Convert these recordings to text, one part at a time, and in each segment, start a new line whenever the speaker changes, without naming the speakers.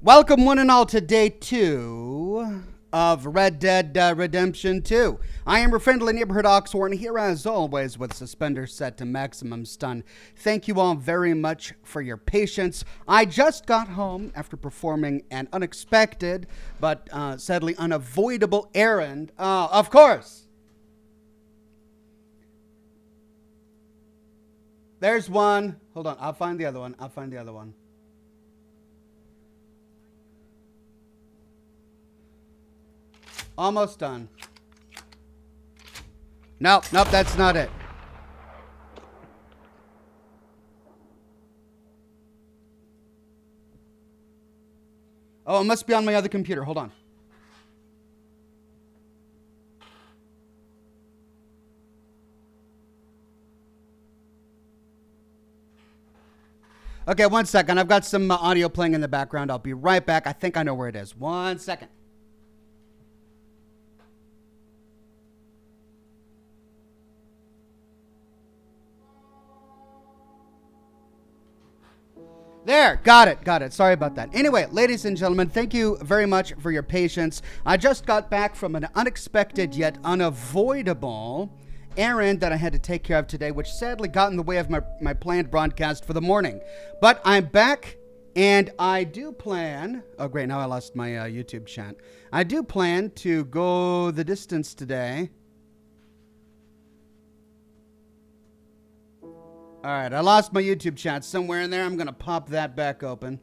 Welcome one and all to day 2 of Red Dead Redemption 2. I am your friendly neighborhood Oxhorn here as always with suspenders set to maximum stun. Thank you all very much for your patience. I just got home after performing an unexpected but sadly unavoidable errand. Of course. There's one. Hold on, I'll find the other one. Almost done. Nope, that's not it. Oh, it must be on my other computer. Hold on. Okay, 1 second. I've got some audio playing in the background. I'll be right back. I think I know where it is. 1 second. There, got it. Sorry about that. Anyway, ladies and gentlemen, thank you very much for your patience. I just got back from an unexpected yet unavoidable errand that I had to take care of today, which sadly got in the way of my planned broadcast for the morning. But I'm back, and I do plan... Oh, great, now I lost my YouTube chat. I do plan to go the distance today. All right, I lost my YouTube chat somewhere in there. I'm going to pop that back open.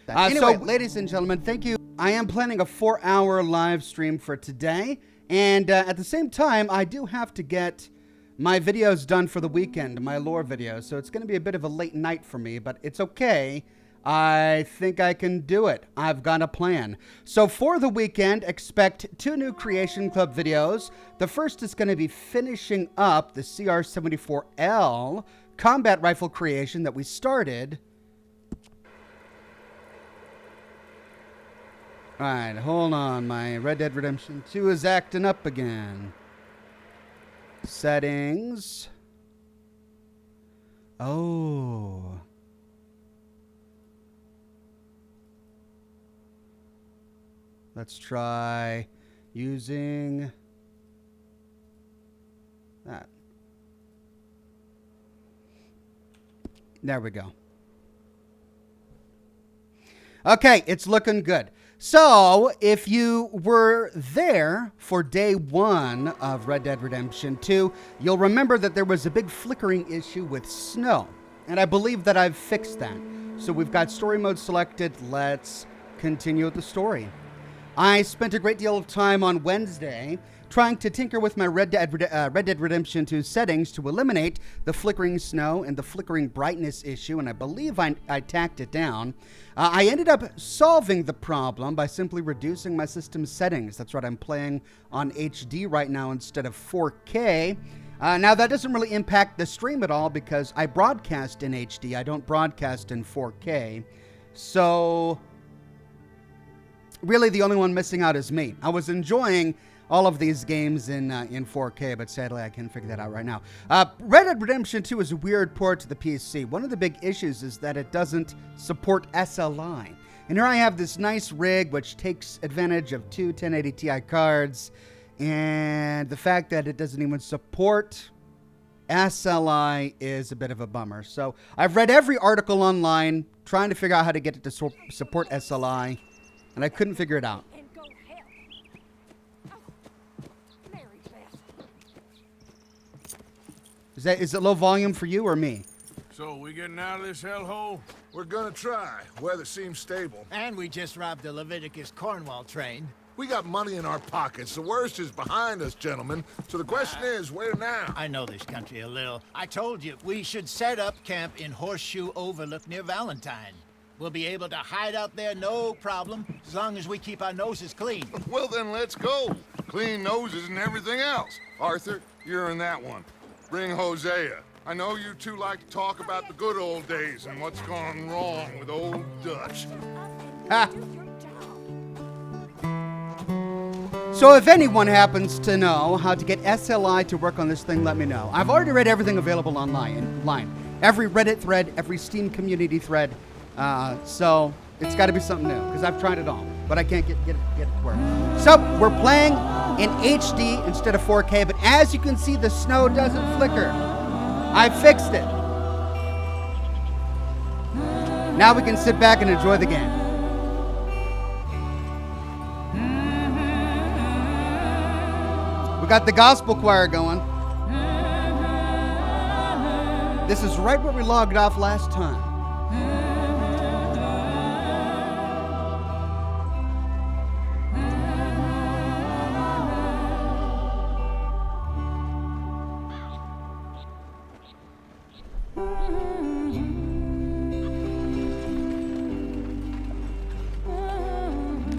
Anyway, ladies and gentlemen, thank you. I am planning a 4-hour live stream for today. And at the same time, I do have to get my videos done for the weekend, my lore videos. So it's going to be a bit of a late night for me, but it's okay. I think I can do it. I've got a plan. So for the weekend, expect 2 new Creation Club videos. The first is going to be finishing up the CR-74L combat rifle creation that we started. All right, hold on. My Red Dead Redemption 2 is acting up again. Settings. Oh. Let's try using that. There we go. Okay, it's looking good. So, if you were there for day 1 of Red Dead Redemption 2, you'll remember that there was a big flickering issue with snow. And I believe that I've fixed that. So we've got story mode selected. Let's continue with the story. I spent a great deal of time on Wednesday trying to tinker with my Red Dead Redemption 2 settings to eliminate the flickering snow and the flickering brightness issue, and I believe I tacked it down. I ended up solving the problem by simply reducing my system settings. That's right, I'm playing on HD right now instead of 4K. Now, that doesn't really impact the stream at all because I broadcast in HD. I don't broadcast in 4K. So... really, the only one missing out is me. I was enjoying all of these games in 4K, but sadly, I can't figure that out right now. Red Dead Redemption 2 is a weird port to the PC. One of the big issues is that it doesn't support SLI. And here I have this nice rig which takes advantage of 2 1080 Ti cards, and the fact that it doesn't even support SLI is a bit of a bummer. So I've read every article online trying to figure out how to get it to support SLI. And I couldn't figure it out. Is it low volume for you or me?
So we getting out of this hellhole?
We're gonna try. Weather seems stable.
And we just robbed the Leviticus Cornwall train.
We got money in our pockets. The worst is behind us, gentlemen. So the question is, where now?
I know this country a little. I told you, we should set up camp in Horseshoe Overlook near Valentine. We'll be able to hide out there, no problem, as long as we keep our noses clean.
Well, then let's go. Clean noses and everything else. Arthur, you're in that one. Bring Hosea. I know you two like to talk about the good old days and what's gone wrong with old Dutch.
Ha! So if anyone happens to know how to get SLI to work on this thing, let me know. I've already read everything available online. Every Reddit thread, every Steam community thread, So it's got to be something new because I've tried it all, but I can't get it to work. So we're playing in HD instead of 4K, but as you can see, the snow doesn't flicker. I fixed it. Now we can sit back and enjoy the game. We got the gospel choir going. This is right where we logged off last time.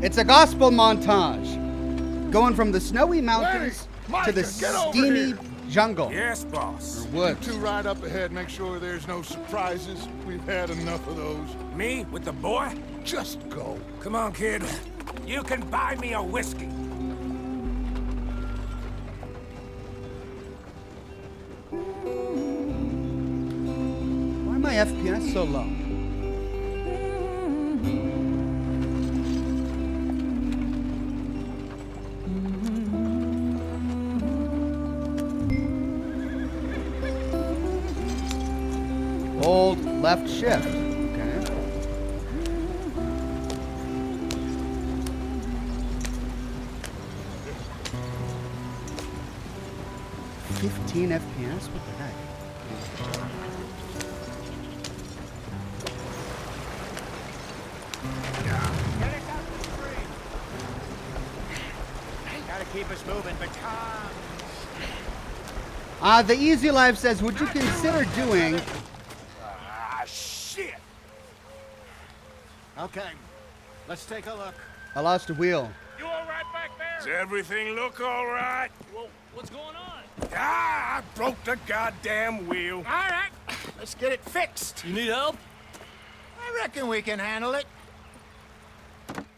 It's a gospel montage, going from the snowy mountains to the steamy jungle.
Yes, boss.
Or woods.
You two ride up ahead, make sure there's no surprises. We've had enough of those.
Me with the boy?
Just go.
Come on, kid. You can buy me a whiskey.
Why are my FPS so low? Hold left shift. Okay. $15 FPS? What the heck?
Gotta keep us moving, but
The Easy Life says, would you consider doing...
Ah, shit.
okay. Let's take a look.
I lost a wheel.
You all right back there? Does everything look all right?
Well, what's going on?
Ah, I broke the goddamn wheel.
All right, let's get it fixed.
You need help?
I reckon we can handle it.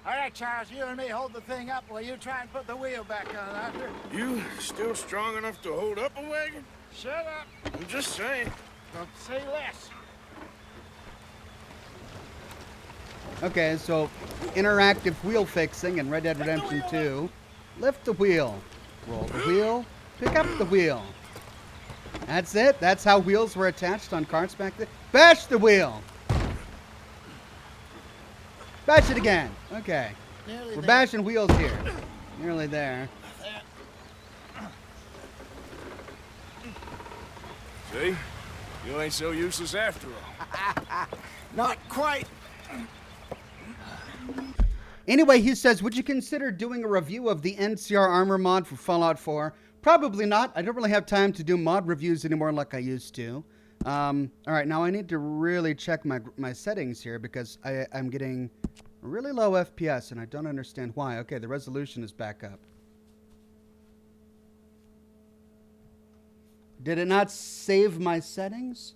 All right, Charles, you and me hold the thing up while you try and put the wheel back on, Arthur.
You still strong enough to hold up a wagon?
Shut up.
I'm just saying.
Don't say less.
Okay, so interactive wheel fixing in Red Dead Redemption 2. Lift the wheel. Roll the wheel. Pick up the wheel. That's it. That's how wheels were attached on carts back then. Bash the wheel. Bash it again. Okay.
Nearly
We're
there.
bashing wheels here. Nearly there.
See? You ain't so useless after all.
Not quite.
Anyway, he says, would you consider doing a review of the NCR armor mod for Fallout 4? Probably not. I don't really have time to do mod reviews anymore like I used to. All right, now I need to really check my settings here because I'm getting really low FPS and I don't understand why. Okay, the resolution is back up. Did it not save my settings?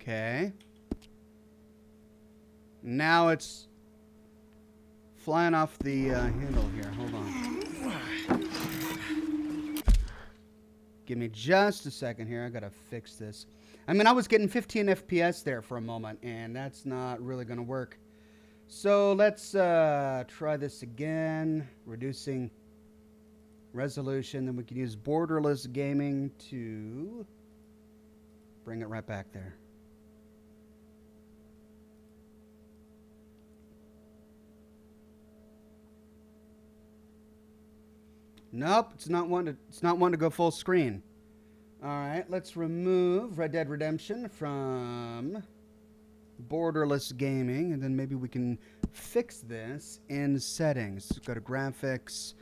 Okay. Now it's flying off the handle here. Hold on. Give me just a second here. I gotta fix this. I mean, I was getting 15 FPS there for a moment, and that's not really gonna work. So let's try this again. Reducing resolution. Then we can use borderless gaming to bring it right back there. Nope, it's not one to go full screen. All right, let's remove Red Dead Redemption from borderless gaming, and then maybe we can fix this in settings. Let's go to graphics.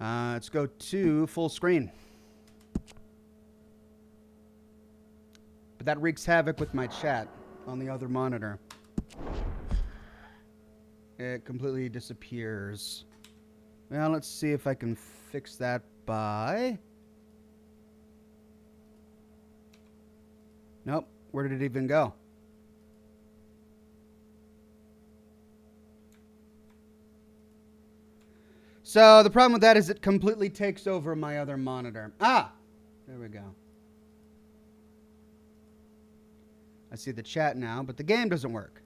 Let's go to full screen. But that wreaks havoc with my chat on the other monitor. It completely disappears. Well, let's see if I can fix that by Nope. Where did it even go? So the problem with that is it completely takes over my other monitor. Ah! There we go. I see the chat now, but the game doesn't work.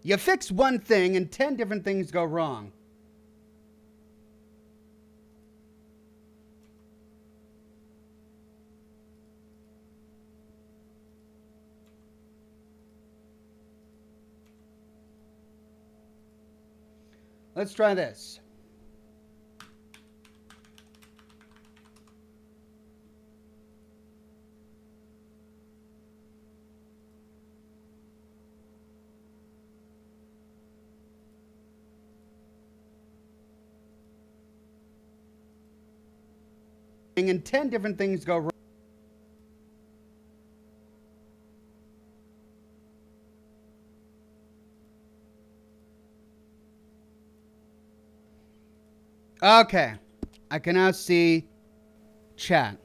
You fix one thing and 10 different things go wrong. Let's try this. And 10 different things go wrong. Okay, I can now see chat.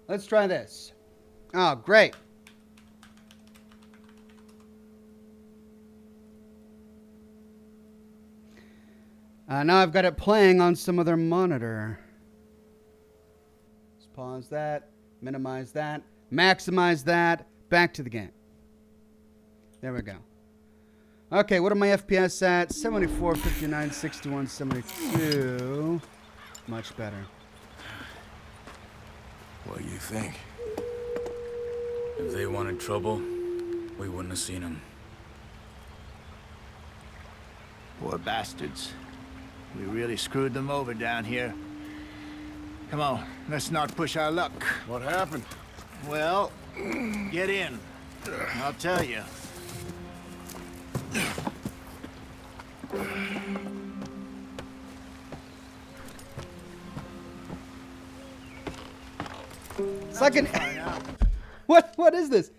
Let's try this. Oh, great. Now I've got it playing on some other monitor. Let's pause that, minimize that, maximize that, back to the game. There we go. Okay, what are my FPS at? 74, 59, 61, 72. Much better.
What do you think?
If they wanted trouble, we wouldn't have seen them.
Poor bastards. We really screwed them over down here. Come on, let's not push our luck.
What happened?
Well, get in. I'll tell you.
It's like an... What is this?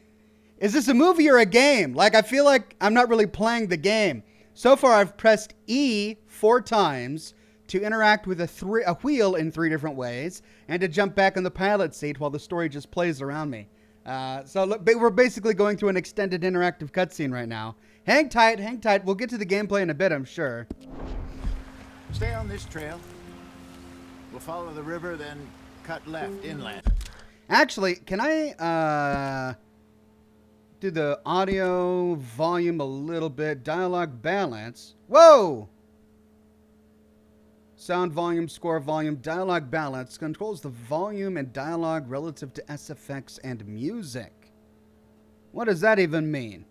Is this a movie or a game? Like, I feel like I'm not really playing the game. So far, I've pressed E 4 times to interact with a wheel in 3 different ways and to jump back in the pilot seat while the story just plays around me. So look, we're basically going through an extended interactive cutscene right now. Hang tight, hang tight. We'll get to the gameplay in a bit, I'm sure.
Stay on this trail. We'll follow the river, then cut left inland.
Actually, can I do the audio volume a little bit? Dialogue balance. Whoa! Sound volume, score volume, dialogue balance controls the volume and dialogue relative to SFX and music. What does that even mean?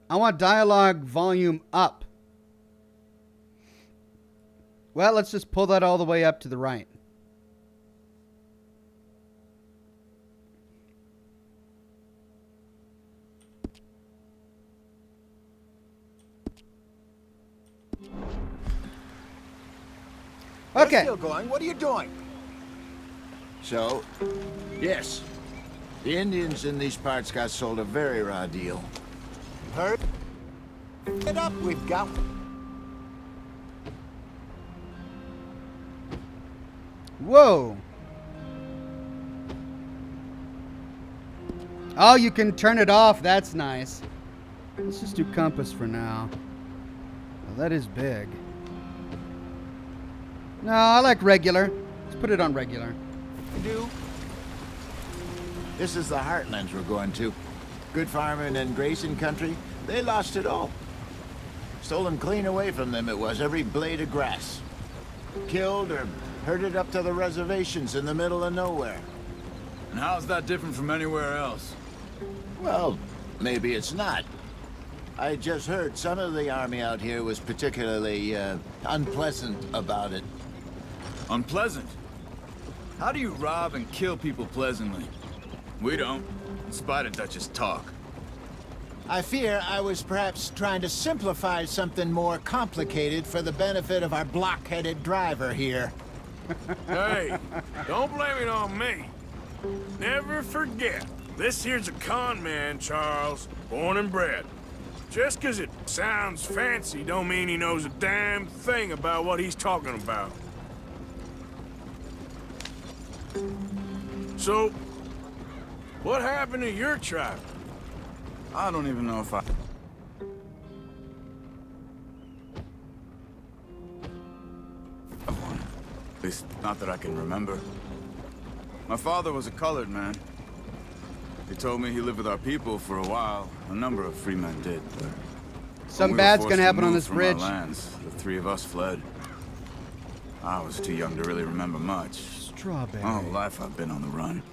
I want dialogue volume up. Well, let's just pull that all the way up to the right. Okay.
Still going. What are you doing? So, yes, the Indians in these parts got sold a very raw deal. Heard? Get up, we've got.
Whoa. Oh, you can turn it off. That's nice. Let's just do compass for now. Well, that is big. No, I like regular. Let's put it on regular.
You do? This is the heartlands we're going to. Good farming and grazing country. They lost it all. Stolen clean away from them it was, every blade of grass. Killed or herded up to the reservations in the middle of nowhere.
And how's that different from anywhere else?
Well, maybe it's not. I just heard some of the army out here was particularly unpleasant about it.
Unpleasant? How do you rob and kill people pleasantly? We don't, in spite of Dutch's talk.
I fear I was perhaps trying to simplify something more complicated for the benefit of our block-headed driver here.
Hey, don't blame it on me. Never forget, this here's a con man, Charles, born and bred. Just 'cause it sounds fancy don't mean he knows a damn thing about what he's talking about. So, what happened to your tribe?
I don't even know if I... At least, not that I can remember. My father was a colored man. He told me he lived with our people for a while. A number of free men did, but...
Some
when we were
bad's
forced
gonna
to
happen on
move
this
from our
bridge.
lands, the three of us fled. I was too young to really remember much.
Strawberry.
My whole life I've been on the run.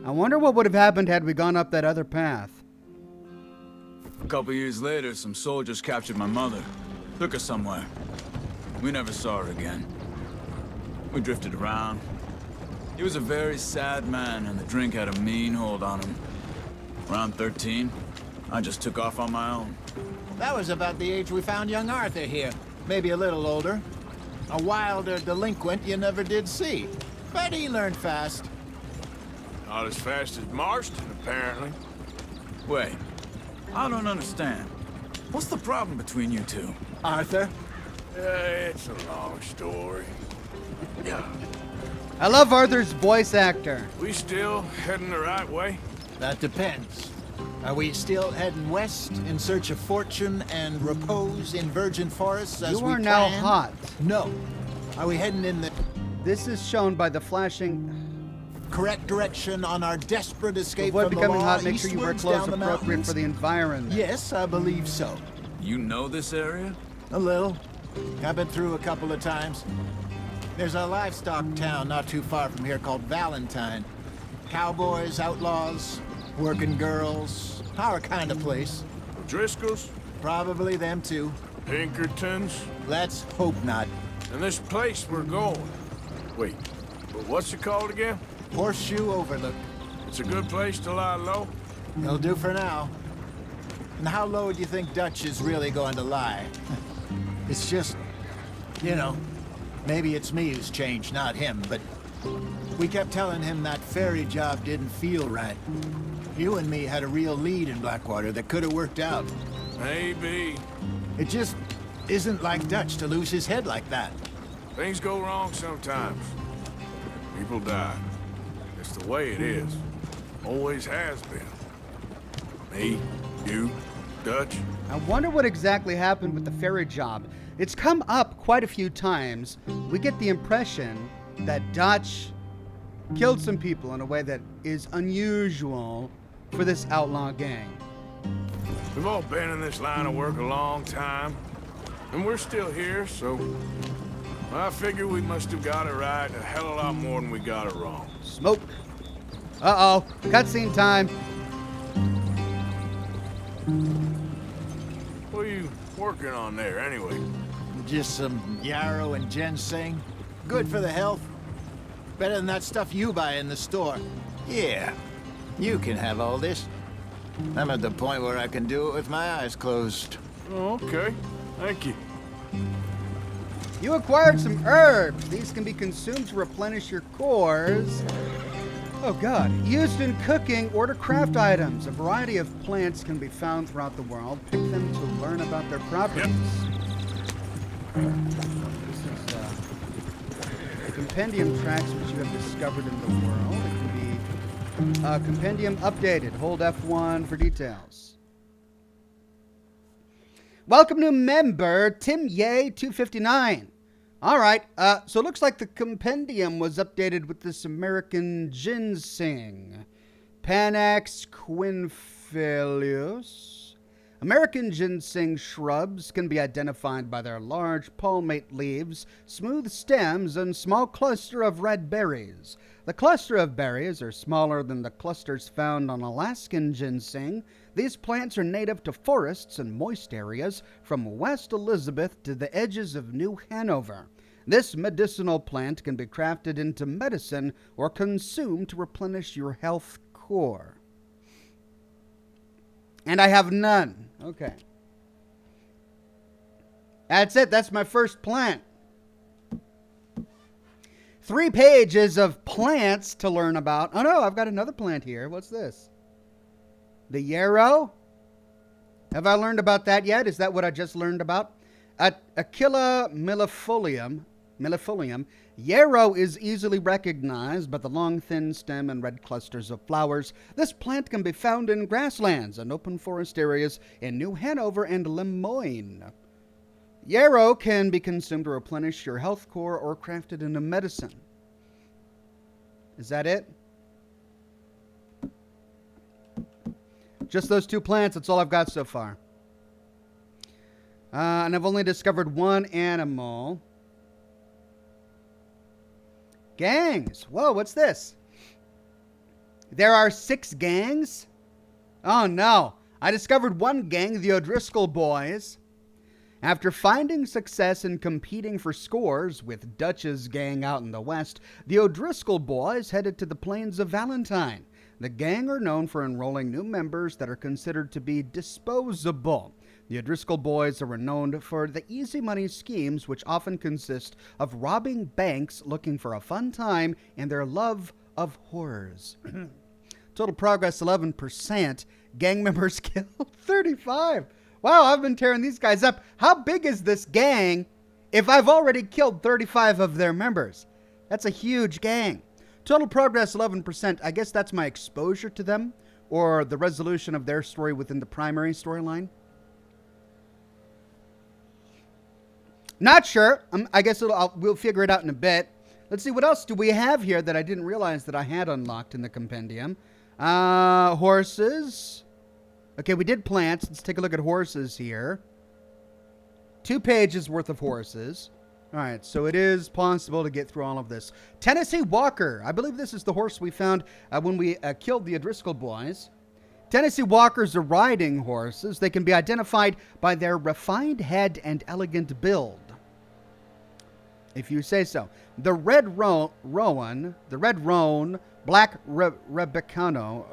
I wonder what would have happened had we gone up that other path.
A couple years later, some soldiers captured my mother. Took her somewhere. We never saw her again. We drifted around. He was a very sad man, and the drink had a mean hold on him. Around 13, I just took off on my own.
That was about the age we found young Arthur here. Maybe a little older. A wilder delinquent you never did see. But he learned fast.
Not as fast as Marston, apparently.
Wait, I don't understand. What's the problem between you two?
Arthur?
It's a long story. Yeah.
I love Arthur's voice actor.
We still heading the right way?
That depends. Are we still heading west in search of fortune and repose in virgin forests as
You
we
are now
planned?
hot.
No. Are we heading in the
This is shown by the flashing.
correct direction on our desperate
To
escape
avoid
from the
becoming
law
hot, make sure you wear
eastwards
clothes
down the
appropriate
mountains?
for the environment.
Yes, I believe so.
You know this area?
A little. I've been through a couple of times. There's a livestock town not too far from here called Valentine. Cowboys, outlaws, working girls, our kind of place.
Driscoll's?
Probably them too.
Pinkertons?
Let's hope not.
And this place we're going. Wait, but what's it called again?
Horseshoe Overlook.
It's a good place to lie low?
It'll do for now. And how low do you think Dutch is really going to lie? It's just, you know, maybe it's me who's changed, not him, but we kept telling him that ferry job didn't feel right. You and me had a real lead in Blackwater that could have worked out.
Maybe.
It just isn't like Dutch to lose his head like that.
Things go wrong sometimes. People die. It's the way it is. Always has been. Me, you, Dutch.
I wonder what exactly happened with the ferry job. It's come up quite a few times. We get the impression that Dutch killed some people in a way that is unusual for this outlaw gang.
We've all been in this line of work a long time, and we're still here, so I figure we must have got it right a hell of a lot more than we got it wrong.
Smoke. Uh-oh. Cutscene time.
What are you working on there, anyway?
Just some yarrow and ginseng. Good for the health. Better than that stuff you buy in the store. Yeah, you can have all this. I'm at the point where I can do it with my eyes closed.
Oh, okay. Thank you.
You acquired some herbs. These can be consumed to replenish your cores. Oh God. Used in cooking or to craft items. A variety of plants can be found throughout the world. Pick them to learn about their properties. This is the compendium tracks which you have discovered in the world. It can be compendium updated. Hold F1 for details. Welcome new member, Tim Ye 259. All right, so it looks like the compendium was updated with this American ginseng, Panax quinfolius. American ginseng shrubs can be identified by their large palmate leaves, smooth stems, and small cluster of red berries. The cluster of berries are smaller than the clusters found on Alaskan ginseng. These plants are native to forests and moist areas from West Elizabeth to the edges of New Hanover. This medicinal plant can be crafted into medicine or consumed to replenish your health core. And I have none. Okay. That's it. That's my first plant. 3 pages of plants to learn about. Oh no, I've got another plant here. What's this? The yarrow? Have I learned about that yet? Is that what I just learned about? Achilla millefolium. millefolium, yarrow is easily recognized by the long, thin stem and red clusters of flowers. This plant can be found in grasslands and open forest areas in New Hanover and Lemoyne. Yarrow can be consumed to replenish your health core or crafted into medicine. Is that it? Just those 2 plants. That's all I've got so far. And I've only discovered 1 animal. Gangs. Whoa, what's this? There are 6 gangs? Oh, no. I discovered 1 gang, the O'Driscoll Boys. After finding success in competing for scores with Dutch's gang out in the west, the O'Driscoll Boys headed to the plains of Valentine. The gang are known for enrolling new members that are considered to be disposable. The O'Driscoll Boys are renowned for the easy money schemes, which often consist of robbing banks, looking for a fun time, and their love of horrors. Total progress 11%. Gang members killed 35. Wow, I've been tearing these guys up. How big is this gang if I've already killed 35 of their members? That's a huge gang. Total progress 11%. I guess that's my exposure to them or the resolution of their story within the primary storyline. Not sure. I guess we'll figure it out in a bit. Let's see, what else do we have here that I didn't realize that I had unlocked in the compendium? Horses. Okay, we did plants. Let's take a look at horses here. 2 pages worth of horses. All right, so it is possible to get through all of this. Tennessee Walker. I believe this is the horse we found when we killed the O'Driscoll Boys. Tennessee Walkers are riding horses. They can be identified by their refined head and elegant build, if you say so. The Red Roan, Black Rabicano,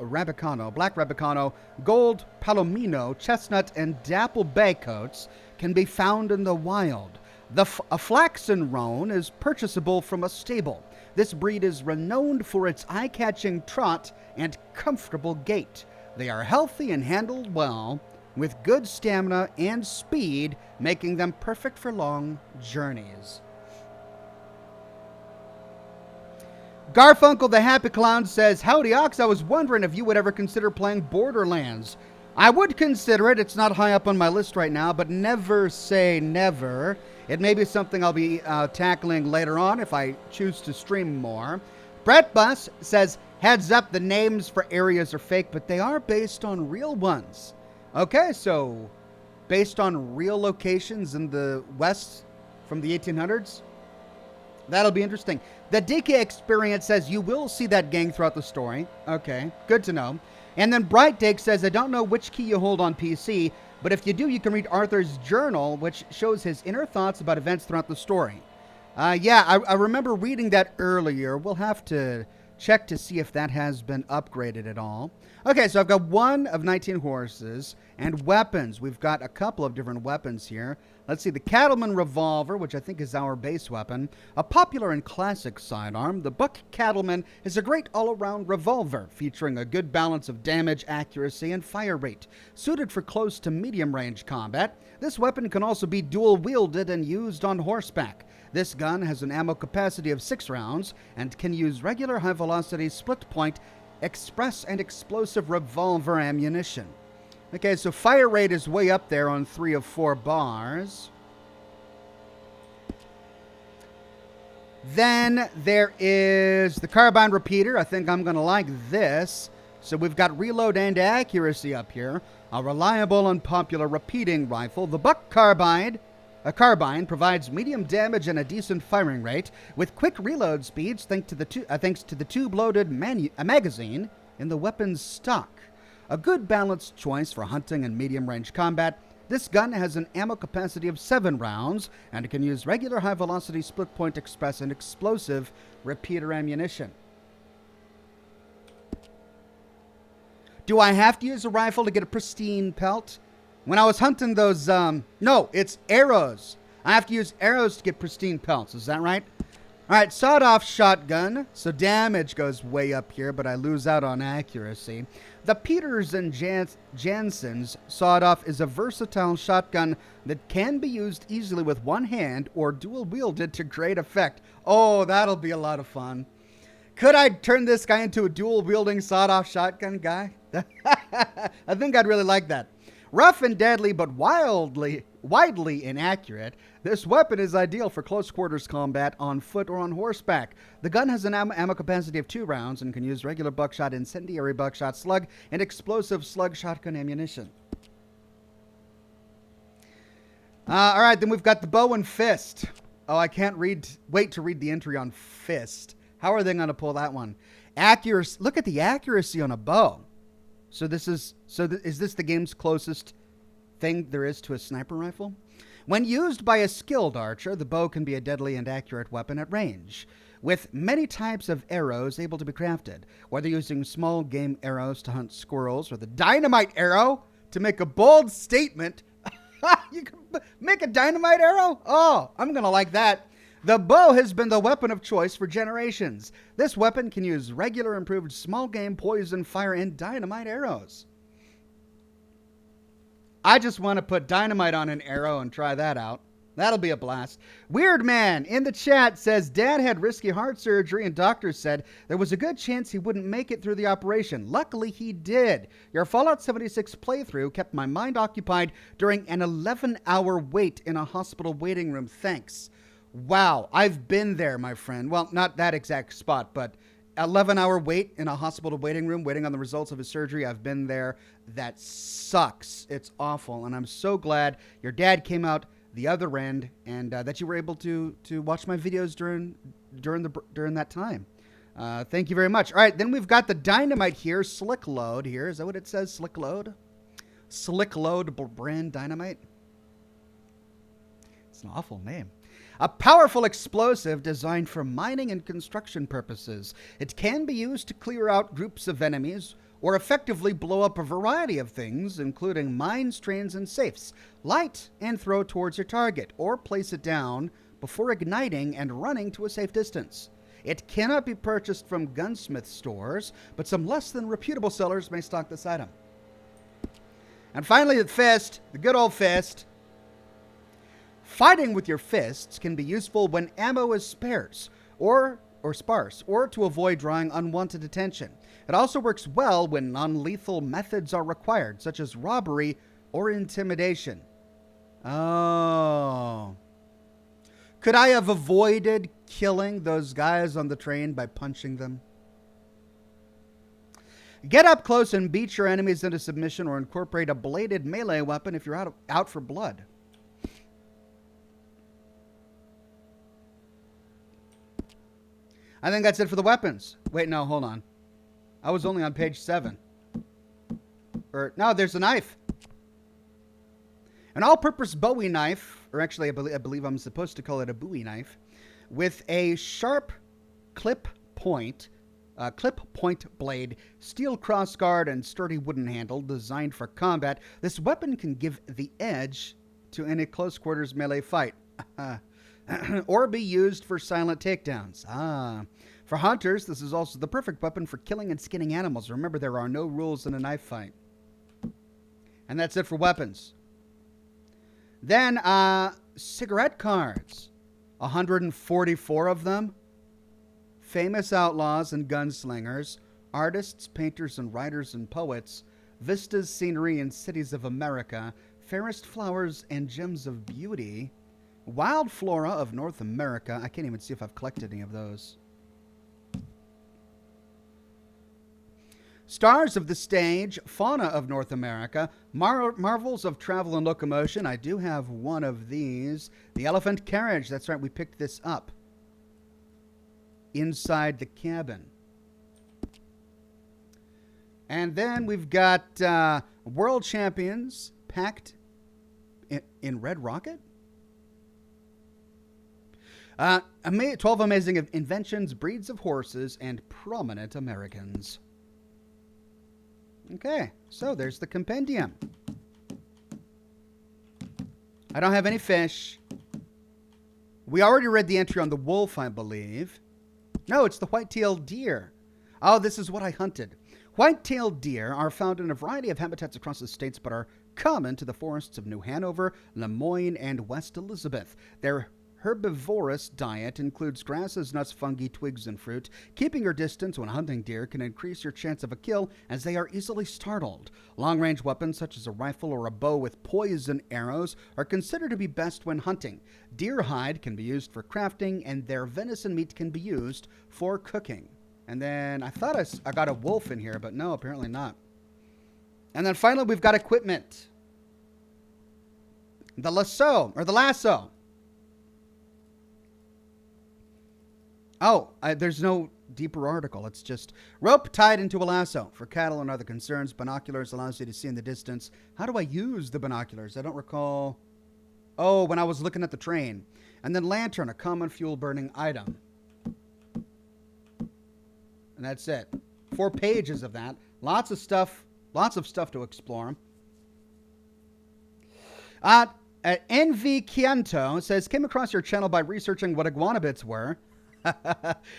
Gold Palomino, Chestnut, and Dapple Bay coats can be found in the wild. A Flaxen Roan is purchasable from a stable. This breed is renowned for its eye-catching trot and comfortable gait. They are healthy and handled well, with good stamina and speed, making them perfect for long journeys. Garfunkel the Happy Clown says, "Howdy, Ox. I was wondering if you would ever consider playing Borderlands. I would consider it. It's not high up on my list right now, but never say never. It may be something I'll be tackling later on if I choose to stream more." Brett Bus says, "Heads up, the names for areas are fake, but they are based on real ones." Okay, so based on real locations in the West from the 1800s? That'll be interesting. The DK Experience says you will see that gang throughout the story. Okay, good to know. And then Bright Dick says, "I don't know which key you hold on PC, but if you do, you can read Arthur's journal, which shows his inner thoughts about events throughout the story." Yeah, I remember reading that earlier. We'll have to check to see if that has been upgraded at all. Okay, so I've got 1 of 19 horses and weapons. We've got a couple of different weapons here. Let's see, the Cattleman Revolver, which I think is our base weapon. A popular and classic sidearm, the Buck Cattleman is a great all-around revolver, featuring a good balance of damage, accuracy, and fire rate. Suited for close to medium-range combat, this weapon can also be dual-wielded and used on horseback. This gun has an ammo capacity of 6 rounds and can use regular high-velocity split-point express and explosive revolver ammunition. Okay, so fire rate is way up there on 3 of 4 bars. Then there is the carbine repeater. I think I'm going to like this. So we've got reload and accuracy up here. A reliable and popular repeating rifle. The Buck Carbine. A carbine provides medium damage and a decent firing rate with quick reload speeds thanks to the tube-loaded magazine in the weapon's stock. A good balanced choice for hunting and medium-range combat. This gun has an ammo capacity of 7 rounds and can use regular high-velocity split-point express and explosive repeater ammunition. Do I have to use a rifle to get a pristine pelt? When I was hunting those, no, it's arrows. I have to use arrows to get pristine pelts. Is that right? All right, sawed-off shotgun. So damage goes way up here, but I lose out on accuracy. The Peters and Jansen's sawed-off is a versatile shotgun that can be used easily with one hand or dual-wielded to great effect. Oh, that'll be a lot of fun. Could I turn this guy into a dual-wielding sawed-off shotgun guy? I think I'd really like that. Rough and deadly, but widely inaccurate, this weapon is ideal for close quarters combat on foot or on horseback. The gun has an ammo capacity of 2 rounds and can use regular buckshot, incendiary buckshot, slug, and explosive slug shotgun ammunition. All right, then we've got the bow and fist. Oh, I can't wait to read the entry on fist. How are they going to pull that one? Accuracy. Look at the accuracy on a bow. So is this the game's closest thing there is to a sniper rifle? When used by a skilled archer, the bow can be a deadly and accurate weapon at range, with many types of arrows able to be crafted. Whether using small game arrows to hunt squirrels or the dynamite arrow to make a bold statement. You can make a dynamite arrow? Oh, I'm going to like that. The bow has been the weapon of choice for generations. This weapon can use regular, improved small game, poison, fire, and dynamite arrows. I just want to put dynamite on an arrow and try that out. That'll be a blast. Weird Man in the chat says, Dad had risky heart surgery and doctors said there was a good chance he wouldn't make it through the operation. Luckily, he did. Your Fallout 76 playthrough kept my mind occupied during an 11-hour wait in a hospital waiting room. Thanks. Wow, I've been there, my friend. Well, not that exact spot, but 11-hour wait in a hospital waiting room, waiting on the results of his surgery. I've been there. That sucks. It's awful, and I'm so glad your dad came out the other end, and that you were able to watch my videos during that time. Thank you very much. All right, then we've got the dynamite here, Slick Load here. Is that what it says, Slick Load? Slick Load brand dynamite. It's an awful name. A powerful explosive designed for mining and construction purposes. It can be used to clear out groups of enemies or effectively blow up a variety of things, including mines, trains, and safes. Light and throw towards your target, or place it down before igniting and running to a safe distance. It cannot be purchased from gunsmith stores, but some less than reputable sellers may stock this item. And finally, the fist, the good old fist. Fighting with your fists can be useful when ammo is sparse or to avoid drawing unwanted attention. It also works well when non-lethal methods are required, such as robbery or intimidation. Oh. Could I have avoided killing those guys on the train by punching them? Get up close and beat your enemies into submission or incorporate a bladed melee weapon if you're out for blood. I think that's it for the weapons. Wait, no, hold on. I was only on page 7. No, there's a knife. An all-purpose Bowie knife, or actually I believe I'm supposed to call it a Bowie knife, with a sharp clip point blade, steel crossguard, and sturdy wooden handle designed for combat. This weapon can give the edge to any close quarters melee fight. Or be used for silent takedowns. For hunters, this is also the perfect weapon for killing and skinning animals. Remember, there are no rules in a knife fight. And that's it for weapons. Then, cigarette cards. 144 of them. Famous outlaws and gunslingers. Artists, painters, and writers and poets. Vistas, scenery, and cities of America. Fairest flowers and gems of beauty. Wild flora of North America. I can't even see if I've collected any of those. Stars of the stage, fauna of North America, marvels of travel and locomotion. I do have one of these. The elephant carriage. That's right, we picked this up inside the cabin. And then we've got world champions packed in Red Rocket. 12 amazing inventions, breeds of horses, and prominent Americans. Okay, so there's the compendium. I don't have any fish. We already read the entry on the wolf, I believe. No, it's the white-tailed deer. Oh, this is what I hunted. White-tailed deer are found in a variety of habitats across the states, but are common to the forests of New Hanover, Lemoyne, and West Elizabeth. Their herbivorous diet includes grasses, nuts, fungi, twigs, and fruit. Keeping your distance when hunting deer can increase your chance of a kill, as they are easily startled. Long-range weapons such as a rifle or a bow with poison arrows are considered to be best when hunting. Deer hide can be used for crafting, and their venison meat can be used for cooking. And then I thought I got a wolf in here, but no, apparently not. And then finally, we've got equipment. The lasso. Oh, there's no deeper article. It's just rope tied into a lasso for cattle and other concerns. Binoculars allows you to see in the distance. How do I use the binoculars? I don't recall. Oh, when I was looking at the train. And then lantern, a common fuel burning item. And that's it. 4 pages of that. Lots of stuff to explore. NV Chianto says, came across your channel by researching what iguana bits were.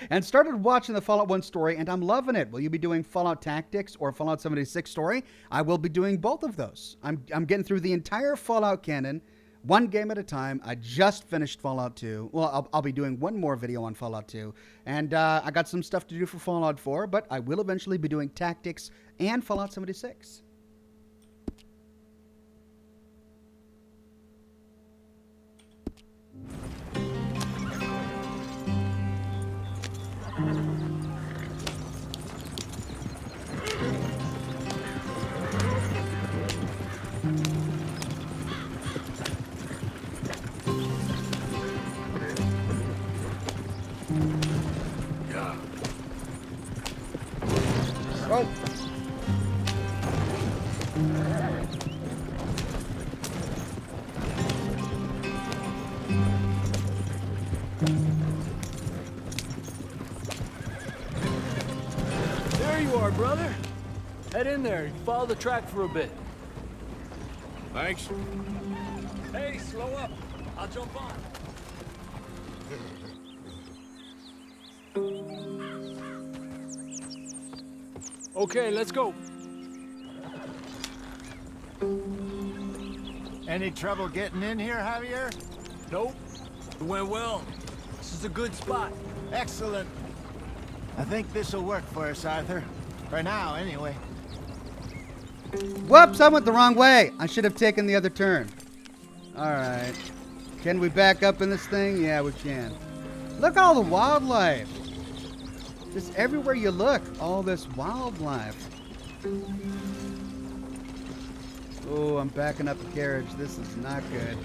And started watching the Fallout 1 story, and I'm loving it. Will you be doing Fallout Tactics or Fallout 76 story? I will be doing both of those. I'm getting through the entire Fallout canon, one game at a time. I just finished Fallout 2. Well, I'll be doing one more video on Fallout 2. And I got some stuff to do for Fallout 4, but I will eventually be doing Tactics and Fallout 76. Oh.
There you are, brother. Head in there and follow the track for a bit.
Thanks.
Hey, slow up. I'll jump on. Okay, let's go.
Any trouble getting in here, Javier?
Nope. It went well. This is a good spot.
Excellent. I think this'll work for us, Arthur. For now, anyway.
Whoops, I went the wrong way. I should have taken the other turn. All right. Can we back up in this thing? Yeah, we can. Look at all the wildlife. Just everywhere you look, all this wildlife. Oh, I'm backing up a carriage. This is not good.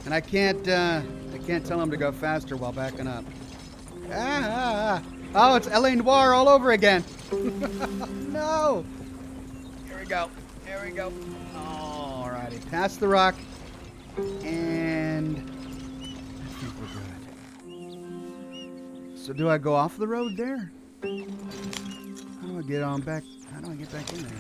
And I can't tell him to go faster while backing up. Oh, it's L.A. Noire all over again. No. Here we go. Here we go. Alrighty. Past the rock. And I think we're good. So do I go off the road there? How do I get on back? How do I get back in there?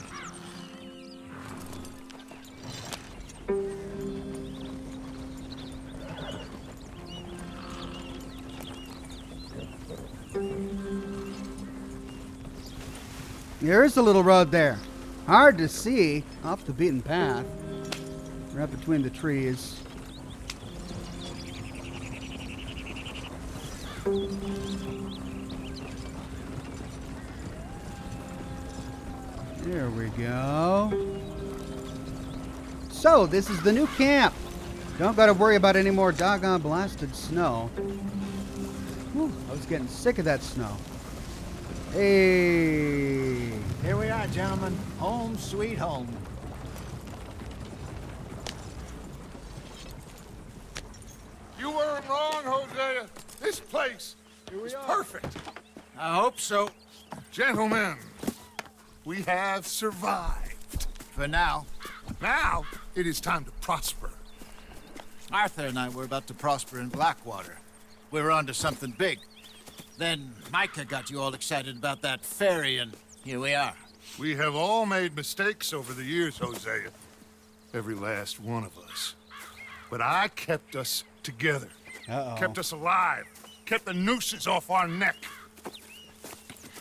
There is a little road there. Hard to see off the beaten path. Right between the trees. There we go. So, this is the new camp. Don't gotta worry about any more doggone blasted snow. Whew, I was getting sick of that snow. Hey.
Here we are, gentlemen. Home sweet home.
You weren't wrong, Hosea. This place is perfect.
I hope so.
Gentlemen, we have survived.
For now.
Now, it is time to prosper.
Arthur and I were about to prosper in Blackwater. We were onto something big. Then Micah got you all excited about that ferry, and here we are.
We have all made mistakes over the years, Hosea. Every last one of us. But I kept us together,
Uh-oh.
Kept us alive. Kept the nooses off our neck.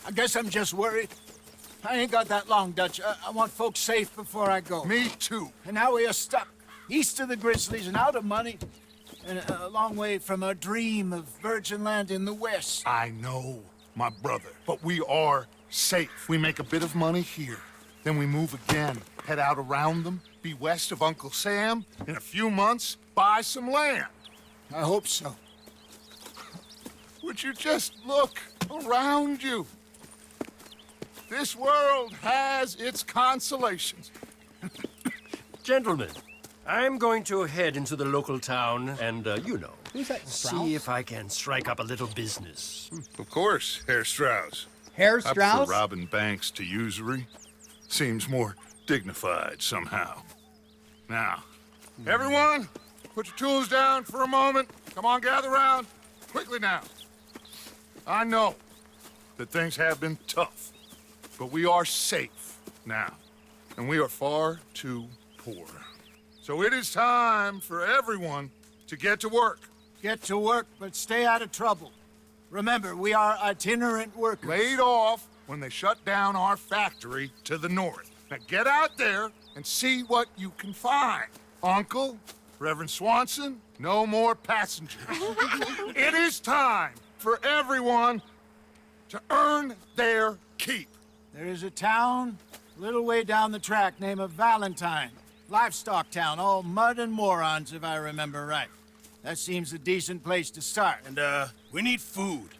I guess I'm just worried. I ain't got that long, Dutch. I want folks safe before I go.
Me too.
And now we are stuck east of the Grizzlies and out of money, and a long way from our dream of virgin land in the west.
I know, my brother, but we are safe. We make a bit of money here. Then we move again, head out around them, be west of Uncle Sam. In a few months, buy some land.
I hope so.
Would you just look around you? This world has its consolations.
Gentlemen, I'm going to head into the local town and,
Who's that, Strauss?
see if I can strike up a little business.
Of course, Herr Strauss.
Herr
I prefer
Strauss?
robbing banks to usury. Seems more dignified somehow. Now, everyone, put your tools down for a moment. Come on, gather round. Quickly now. I know that things have been tough, but we are safe now, and we are far too poor. So it is time for everyone to get to work.
Get to work, but stay out of trouble. Remember, we are itinerant workers.
Laid off when they shut down our factory to the north. Now get out there and see what you can find. Uncle, Reverend Swanson, no more passengers. It is time for everyone to earn their keep.
There is a town a little way down the track named Valentine. Livestock town, all mud and morons, if I remember right. That seems a decent place to start.
And, we need food.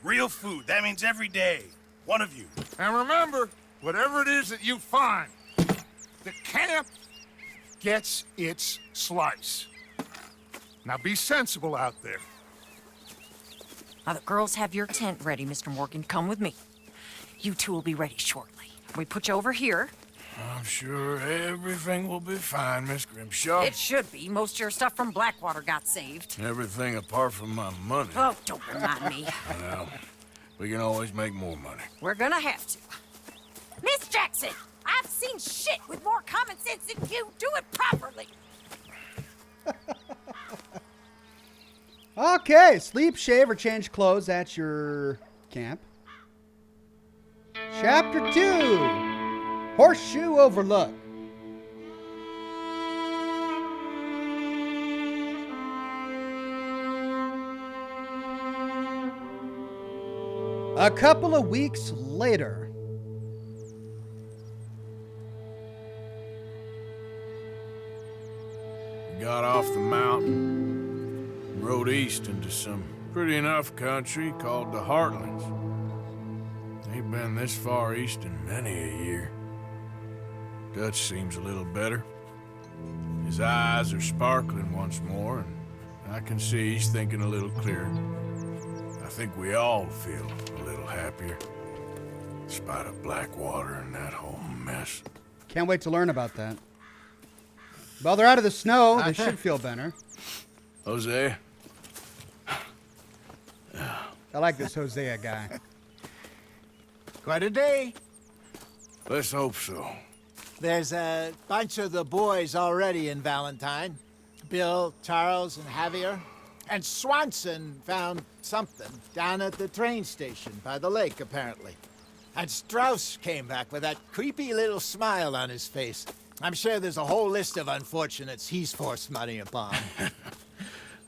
Real food. That means every day. One of you.
And remember, whatever it is that you find, the camp gets its slice. Now be sensible out there.
Now, the girls have your tent ready, Mr. Morgan. Come with me. You two will be ready shortly. We put you over here.
I'm sure everything will be fine, Miss Grimshaw.
It should be. Most of your stuff from Blackwater got saved.
Everything apart from my money.
Oh, don't remind me.
Well, we can always make more money.
We're gonna have to. Miss Jackson, I've seen shit with more common sense than you. Do it properly.
Okay, sleep, shave, or change clothes at your camp. Chapter 2. Horseshoe Overlook. A couple of weeks later.
We got off the mountain, rode east into some pretty enough country called the Heartlands. Ain't been this far east in many a year. Dutch seems a little better. His eyes are sparkling once more, and I can see he's thinking a little clearer. I think we all feel a little happier, in spite of Blackwater and that whole mess.
Can't wait to learn about that. Well, they're out of the snow. They should feel better.
Jose?
I like this Hosea guy.
Quite a day.
Let's hope so.
There's a bunch of the boys already in Valentine. Bill, Charles, and Javier. And Swanson found something down at the train station by the lake, apparently. And Strauss came back with that creepy little smile on his face. I'm sure there's a whole list of unfortunates he's forced money upon.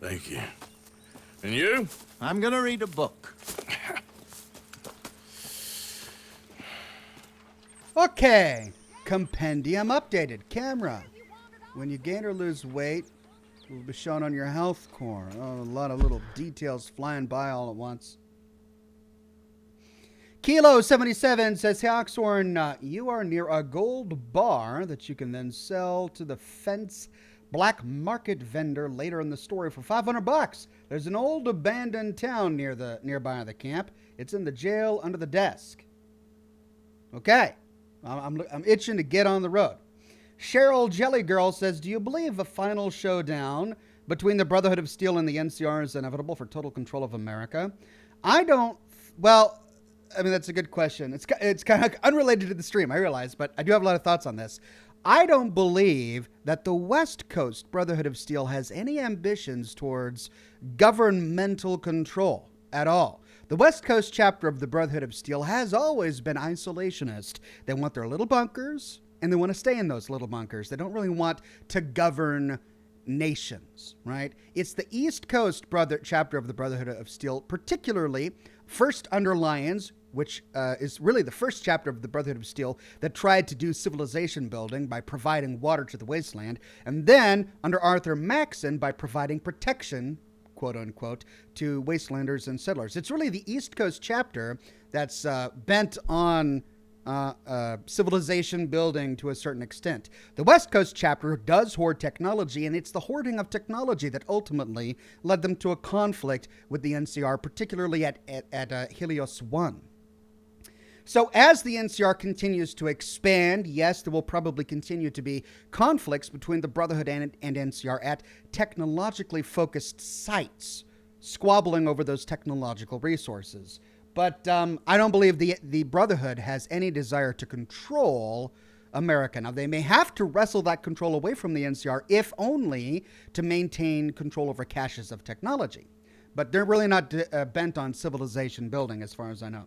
Thank you. And you?
I'm gonna read a book.
Okay. Compendium updated. Camera. When you gain or lose weight, it will be shown on your health core. Oh, a lot of little details flying by all at once. Kilo 77 says, hey, Oxhorn, you are near a gold bar that you can then sell to the fence black market vendor later in the story for $500. There's an old abandoned town nearby the camp. It's in the jail under the desk. Okay. I'm itching to get on the road. Cheryl Jelly Girl says, do you believe a final showdown between the Brotherhood of Steel and the NCR is inevitable for total control of America? I don't. Well, I mean, that's a good question. It's kind of unrelated to the stream, I realize, but I do have a lot of thoughts on this. I don't believe that the West Coast Brotherhood of Steel has any ambitions towards governmental control at all. The West Coast chapter of the Brotherhood of Steel has always been isolationist. They want their little bunkers, and they want to stay in those little bunkers. They don't really want to govern nations, right? It's the East Coast chapter of the Brotherhood of Steel, particularly first under Lyons, which is really the first chapter of the Brotherhood of Steel that tried to do civilization building by providing water to the wasteland, and then under Arthur Maxson by providing protection, quote unquote, to wastelanders and settlers. It's really the East Coast chapter that's bent on civilization building to a certain extent. The West Coast chapter does hoard technology, and it's the hoarding of technology that ultimately led them to a conflict with the NCR, particularly at Helios 1. So as the NCR continues to expand, yes, there will probably continue to be conflicts between the Brotherhood and NCR at technologically focused sites, squabbling over those technological resources. But I don't believe the Brotherhood has any desire to control America. Now, they may have to wrestle that control away from the NCR, if only to maintain control over caches of technology. But they're really not bent on civilization building, as far as I know.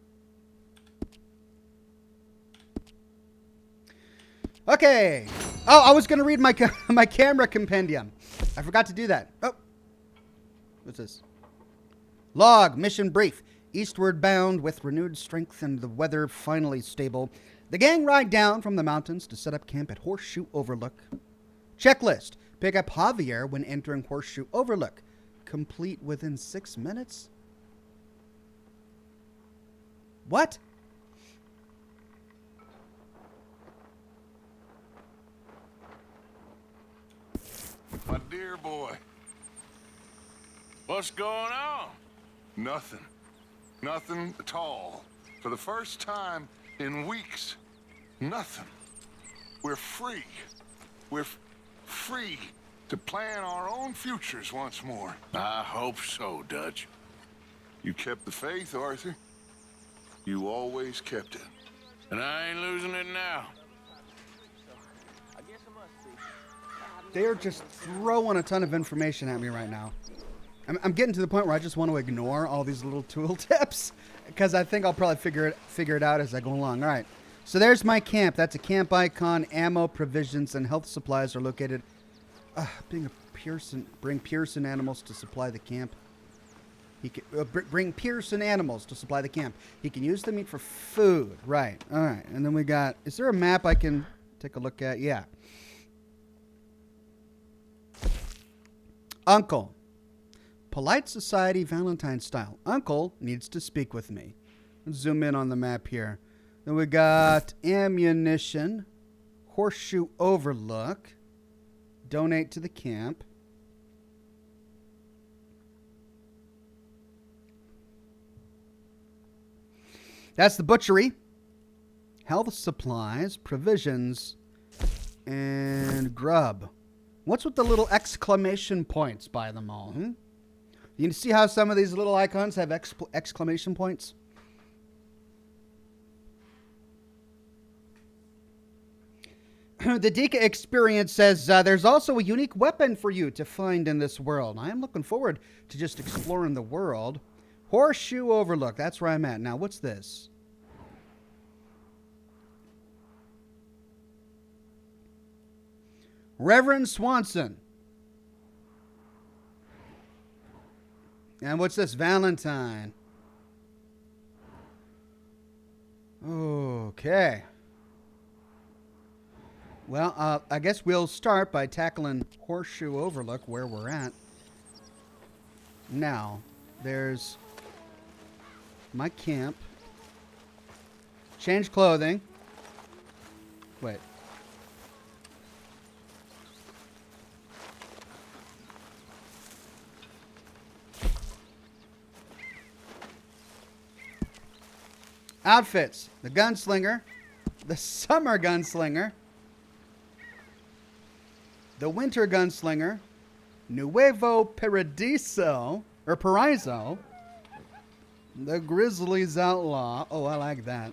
Okay. Oh, I was going to read my my camera compendium. I forgot to do that. Oh. What's this? Log, mission brief. Eastward bound with renewed strength and the weather finally stable. The gang ride down from the mountains to set up camp at Horseshoe Overlook. Checklist. Pick up Javier when entering Horseshoe Overlook. Complete within 6 minutes? What?
My dear boy.
What's going on?
Nothing. Nothing at all. For the first time in weeks. Nothing. We're free. We're free to plan our own futures once more.
I hope so, Dutch.
You kept the faith, Arthur. You always kept it.
And I ain't losing it now.
They're just throwing a ton of information at me right now. I'm getting to the point where I just want to ignore all these little tool tips because I think I'll probably figure it out as I go along. All right. So there's my camp. That's a camp icon. Ammo, provisions, and health supplies are located. Bring Pearson animals to supply the camp. He can bring Pearson animals to supply the camp. He can use the meat for food. Right. All right. And then we got. Is there a map I can take a look at? Yeah. Uncle. Polite society, Valentine style. Uncle needs to speak with me. Let's zoom in on the map here. Then we got ammunition. Horseshoe Overlook. Donate to the camp. That's the butchery. Health supplies, provisions, and grub. What's with the little exclamation points by them all? You can see how some of these little icons have exclamation points? The Dika experience says there's also a unique weapon for you to find in this world. I am looking forward to just exploring the world. Horseshoe Overlook. That's where I'm at. Now, what's this? Reverend Swanson. And what's this? Valentine. Okay. Well, I guess we'll start by tackling Horseshoe Overlook, where we're at. Now, there's my camp. Change clothing. Wait. Outfits. The gunslinger. The summer gunslinger. The winter gunslinger. Nuevo Paradiso. Or Paraiso. The Grizzlies outlaw. Oh, I like that.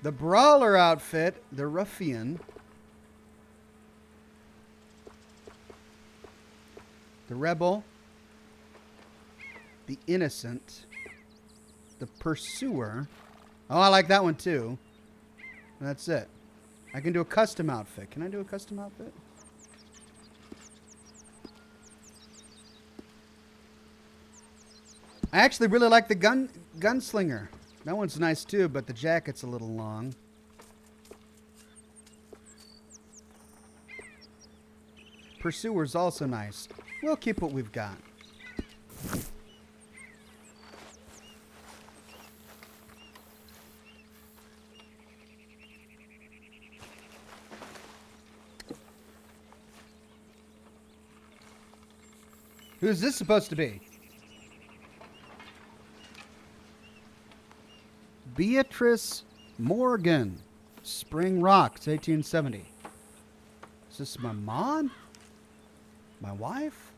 The brawler outfit. The ruffian. The rebel. The innocent. The pursuer. Oh, I like that one too. That's it. I can do a custom outfit. Can I do a custom outfit? I actually really like the gunslinger. That one's nice too, but the jacket's a little long. Pursuer's also nice. We'll keep what we've got. Who's this supposed to be? Beatrice Morgan. Spring Rocks, 1870. Is this my mom? My wife?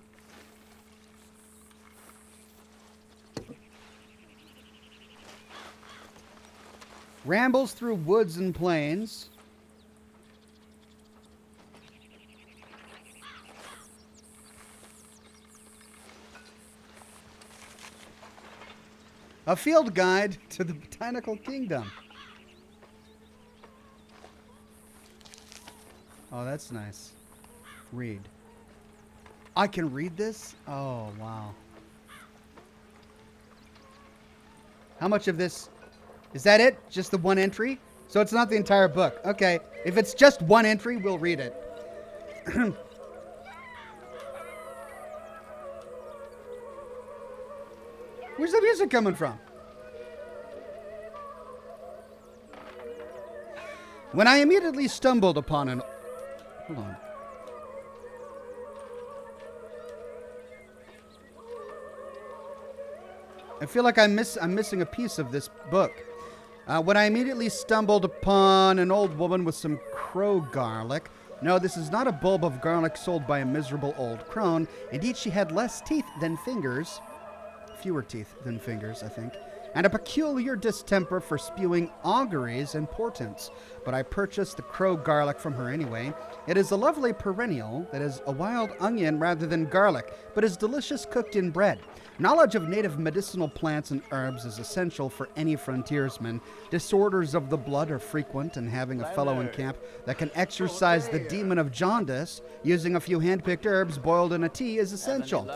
Rambles through woods and plains. A field guide to the Botanical Kingdom. Oh, that's nice. Read. I can read this? Oh, wow. How much of this? Is that it? Just the one entry? So it's not the entire book. Okay. If it's just one entry, we'll read it. Where's the music coming from? When I immediately stumbled upon an... Hold on. I feel like I'm missing a piece of this book. When I immediately stumbled upon an old woman with some crow garlic. No, this is not a bulb of garlic sold by a miserable old crone. Indeed, she had less teeth than fingers. Fewer teeth than fingers, I think, and a peculiar distemper for spewing auguries and portents. But I purchased the crow garlic from her anyway. It is a lovely perennial that is a wild onion rather than garlic, but is delicious cooked in bread. Knowledge of native medicinal plants and herbs is essential for any frontiersman. Disorders of the blood are frequent, and having a fellow in camp that can exorcise the demon of jaundice using a few hand-picked herbs boiled in a tea is essential.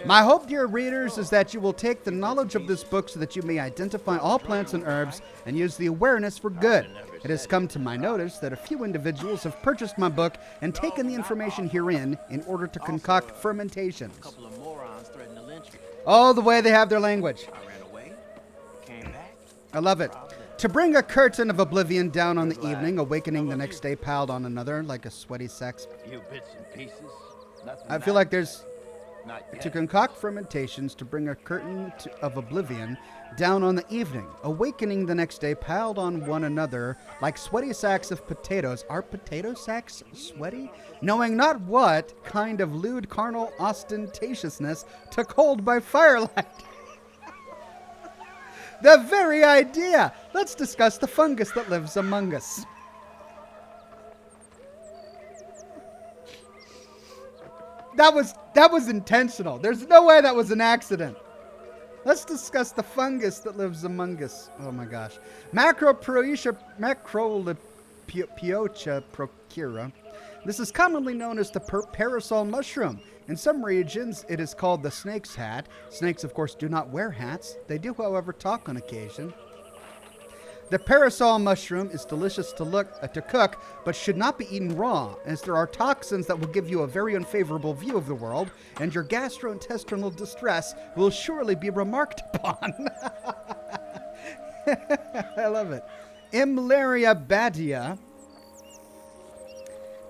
My hope, dear readers, is that you will take the knowledge of this book so that you may identify all plants and herbs and use the awareness for good. It has come to my notice that a few individuals have purchased my book and taken the information herein in order to concoct fermentations. Oh, the way they have their language. I love it. To bring a curtain of oblivion down on the evening, awakening the next day piled on another like a sweaty sex. I feel like there's... To concoct fermentations to bring a curtain of oblivion down on the evening, awakening the next day piled on one another like sweaty sacks of potatoes. Are potato sacks sweaty? Knowing not what kind of lewd carnal ostentatiousness took hold by firelight. The very idea! Let's discuss the fungus that lives among us. That was intentional. There's no way that was an accident. Let's discuss the fungus that lives among us. Oh my gosh. Macropiocha procura. This is commonly known as the parasol mushroom. In some regions, it is called the snake's hat. Snakes, of course, do not wear hats. They do, however, talk on occasion. The parasol mushroom is delicious to cook, but should not be eaten raw, as there are toxins that will give you a very unfavorable view of the world, and your gastrointestinal distress will surely be remarked upon. I love it. Imlaria badia.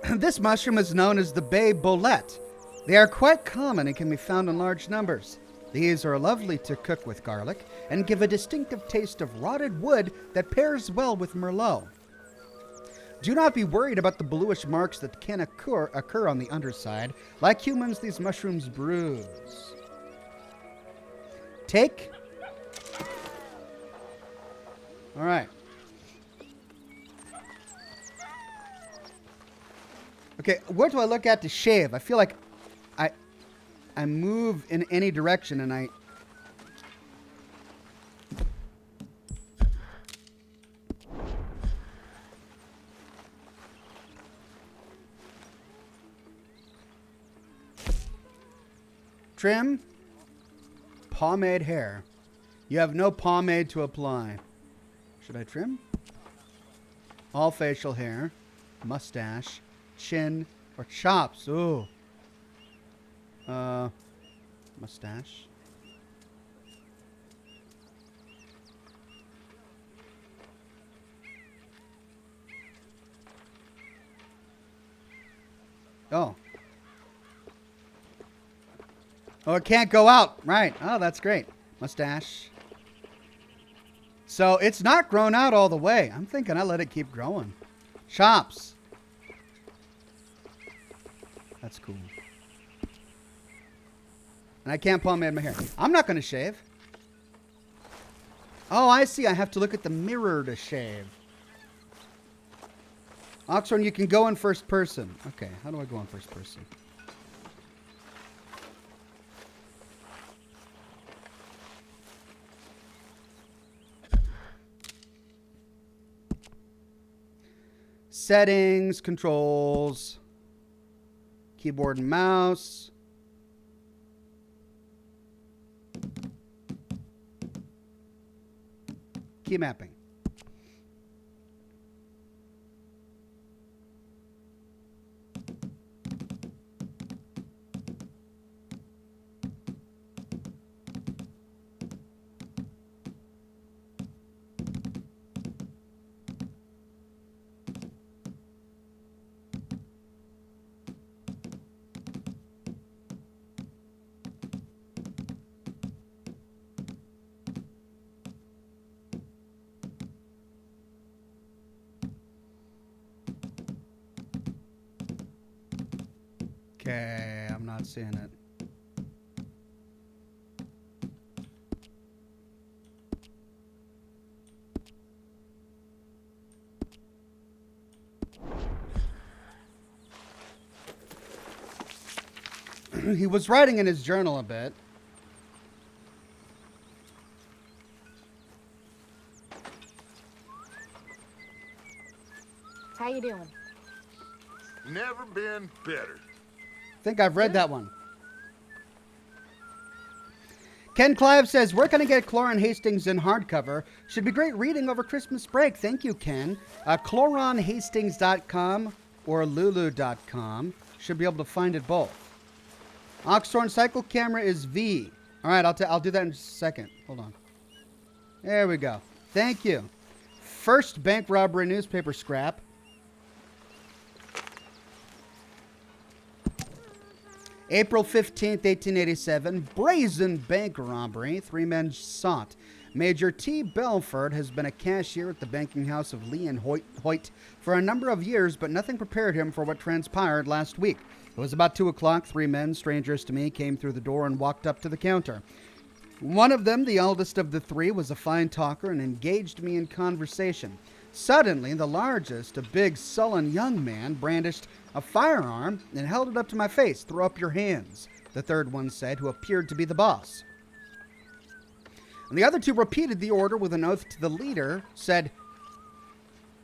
This mushroom is known as the bay bolette. They are quite common and can be found in large numbers. These are lovely to cook with garlic and give a distinctive taste of rotted wood that pairs well with Merlot. Do not be worried about the bluish marks that can occur on the underside. Like humans, these mushrooms bruise. Take. All right. Okay, what do I look at to shave? I feel like I move in any direction and I... Trim. Pomade hair. You have no pomade to apply. Should I trim? All facial hair. Mustache. Chin. Or chops. Ooh. Mustache. Oh. Oh, it can't go out. Right. Oh, that's great. Mustache. So it's not grown out all the way. I'm thinking I let it keep growing. Chops. That's cool. And I can't pomade my hair. I'm not going to shave. Oh, I see. I have to look at the mirror to shave. Oxhorn, you can go in first person. Okay, how do I go in first person? Settings, controls, keyboard and mouse. Key mapping. Okay, I'm not seeing it. He was writing in his journal a bit.
How you doing?
Never been better.
I think I've read that one. Ken Clive says, where can I get Cloran Hastings in hardcover? Should be great reading over Christmas break. Thank you, Ken. CloranHastings.com or Lulu.com. Should be able to find it both. Oxhorn cycle camera is V. All right, I'll do that in just a second. Hold on. There we go. Thank you. First bank robbery newspaper scrap. April 15th, 1887, brazen bank robbery. 3 men sought. Major T. Belford has been a cashier at the banking house of Lee and Hoyt for a number of years, but nothing prepared him for what transpired last week. It was about 2 o'clock. 3 men, strangers to me, came through the door and walked up to the counter. One of them, the eldest of the 3, was a fine talker and engaged me in conversation. Suddenly, the largest, a big, sullen young man, brandished a firearm and held it up to my face. Throw up your hands, the third one said, who appeared to be the boss. And the other 2 repeated the order with an oath to the leader, said,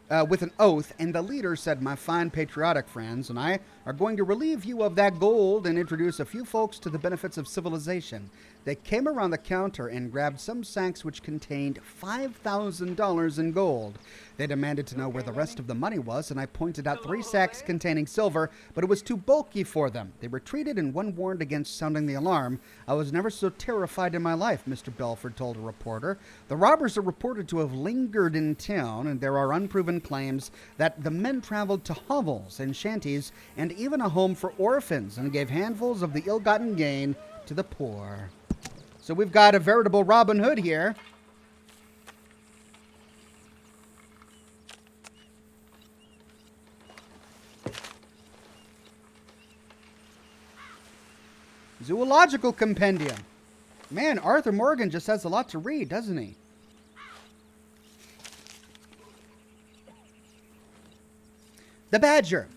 and the leader said, my fine patriotic friends and I are going to relieve you of that gold and introduce a few folks to the benefits of civilization. They came around the counter and grabbed some sacks which contained $5,000 in gold. They demanded to know where the rest of the money was, and I pointed out 3 sacks containing silver, but it was too bulky for them. They retreated, and one warned against sounding the alarm. I was never so terrified in my life, Mr. Belford told a reporter. The robbers are reported to have lingered in town, and there are unproven claims that the men traveled to hovels and shanties and even a home for orphans and gave handfuls of the ill-gotten gain to the poor. So we've got a veritable Robin Hood here. Zoological Compendium. Man, Arthur Morgan just has a lot to read, doesn't he? The Badger.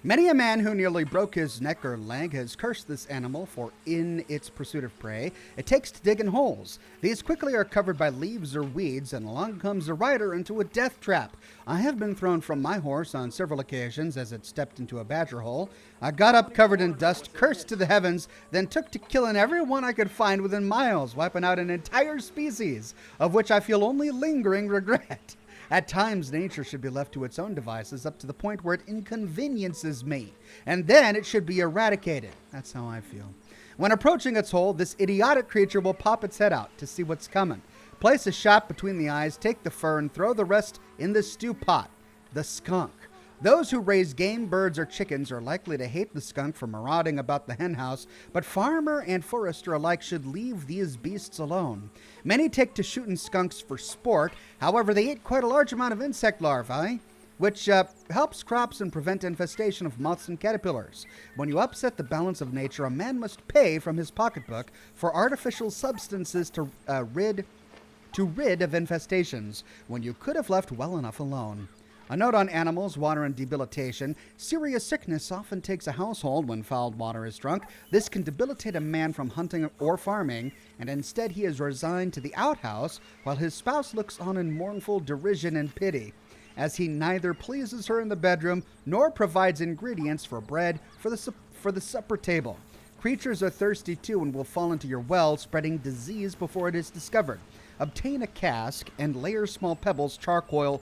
Many a man who nearly broke his neck or leg has cursed this animal, for in its pursuit of prey, it takes to dig in holes. These quickly are covered by leaves or weeds, and along comes a rider into a death trap. I have been thrown from my horse on several occasions as it stepped into a badger hole. I got up covered in dust, cursed to the heavens, then took to killing every one I could find within miles, wiping out an entire species, of which I feel only lingering regret. At times, nature should be left to its own devices up to the point where it inconveniences me, and then it should be eradicated. That's how I feel. When approaching its hole, this idiotic creature will pop its head out to see what's coming. Place a shot between the eyes, take the fur, and throw the rest in the stew pot. The skunk. Those who raise game, birds, or chickens are likely to hate the skunk for marauding about the henhouse, but farmer and forester alike should leave these beasts alone. Many take to shooting skunks for sport. However, they eat quite a large amount of insect larvae, which helps crops and prevent infestation of moths and caterpillars. When you upset the balance of nature, a man must pay from his pocketbook for artificial substances to rid of infestations, when you could have left well enough alone. A note on animals, water, and debilitation. Serious sickness often takes a household when foul water is drunk. This can debilitate a man from hunting or farming, and instead he is resigned to the outhouse while his spouse looks on in mournful derision and pity, as he neither pleases her in the bedroom nor provides ingredients for bread for the supper table. Creatures are thirsty too and will fall into your well, spreading disease before it is discovered. Obtain a cask and layer small pebbles, charcoal,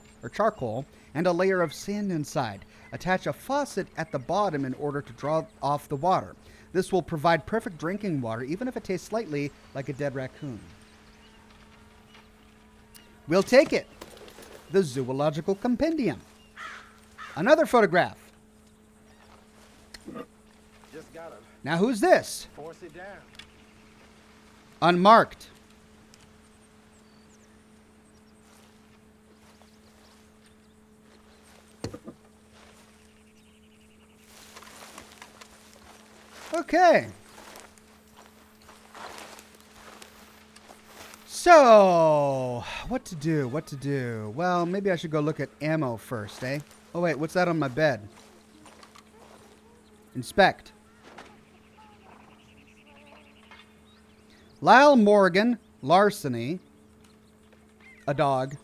and a layer of sand inside. Attach a faucet at the bottom in order to draw off the water. This will provide perfect drinking water, even if it tastes slightly like a dead raccoon. We'll take it. The Zoological Compendium. Another photograph.
Just gotta
Now who's this?
force it down.
Unmarked. Okay. So, what to do? Well, maybe I should go look at ammo first, eh? Oh, wait, what's that on my bed? Inspect. Lyle Morgan, larceny. A dog.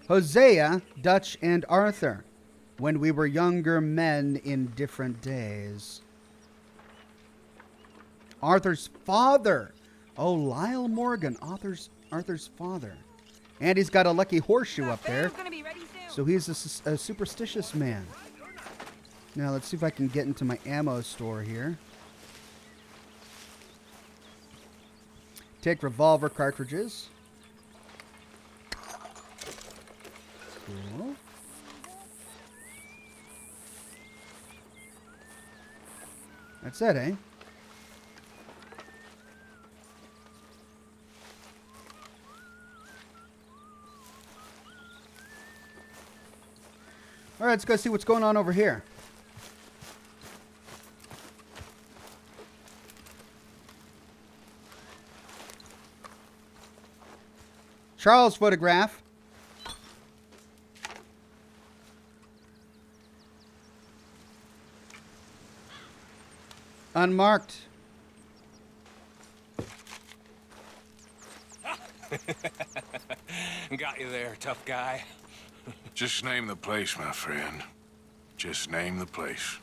Hosea, Dutch, and Arthur. When we were younger men in different days. Arthur's father. Oh, Lyle Morgan, Arthur's father. And he's got a lucky horseshoe up there. So he's a superstitious man. Now, let's see if I can get into my ammo store here. Take revolver cartridges. Cool. That's it, eh? All right, let's go see what's going on over here. Charles' photograph. Unmarked.
Got you there, tough guy.
Just name the place, my friend. Just name the place.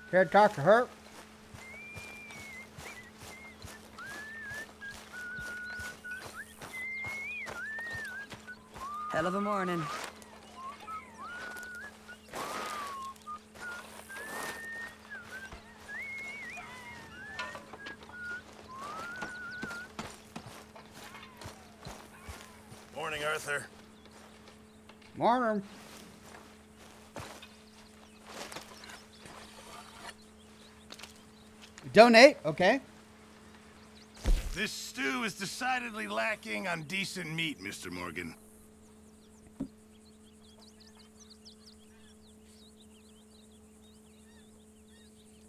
Care to talk to her?
Hell of a morning.
Morning, Arthur.
Morning. Donate, okay.
This stew is decidedly lacking on decent meat, Mr. Morgan.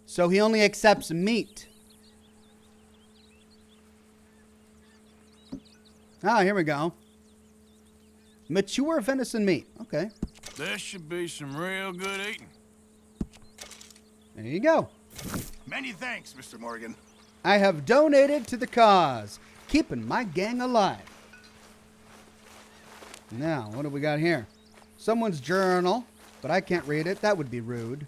So he only accepts meat. Ah, here we go. Mature venison meat. Okay.
This should be some real good eating.
There you go.
Many thanks, Mr. Morgan.
I have donated to the cause, keeping my gang alive. Now, what do we got here? Someone's journal, but I can't read it. That would be rude.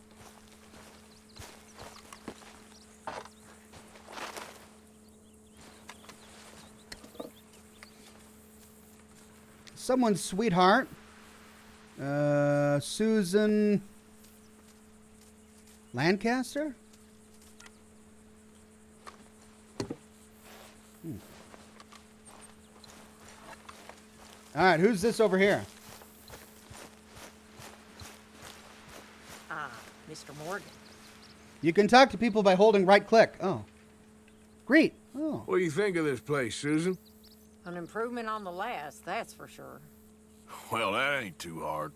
Someone's sweetheart. Susan Lancaster? All right, who's this over here?
Mr. Morgan.
You can talk to people by holding right click. Oh. Greet. Oh.
What do you think of this place, Susan?
An improvement on the last, that's for sure.
Well, that ain't too hard.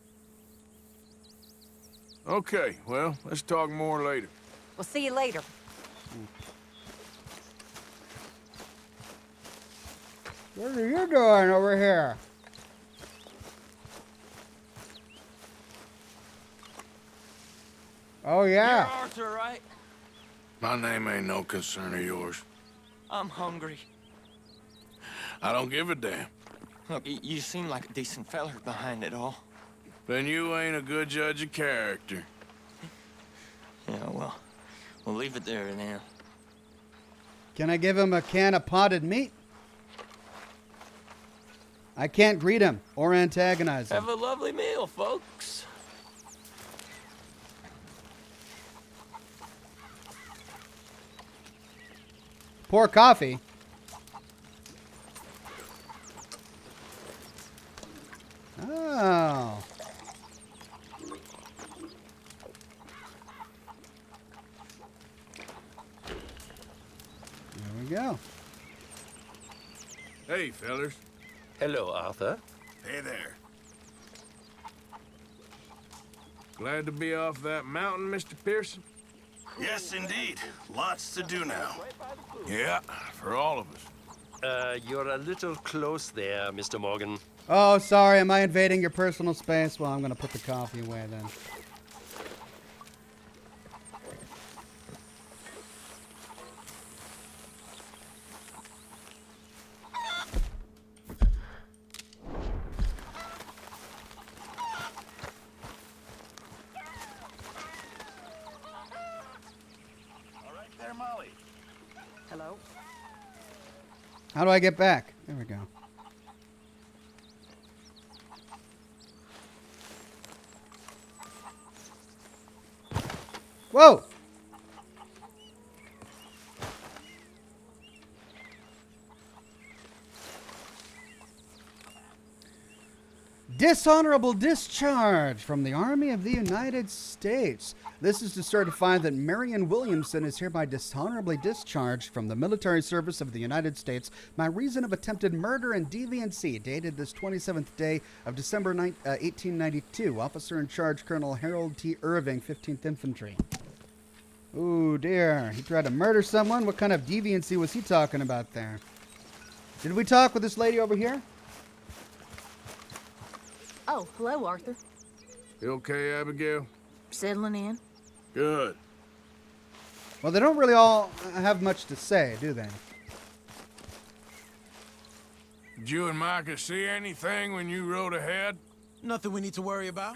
Okay, well, let's talk more later.
We'll see you later.
What are you doing over here? Oh, yeah.
You're Arthur, right?
My name ain't no concern of yours.
I'm hungry.
I don't give a damn.
Look, you seem like a decent feller behind it all.
Then you ain't a good judge of character.
Yeah, well, we'll leave it there now.
Can I give him a can of potted meat? I can't greet him or antagonize him.
Have a lovely meal, folks.
Pour coffee. Oh. There we go.
Hey, fellers.
Hello, Arthur.
Hey there.
Glad to be off that mountain, Mr. Pearson?
Yes, indeed. Lots to do now.
Yeah, for all of us.
You're a little close there, Mr. Morgan.
Oh, sorry. Am I invading your personal space? Well, I'm going to put the coffee away then.
All right there, Molly.
Hello?
How do I get back? There we go. Whoa! Dishonorable discharge from the Army of the United States. This is to certify that Marion Williamson is hereby dishonorably discharged from the military service of the United States by reason of attempted murder and deviancy, dated this 27th day of December 1892. Officer in charge, Colonel Harold T. Irving, 15th Infantry. Ooh, dear. He tried to murder someone? What kind of deviancy was he talking about there? Did we talk with this lady over here?
Oh, hello, Arthur.
You okay, Abigail?
Settling in?
Good.
Well, they don't really all have much to say, do they?
Did you and Micah see anything when you rode ahead?
Nothing we need to worry about.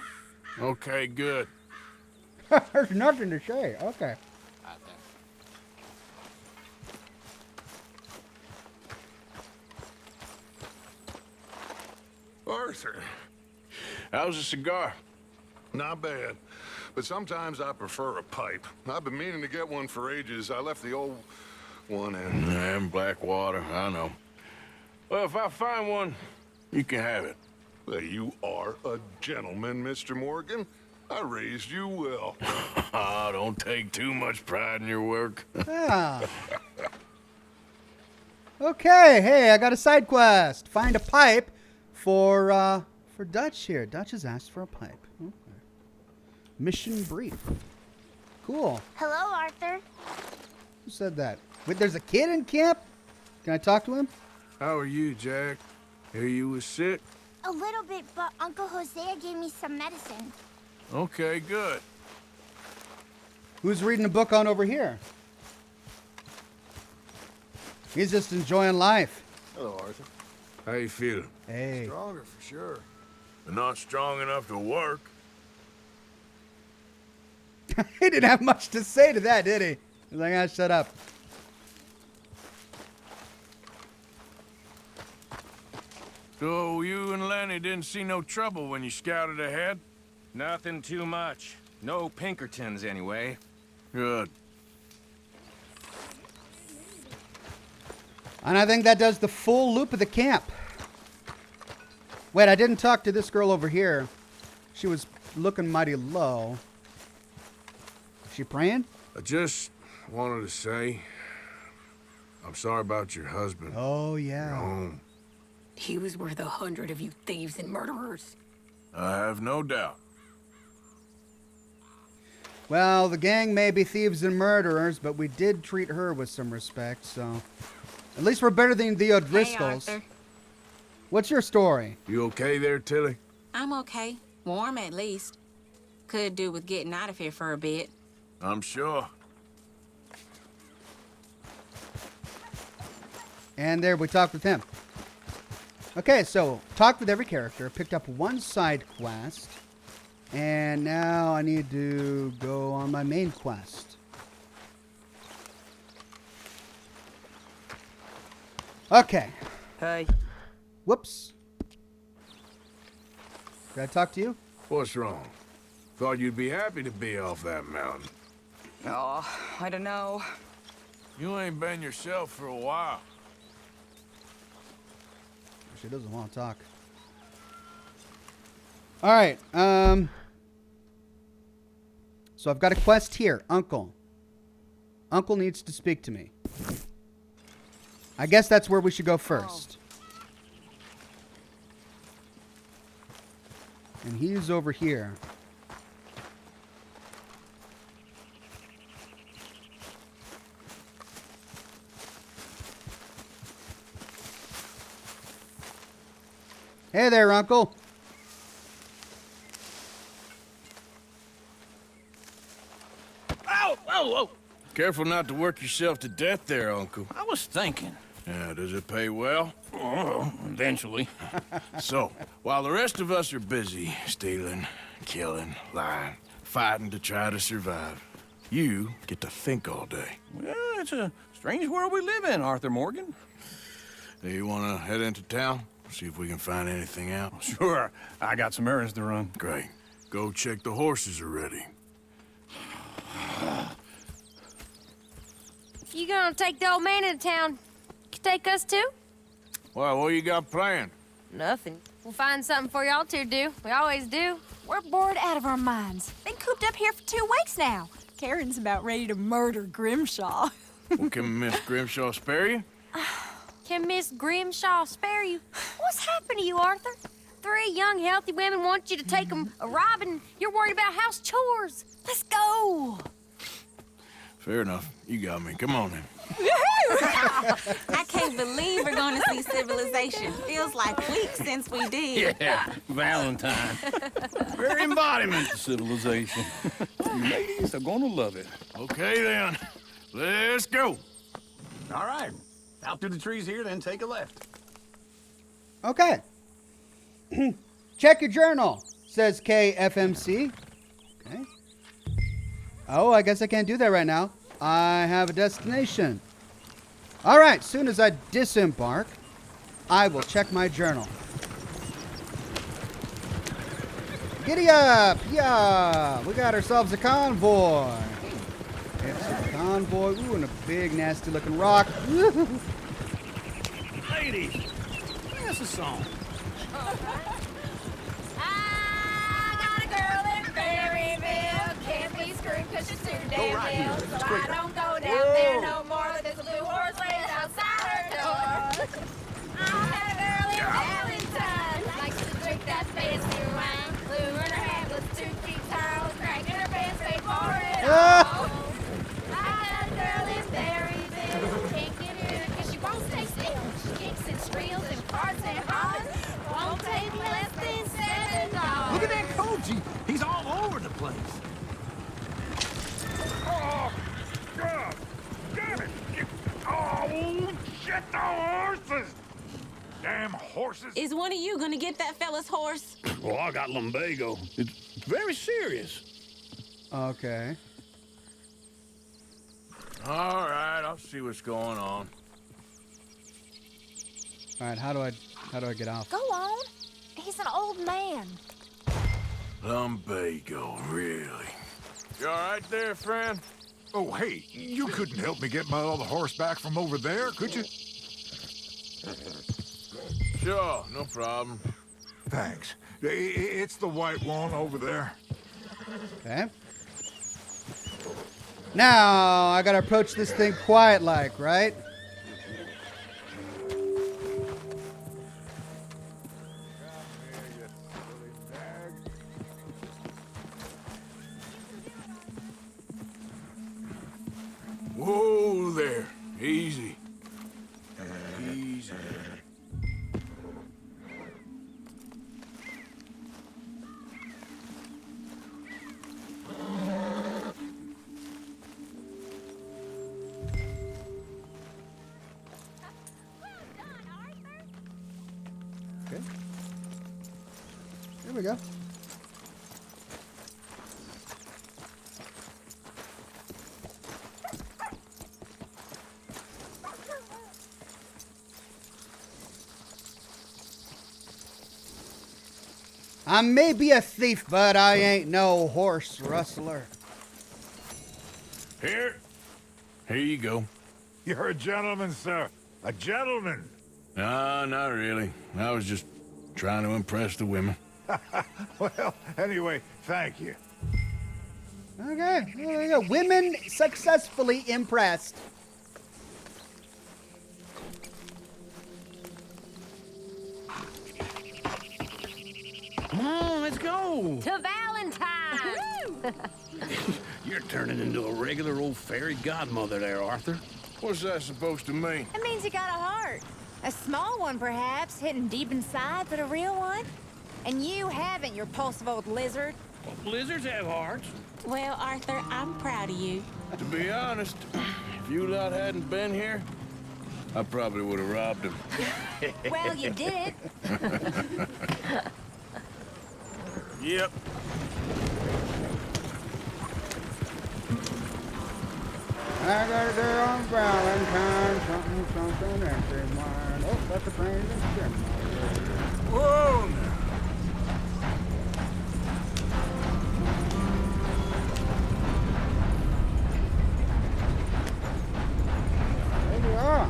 Okay, good.
There's nothing to say. Okay.
Arthur,
How's a cigar?
not bad. But sometimes I prefer a pipe. I've been meaning to get one for ages. I left the old one in.
And Blackwater, I know. Well, if I find one, you can have it.
Well, you are a gentleman, Mr. Morgan. I raised you well.
Ah, don't take too much pride in your work.
Ah. Okay, hey, I got a side quest. Find a pipe for Dutch here. Dutch has asked for a pipe. Okay. Mission brief. Cool.
Hello, Arthur.
Who said that? Wait, there's a kid in camp? Can I talk to him?
How are you, Jack? Hear you was sick?
A little bit, but Uncle Hosea gave me some medicine.
Okay, good.
Who's reading a book on over here? He's just enjoying life.
Hello, Arthur.
How you feeling?
Hey.
Stronger for sure.
But not strong enough to work.
He didn't have much to say to that, did he? He's like, ah, shut up.
So you and Lenny didn't see no trouble when you scouted ahead?
Nothing too much. No Pinkertons, anyway.
Good.
And I think that does the full loop of the camp. Wait, I didn't talk to this girl over here. She was looking mighty low. Is she praying?
I just wanted to say, I'm sorry about your husband.
Oh, yeah.
Your home.
He was worth 100 of you thieves and murderers.
I have no doubt.
Well, the gang may be thieves and murderers, but we did treat her with some respect, so... At least we're better than the O'Driscolls.
Hey, Arthur.
What's your story?
You okay there, Tilly?
I'm okay. Warm, at least. Could do with getting out of here for a bit.
I'm sure.
And there, we talked with him. Okay, so talked with every character, picked up one side quest, and now I need to go on my main quest. Okay.
Hey.
Whoops. Did I talk to you?
What's wrong? Thought you'd be happy to be off that mountain.
Oh, I don't know.
You ain't been yourself for a while.
She doesn't want to talk. All right. So I've got a quest here. Uncle. Uncle needs to speak to me. I guess that's where we should go first. And he's over here. Hey there, Uncle.
Ow! Whoa, whoa!
Careful not to work yourself to death there, Uncle.
I was thinking.
Yeah, does it pay well?
Oh, eventually.
So, while the rest of us are busy stealing, killing, lying, fighting to try to survive, you get to think all day.
Well, it's a strange world we live in, Arthur Morgan.
Do you want to head into town? See if we can find anything out?
Sure. I got some errands to run.
Great. Go check the horses are ready.
You gonna take the old man into town? Can take us too?
Well, what you got planned?
Nothing. We'll find something for y'all to do. We always do.
We're bored out of our minds. Been cooped up here for 2 weeks now. Karen's about ready to murder Grimshaw.
Well, can Miss Grimshaw spare you?
Can Miss Grimshaw spare you? What's happened to you, Arthur? 3 young, healthy women want you to take them a robbing. You're worried about house chores. Let's go.
Fair enough. You got me. Come on then.
I can't believe we're going to see civilization. Feels like weeks since we did.
Yeah, Valentine. Very embodiment of civilization. You ladies are gonna love it.
Okay then. Let's go.
All right. Out through the trees here, then take a left.
Okay. Check your journal, says KFMC. Okay. Oh, I guess I can't do that right now. I have a destination. All right, soon as I disembark, I will check my journal. Giddy up! Yeah! We got ourselves a convoy. It's a convoy. Ooh, and a big, nasty-looking rock.
Ladies, sing us a song.
I got a girl in Berryville. Can't be screwed because she's too damn ill. So I don't go down there no more. There's a blue horse laid outside her door.
horses?
Is one of you gonna get that fella's horse?
Well, I got lumbago. It's very serious.
Okay.
All right, I'll see what's going on.
All right, how do I get off?
Go on. He's an old man.
Lumbago, really? You all right there, friend?
Oh, hey, you couldn't help me get my other horse back from over there, could you?
Sure, no problem.
Thanks. It's the white one over there.
Okay. Now, I gotta approach this thing quiet-like, right?
Whoa there. Easy. Easy.
Okay. Here we go. I may be a thief, but I ain't no horse rustler.
Here you go.
You're a gentleman, sir. A gentleman.
No, not really. I was just trying to impress the women.
Well, anyway, thank you.
Okay, there you go. Women successfully impressed.
Come on, let's go.
To Valentine.
You're turning into a regular old fairy godmother there, Arthur.
What's that supposed to mean?
It means you got a heart. A small one, perhaps, hidden deep inside, but a real one. And you haven't, you repulsive old lizard.
Well, lizards have hearts.
Well, Arthur, I'm proud of you.
To be honest, if you lot hadn't been here, I probably would have robbed him.
Well, you did.
Yep.
I got a day on Valentine, something everyone. Oh, that's a plane.
Whoa now.
There you are.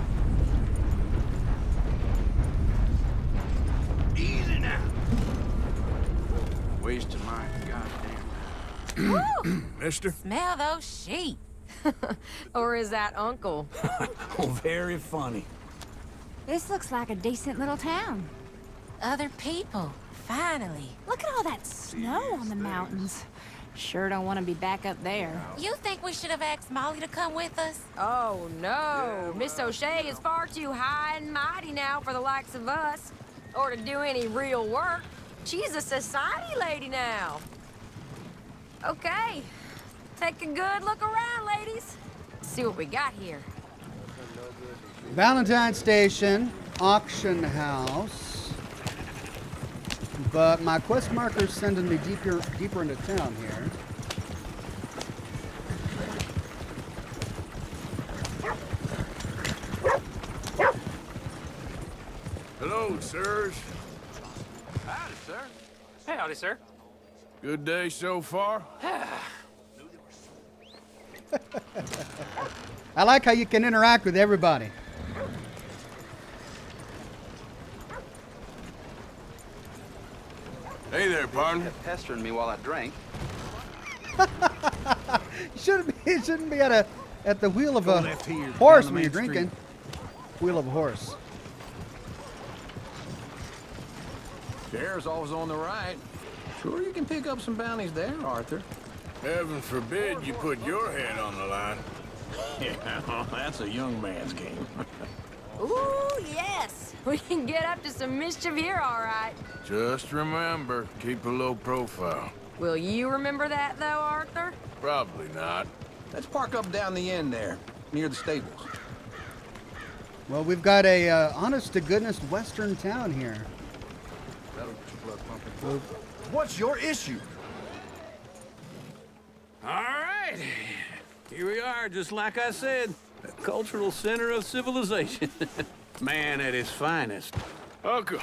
Easy now.
Wasting my goddamn.
Mister?
Smell those sheep.
Or is that Uncle?
Oh, very funny.
This looks like a decent little town.
Other people, finally.
Look at all that snow on the mountains. Sure don't want to be back up there.
You think we should have asked Molly to come with us?
Oh, no. Miss O'Shea is far too high and mighty now for the likes of us. Or to do any real work. She's a society lady now. Okay. Take a good look around, ladies. See what we got here.
Valentine Station, auction house. But my quest marker's sending me deeper into town here.
Hello, sirs.
Howdy, sir.
Hey, howdy, sir.
Good day so far?
I like how you can interact with everybody.
Hey there, partner.
Pestering me while I drank.
You shouldn't be at the wheel of a horse when you're drinking. Wheel of a horse.
Chair's always on the right. Sure you can pick up some bounties there, Arthur.
Heaven forbid you put your head on the line.
Yeah, that's a young man's game.
Ooh, yes. We can get up to some mischief here, all right.
Just remember, keep a low profile.
Will you remember that, though, Arthur?
Probably not.
Let's park up down the end there, near the stables.
Well, we've got a honest-to-goodness Western town here.
What's your issue?
All right. Here we are, just like I said. The cultural center of civilization. Man at his finest.
Uncle,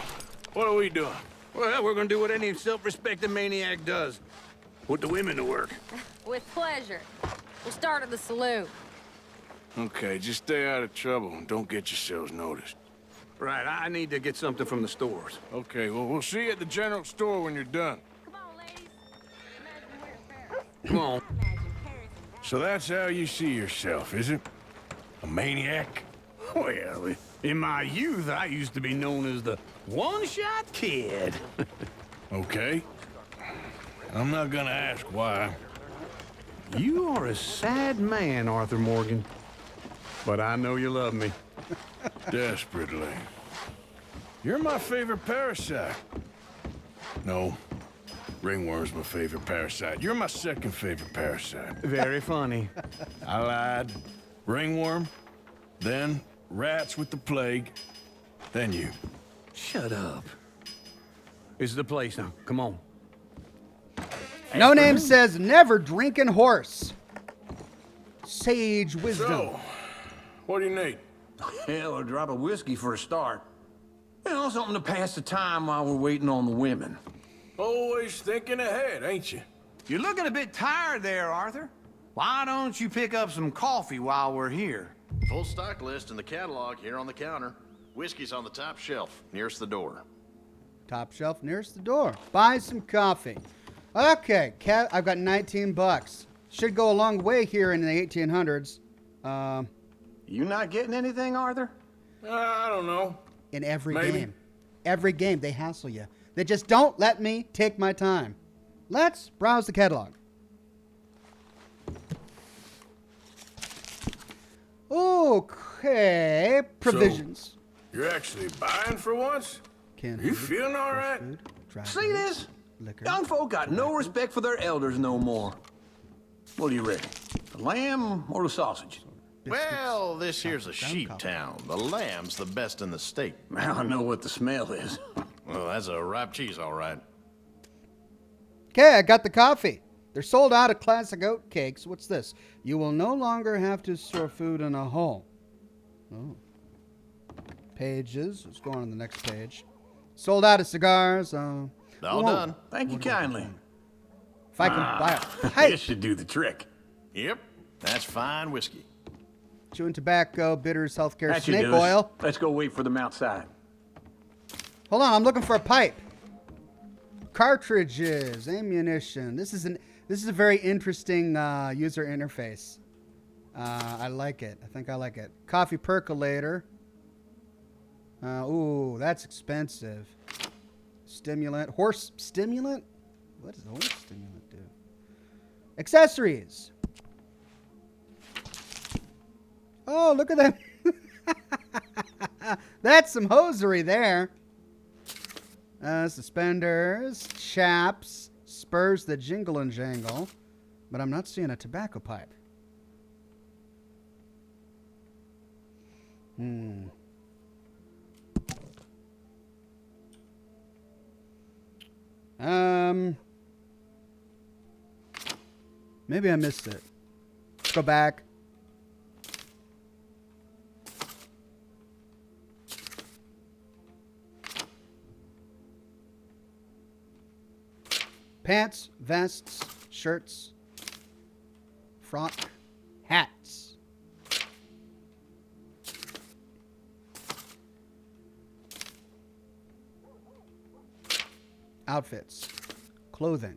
what are we doing?
Well, we're gonna do what any self-respecting maniac does. Put the women to work.
With pleasure. We'll start at the saloon.
Okay, just stay out of trouble and don't get yourselves noticed.
Right, I need to get something from the stores.
Okay, well, we'll see you at the general store when you're done.
Come on.
So that's how you see yourself, is it? A maniac?
Well, in my youth, I used to be known as the one-shot kid.
Okay. I'm not gonna ask why.
You are a sad man, Arthur Morgan. But I know you love me.
Desperately. You're my favorite parasite. No. Ringworm's my favorite parasite. You're my second favorite parasite.
Very funny.
I lied. Ringworm, then rats with the plague, then you.
Shut up. This is the place now. Come on.
No Name says never drinking horse. Sage wisdom.
So, what do you need?
Hell, a drop of whiskey for a start. You know, something to pass the time while we're waiting on the women.
Always thinking ahead, ain't you?
You're looking a bit tired there, Arthur. Why don't you pick up some coffee while we're here?
Full stock list in the catalog here on the counter. Whiskey's on the top shelf, nearest the door.
Top shelf nearest the door. Buy some coffee. Okay, I've got 19 bucks. Should go a long way here in the 1800s.
You not getting anything, Arthur?
I don't know.
In every
Maybe.
game. Every game, they hassle you. They just don't let me take my time. Let's browse the catalog. Okay, provisions.
So, you're actually buying for once? You feeling all right?
See this? Young folk got no respect for their elders no more. What do you reckon? The lamb or the sausage?
Well, this here's a sheep town. The lamb's the best in the state.
Now I know what the smell is.
Well, that's a ripe cheese, all right.
Okay, I got the coffee. They're sold out of classic oat cakes. What's this? You will no longer have to store food in a hole. Oh. Pages. Let's go on to the next page. Sold out of cigars.
All done.
Thank you kindly.
If I can buy a pipe.
This should do the trick.
Yep, that's fine whiskey.
Chewing tobacco, bitters, healthcare,
That should
snake
do us.
oil.
Let's go wait for them outside.
Hold on, I'm looking for a pipe. Cartridges, ammunition. This is a very interesting user interface. I like it. I think I like it. Coffee percolator. Ooh, that's expensive. Stimulant. Horse stimulant? What does the horse stimulant do? Accessories. Oh, look at that. That's some hosiery there. Suspenders, chaps, spurs that jingle and jangle. But I'm not seeing a tobacco pipe. Maybe I missed it. Let's go back. Pants, vests, shirts, frock, hats. Outfits, clothing.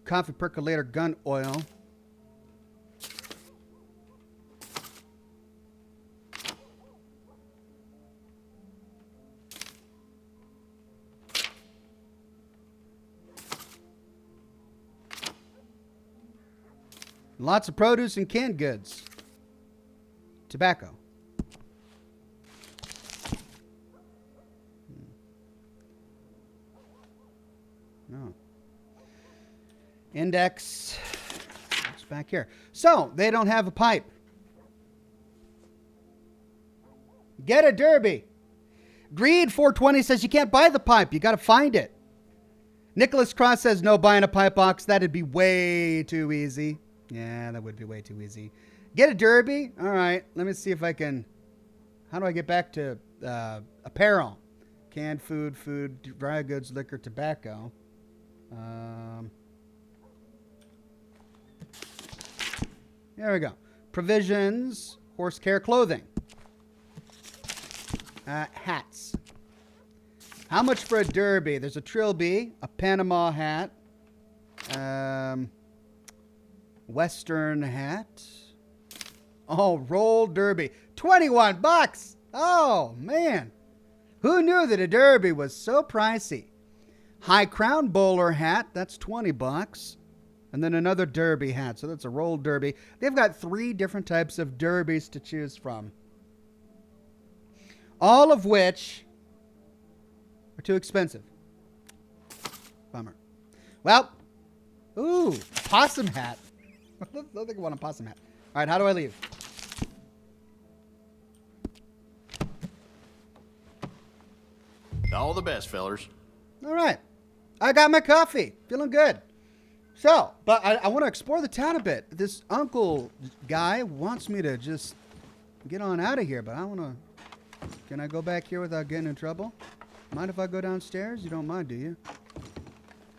Coffee percolator, gun oil. Lots of produce and canned goods. Tobacco. No. Index. It's back here. So, they don't have a pipe. Get a derby. Greed 420 says you can't buy the pipe. You got to find it. Nicholas Cross says no buying a pipe box. That'd be way too easy. Yeah, that would be way too easy. Get a derby. All right. Let me see if I can. How do I get back to apparel? Canned food, dry goods, liquor, tobacco. There we go. Provisions, horse care, clothing. Hats. How much for a derby? There's a trilby, a Panama hat, Western hat. Oh, roll derby. 21 bucks. Oh, man. Who knew that a derby was so pricey? High crown bowler hat. That's 20 bucks. And then another derby hat. So that's a roll derby. They've got 3 different types of derbies to choose from. All of which are too expensive. Bummer. Well, ooh, possum hat. I don't think I want a possum hat. All right, how do I leave?
All the best, fellers.
All right. I got my coffee. Feeling good. So, but I want to explore the town a bit. This uncle guy wants me to just get on out of here, but I want to... Can I go back here without getting in trouble? Mind if I go downstairs? You don't mind, do you?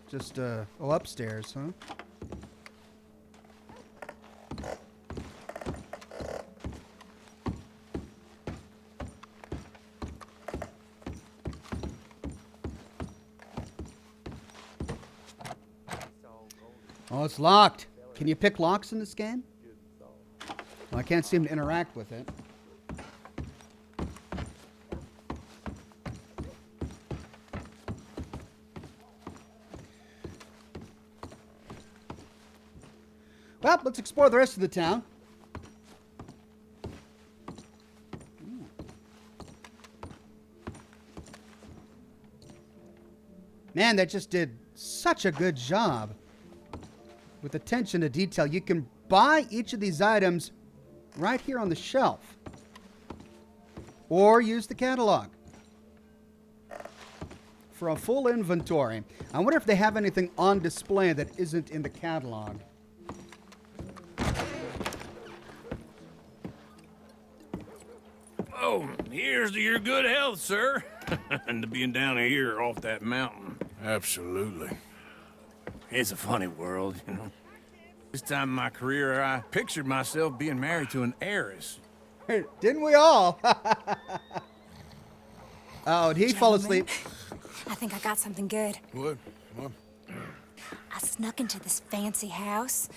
Just, upstairs, huh? Oh, it's locked. Can you pick locks in this game? Well, I can't seem to interact with it. Well, let's explore the rest of the town. Man, they just did such a good job with attention to detail. You can buy each of these items right here on the shelf or use the catalog for a full inventory. I wonder if they have anything on display that isn't in the catalog.
Oh, here's to your good health, sir. And to being down here off that mountain.
Absolutely.
It's a funny world, you know. This time in my career, I pictured myself being married to an heiress.
Didn't we all? Oh, did he fall asleep?
I think I got something good.
What?
I snuck into this fancy house.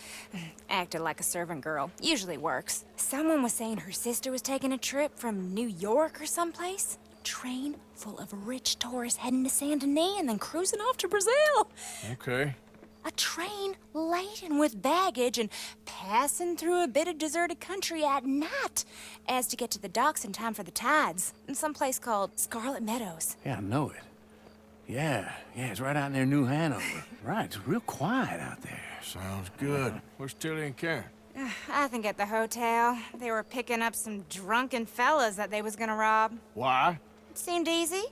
Acted like a servant girl. Usually works. Someone was saying her sister was taking a trip from New York or someplace. Train full of rich tourists heading to Saint Denis and then cruising off to Brazil.
Okay.
A train laden with baggage and passing through a bit of deserted country at night as to get to the docks in time for the tides in some place called Scarlet Meadows.
Yeah, I know it. Yeah, it's right out near New Hanover. Right, it's real quiet out there.
Sounds good. Where's Tilly and Karen?
I think at the hotel. They were picking up some drunken fellas that they was gonna rob.
Why?
It seemed easy.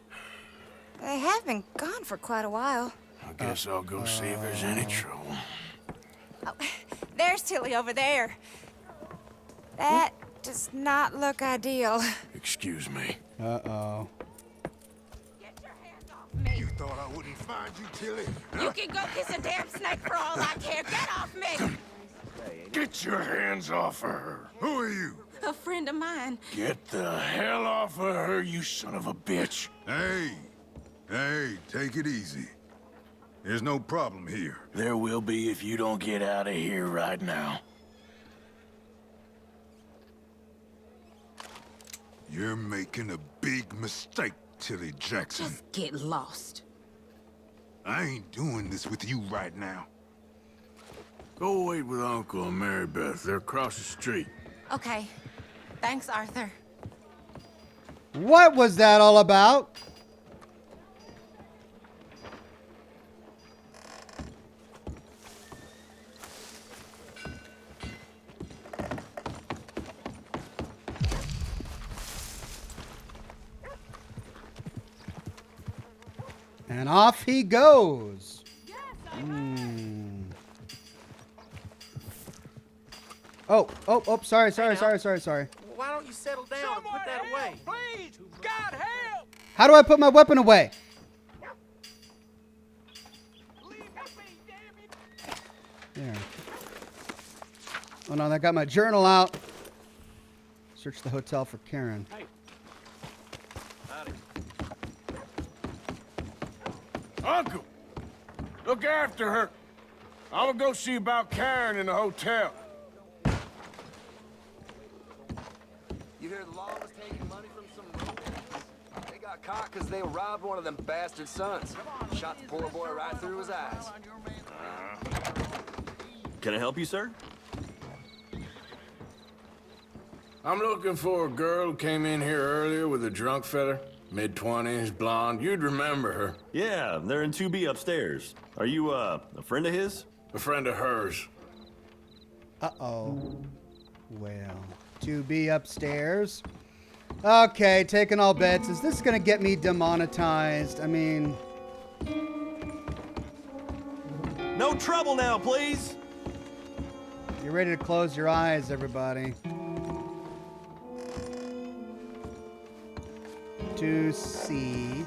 They have been gone for quite a while.
I guess I'll go see if there's any trouble.
Oh, there's Tilly over there. That does not look ideal.
Excuse me.
Uh-oh.
You thought I wouldn't find you, Tilly?
You can go kiss a damn snake for all I care. Get off me!
Get your hands off of her.
Who are you?
A friend of mine.
Get the hell off of her, you son of a bitch.
Hey, take it easy. There's no problem here.
There will be if you don't get out of here right now.
You're making a big mistake, Tilly Jackson.
Just get lost.
I ain't doing this with you right now.
Go wait with Uncle and Mary Beth. They're across the street.
Okay. Thanks, Arthur.
What was that all about? And off he goes. Oh, sorry.
Why don't you settle down and put that away?
Please! God help!
How do I put my weapon away? There. Oh no, I got my journal out. Search the hotel for Karen.
Hey.
Uncle, look after her. I will go see about Karen in the hotel.
You hear the law was taking money from some road? They got caught because they robbed one of them bastard sons. Shot the poor boy right through his eyes.
Can I help you, sir?
I'm looking for a girl who came in here earlier with a drunk fella. Mid-20s, blonde. You'd remember her.
Yeah, they're in 2B upstairs. Are you, a friend of his?
A friend of hers.
Uh-oh. Well, 2B upstairs. Okay, taking all bets. Is this gonna get me demonetized? I mean...
No trouble now, please!
You're ready to close your eyes, everybody. 2C.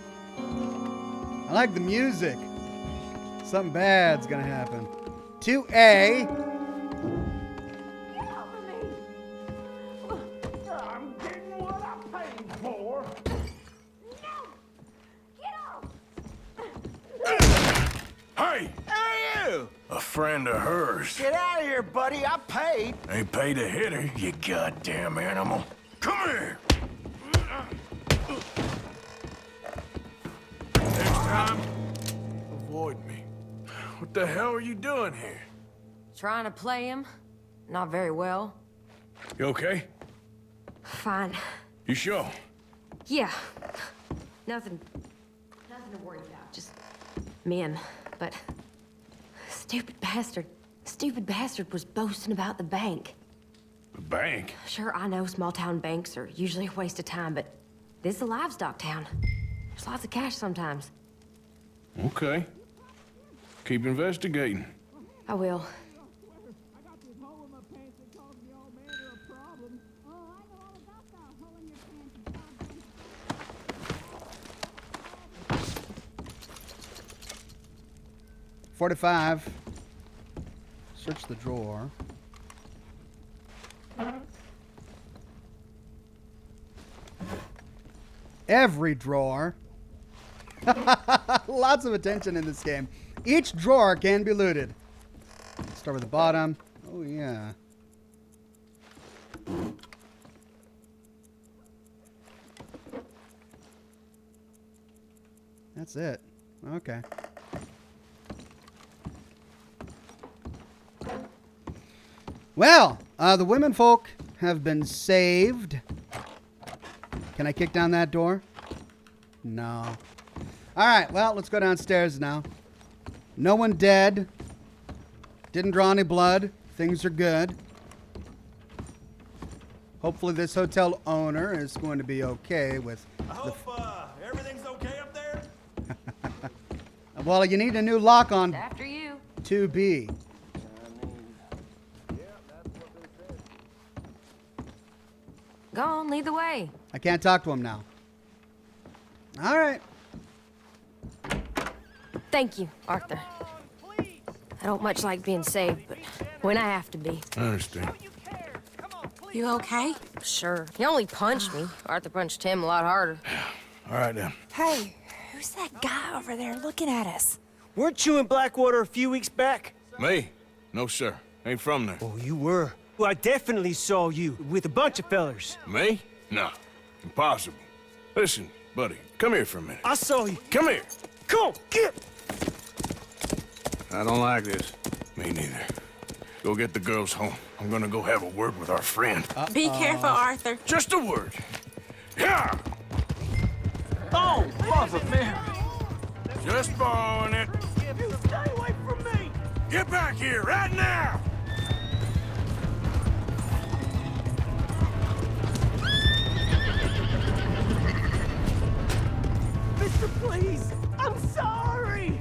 I like the music. Something bad's gonna happen. 2A.
I'm getting what I paid for.
Hey!
Hey, you!
A friend of hers.
Get out of here, buddy. I paid.
Ain't paid to hit her, you goddamn animal. Come here! Next time, avoid me. What the hell are you doing here?
Trying to play him. Not very well.
You okay?
Fine.
You sure?
Yeah. Nothing to worry about. Just men. But stupid bastard was boasting about the bank.
The bank?
Sure, I know small town banks are usually a waste of time, but this is a livestock town. There's lots of cash sometimes.
Okay. Keep investigating.
I will.
$45. Search the drawer. Every drawer. Lots of attention in this game. Each drawer can be looted. Start with the bottom. Oh, yeah. That's it. Okay. Well, the women folk have been saved. Can I kick down that door? No. All right, well, let's go downstairs now. No one dead. Didn't draw any blood. Things are good. Hopefully this hotel owner is going to be okay with...
I hope everything's okay up there.
Well, you need a new lock on
After you.
2B.
Go on, lead the way.
I can't talk to him now. All right.
Thank you, Arthur. I don't much like being saved, but when I have to be.
I understand.
You okay? Sure. He only punched me. Arthur punched him a lot harder.
All right, then.
Hey, who's that guy over there looking at us?
Weren't you in Blackwater a few weeks back?
Me? No, sir. Ain't from there.
Oh, you were. Well, I definitely saw you with a bunch of fellers.
Me? No. Impossible. Listen, buddy, come here for a minute.
I saw you.
Come here.
Come on, get!
I don't like this. Me neither. Go get the girls home. I'm gonna go have a word with our friend.
Be careful, Arthur.
Just a word. Yeah!
Oh, Mother Mary!
Just borrowing it.
You stay away from me!
Get back here right now!
Mister, please!
I'm sorry!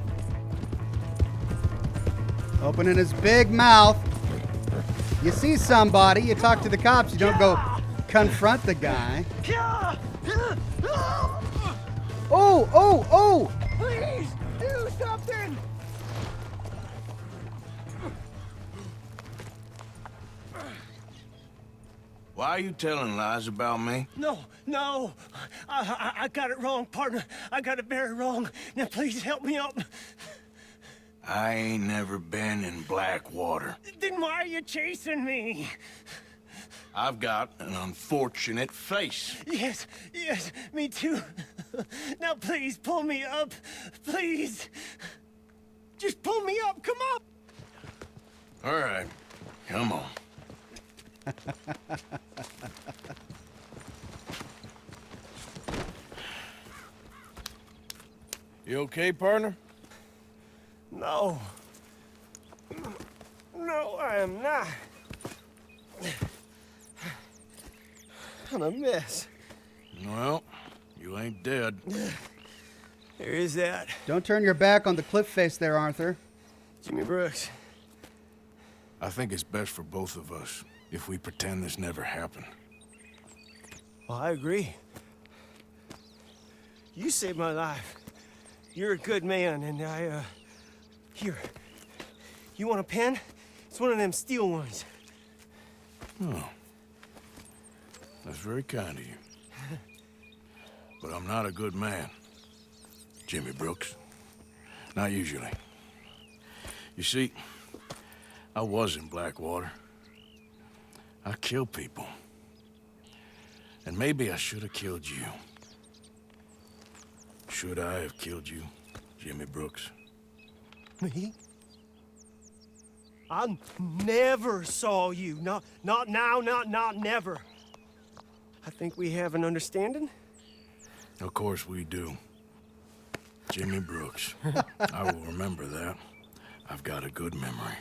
Opening his big mouth. You see somebody, you talk to the cops, you don't go confront the guy. Oh, oh, oh!
Please, do something!
Why are you telling lies about me?
No. I got it wrong, partner. I got it very wrong. Now, please help me up.
I ain't never been in Blackwater.
Then why are you chasing me?
I've got an unfortunate face.
Yes, me too. Now, please, pull me up. Please. Just pull me up, come on.
All right, come on. You okay, partner?
No. No, I am not. I'm a mess.
Well, you ain't dead.
There is that.
Don't turn your back on the cliff face there, Arthur.
Jimmy Brooks.
I think it's best for both of us if we pretend this never happened.
Well, I agree. You saved my life. You're a good man, and here. You want a pen? It's one of them steel ones.
Oh. That's very kind of you. But I'm not a good man, Jimmy Brooks. Not usually. You see, I was in Blackwater. I killed people. And maybe I should have killed you. Should I have killed you, Jimmy Brooks?
Me? I never saw you. Not now, not never. I think we have an understanding.
Of course we do. Jimmy Brooks. I will remember that. I've got a good memory.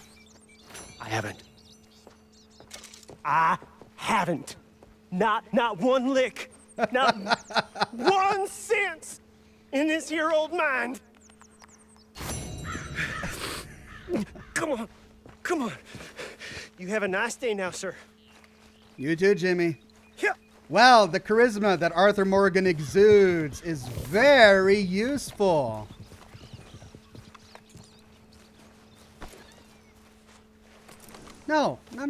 I haven't. Not one lick. Not 1 cent in this here old mind. Come on. You have a nice day now, sir.
You too, Jimmy.
Yeah.
Well, the charisma that Arthur Morgan exudes is very useful. No. How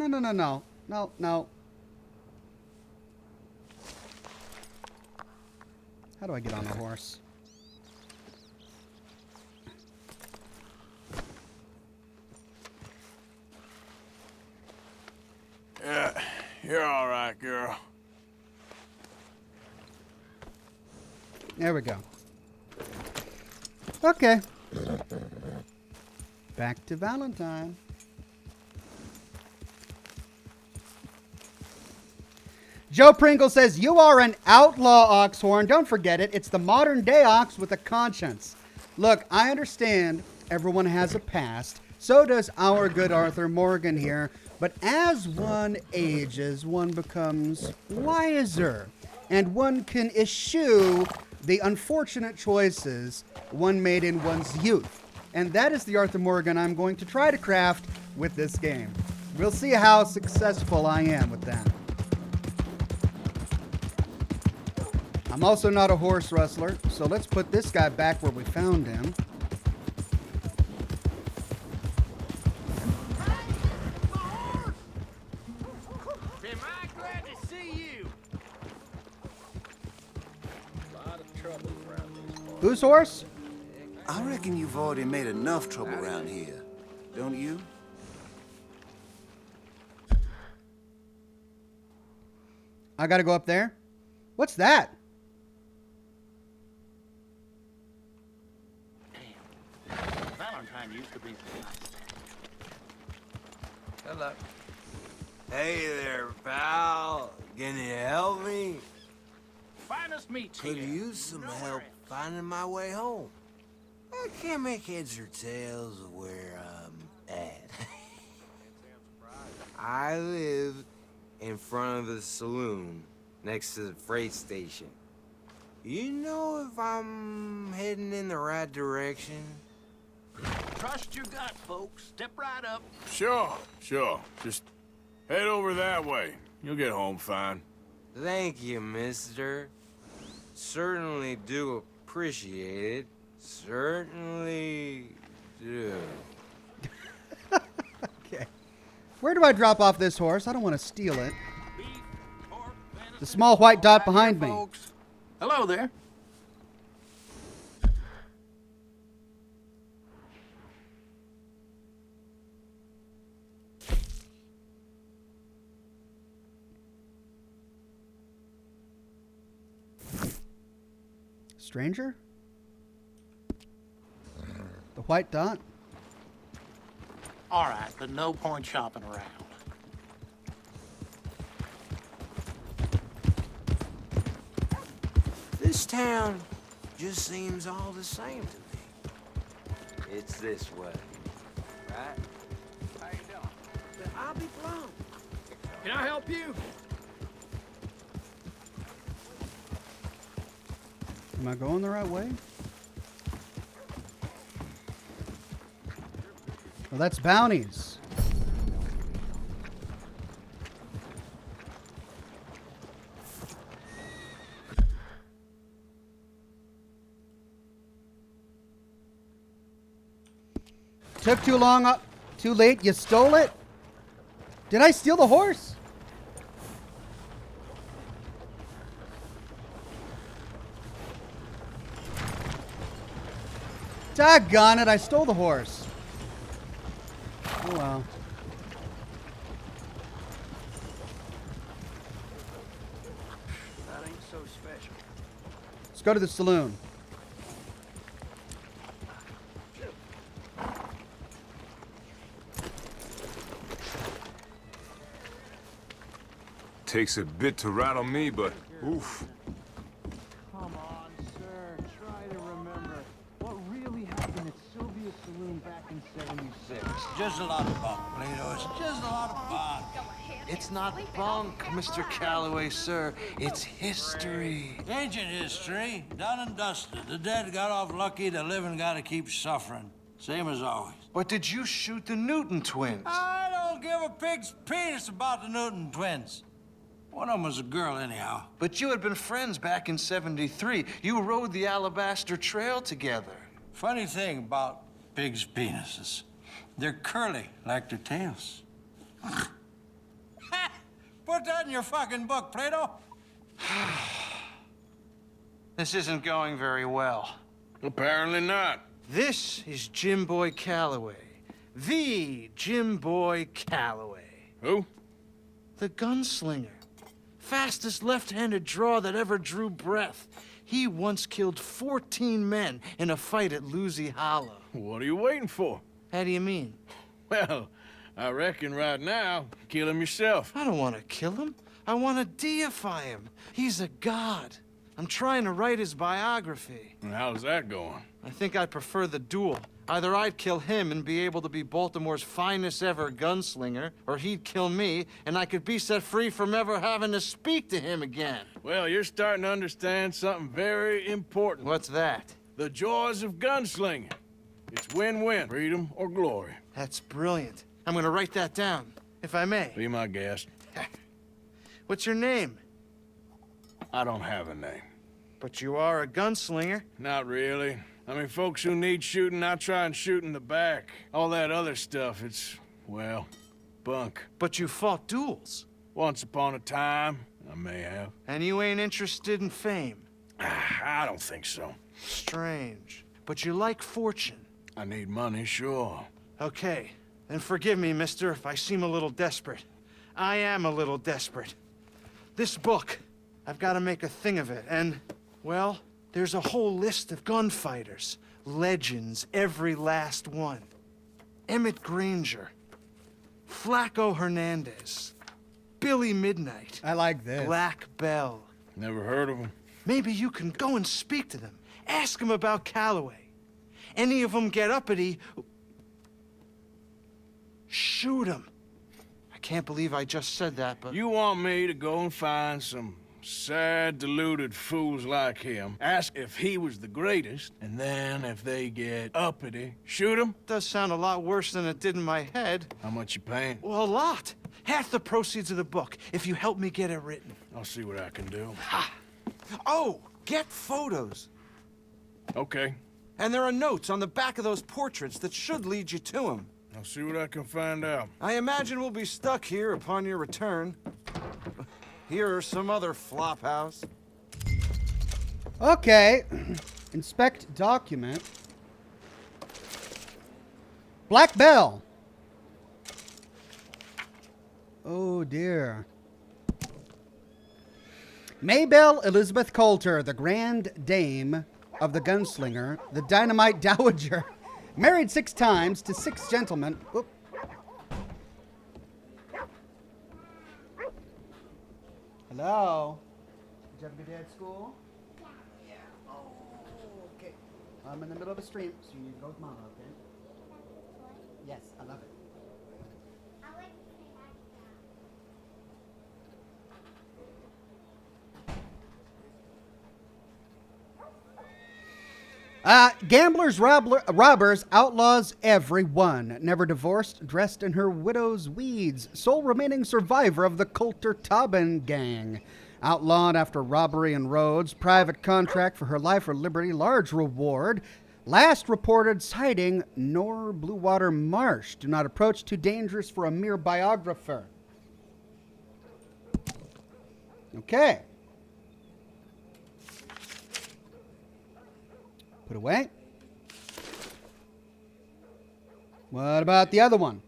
do I get on a horse?
Yeah, you're all right, girl.
There we go. Okay. Back to Valentine. Joe Pringle says, "You are an outlaw, Oxhorn. Don't forget it. It's the modern day Ox with a conscience." Look, I understand everyone has a past. So does our good Arthur Morgan here. But as one ages, one becomes wiser. And one can eschew the unfortunate choices one made in one's youth. And that is the Arthur Morgan I'm going to try to craft with this game. We'll see how successful I am with that. I'm also not a horse rustler, so let's put this guy back where we found him.
Am I glad to see you?
A lot of trouble around these parts.
Whose horse?
I reckon you've already made enough trouble around here, don't you?
I gotta go up there? What's that?
Valentine used to be.
Hello. Hey there, pal. Can you help me?
Finest meats
Could
here.
use some help finding my way home. I can't make heads or tails of where I'm at. I live in front of the saloon next to the freight station. You know if I'm heading in the right direction?
Trust your gut, folks. Step right up.
Sure. Just head over that way. You'll get home fine.
Thank you, mister. Certainly do appreciate it. Certainly do.
Okay. Where do I drop off this horse? I don't want to steal it. The small white dot behind me.
Hello there.
Stranger? The white dot?
All right, but no point shopping around.
This town just seems all the same to me. It's this way, right? How you doing? But I'll be blown.
Can I help you?
Am I going the right way? Well, that's bounties. Took too long, too late, you stole it? Did I steal the horse? Doggone it, I stole the horse. Oh well.
That ain't so special.
Let's go to the saloon.
Takes a bit to rattle me, but oof.
Come on, sir. Try to remember what really happened at Sylvia's Saloon back in '76.
Just a lot of bunk, Plato. It's just a lot of bunk.
It's not bunk, Mr. Calloway, sir. It's history.
Ancient history, done and dusted. The dead got off lucky, the living gotta keep suffering. Same as always.
But did you shoot the Newton twins?
I don't give a pig's penis about the Newton twins. One of them was a girl, anyhow.
But you had been friends back in '73. You rode the Alabaster Trail together.
Funny thing about pigs' penises. They're curly, like their tails. Put that in your fucking book, Plato.
This isn't going very well.
Apparently not.
This is Jim Boy Calloway. The Jim Boy Calloway.
Who?
The gunslinger. Fastest left-handed draw that ever drew breath. He once killed 14 men in a fight at Lucy Hollow.
What are you waiting for?
How do you mean?
Well, I reckon right now, kill him yourself.
I don't want to kill him. I want to deify him. He's a god. I'm trying to write his biography.
And how's that going?
I think I'd prefer the duel. Either I'd kill him and be able to be Baltimore's finest ever gunslinger, or he'd kill me, and I could be set free from ever having to speak to him again.
Well, you're starting to understand something very important.
What's that?
The joys of gunslinging. It's win-win, freedom or glory.
That's brilliant. I'm gonna write that down, if I may.
Be my guest.
What's your name?
I don't have a name.
But you are a gunslinger.
Not really. I mean, folks who need shooting, I try and shoot in the back. All that other stuff, it's, well, bunk.
But you fought duels.
Once upon a time, I may have.
And you ain't interested in fame.
I don't think so.
Strange. But you like fortune.
I need money, sure.
Okay, then forgive me, mister, if I seem a little desperate. I am a little desperate. This book, I've got to make a thing of it, and, well, there's a whole list of gunfighters. Legends, every last one. Emmett Granger. Flaco Hernandez. Billy Midnight.
I like this.
Black Bell.
Never heard of him.
Maybe you can go and speak to them. Ask them about Calloway. Any of them get uppity, shoot them. I can't believe I just said that, but...
You want me to go and find some sad, deluded fools like him ask if he was the greatest, and then if they get uppity, shoot him?
Does sound a lot worse than it did in my head.
How much you paying?
Well, a lot. Half the proceeds of the book, if you help me get it written.
I'll see what I can do.
Ha! Oh, get photos.
Okay.
And there are notes on the back of those portraits that should lead you to him.
I'll see what I can find out.
I imagine we'll be stuck here upon your return. Here are some other flop house.
Okay. Inspect document. Black Bell. Oh dear. Maybelle Elizabeth Coulter, the Grand Dame of the Gunslinger, the Dynamite Dowager, married 6 times to 6 gentlemen. Oop. Hello? Did you have a good day at school? Yeah. Oh, okay. I'm in the middle of a stream, so you need to go with Mama, okay? Yes, I love it. Gamblers, robbers, outlaws, everyone. Never divorced, dressed in her widow's weeds. Sole remaining survivor of the Coulter-Tobin gang. Outlawed after robbery in Rhodes. Private contract for her life or liberty. Large reward. Last reported sighting, Nor Bluewater Marsh. Do not approach, too dangerous for a mere biographer. Okay. Put away. What about the other one?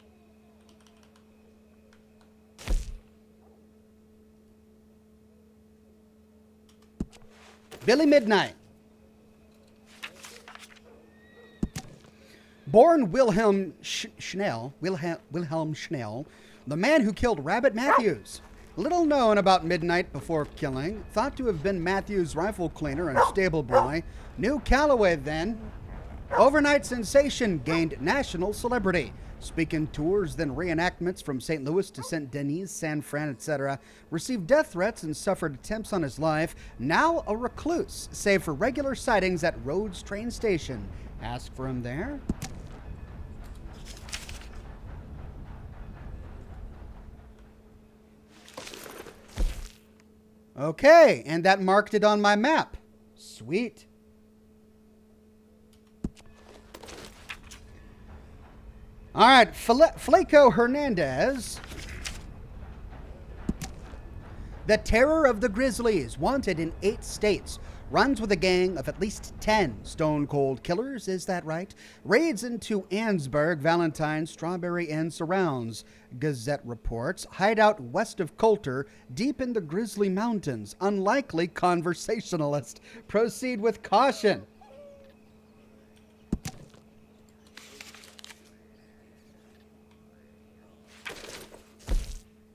Billy Midnight. Born Wilhelm Schnell, the man who killed Rabbit Matthews. Little known about Midnight before killing. Thought to have been Matthews' rifle cleaner and stable boy. Knew Calloway then. Overnight sensation, gained national celebrity. Speaking tours, then reenactments from St. Louis to St. Denis, San Fran, etc. Received death threats and suffered attempts on his life. Now a recluse, save for regular sightings at Rhodes train station. Ask for him there. Okay, and that marked it on my map. Sweet. All right, Flaco Hernandez. The terror of the Grizzlies, wanted in 8 states. Runs with a gang of at least 10 stone-cold killers, is that right? Raids into Annesburg, Valentine, Strawberry, and surrounds. Gazette reports. Hideout west of Coulter, deep in the Grizzly Mountains. Unlikely conversationalist. Proceed with caution.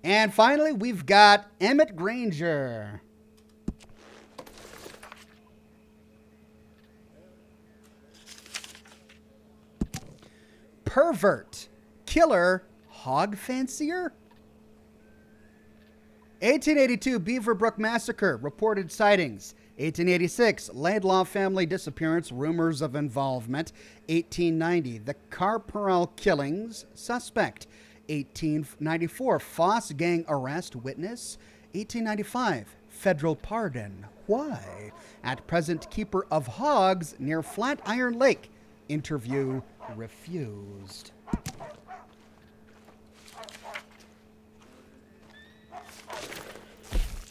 And finally, we've got Emmett Granger. Pervert, killer, hog fancier? 1882 Beaverbrook Massacre, reported sightings. 1886 Laidlaw family disappearance, rumors of involvement. 1890 the Carparel killings, suspect. 1894 Foss gang arrest, witness. 1895 federal pardon. Why? At present keeper of hogs near Flatiron Lake. Interview refused.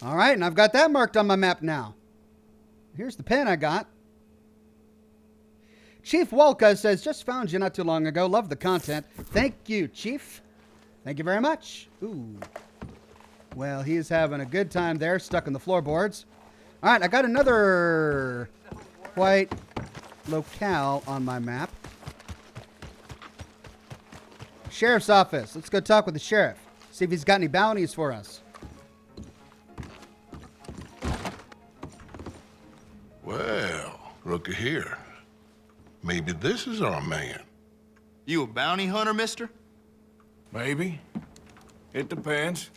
All right, and I've got that marked on my map now. Here's the pen I got. Chief Walka says, just found you not too long ago. Love the content. Thank you, Chief. Thank you very much. Ooh. Well, he's having a good time there, stuck in the floorboards. All right, I got another white locale on my map. Sheriff's office. Let's go talk with the sheriff. See if he's got any bounties for us.
Well, looky here. Maybe this is our man.
You a bounty hunter, mister?
Maybe. It depends.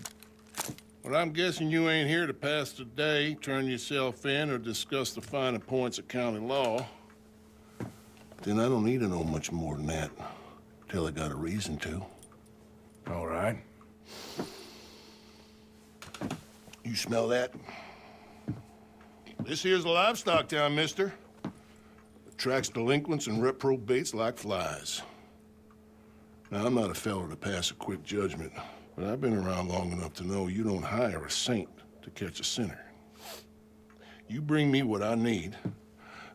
Well, I'm guessing you ain't here to pass the day, turn yourself in, or discuss the finer points of county law. Then I don't need to know much more than that, till I got a reason to.
All right.
You smell that? This here's a livestock town, mister. Attracts delinquents and reprobates like flies. Now, I'm not a fellow to pass a quick judgment, but I've been around long enough to know you don't hire a saint to catch a sinner. You bring me what I need,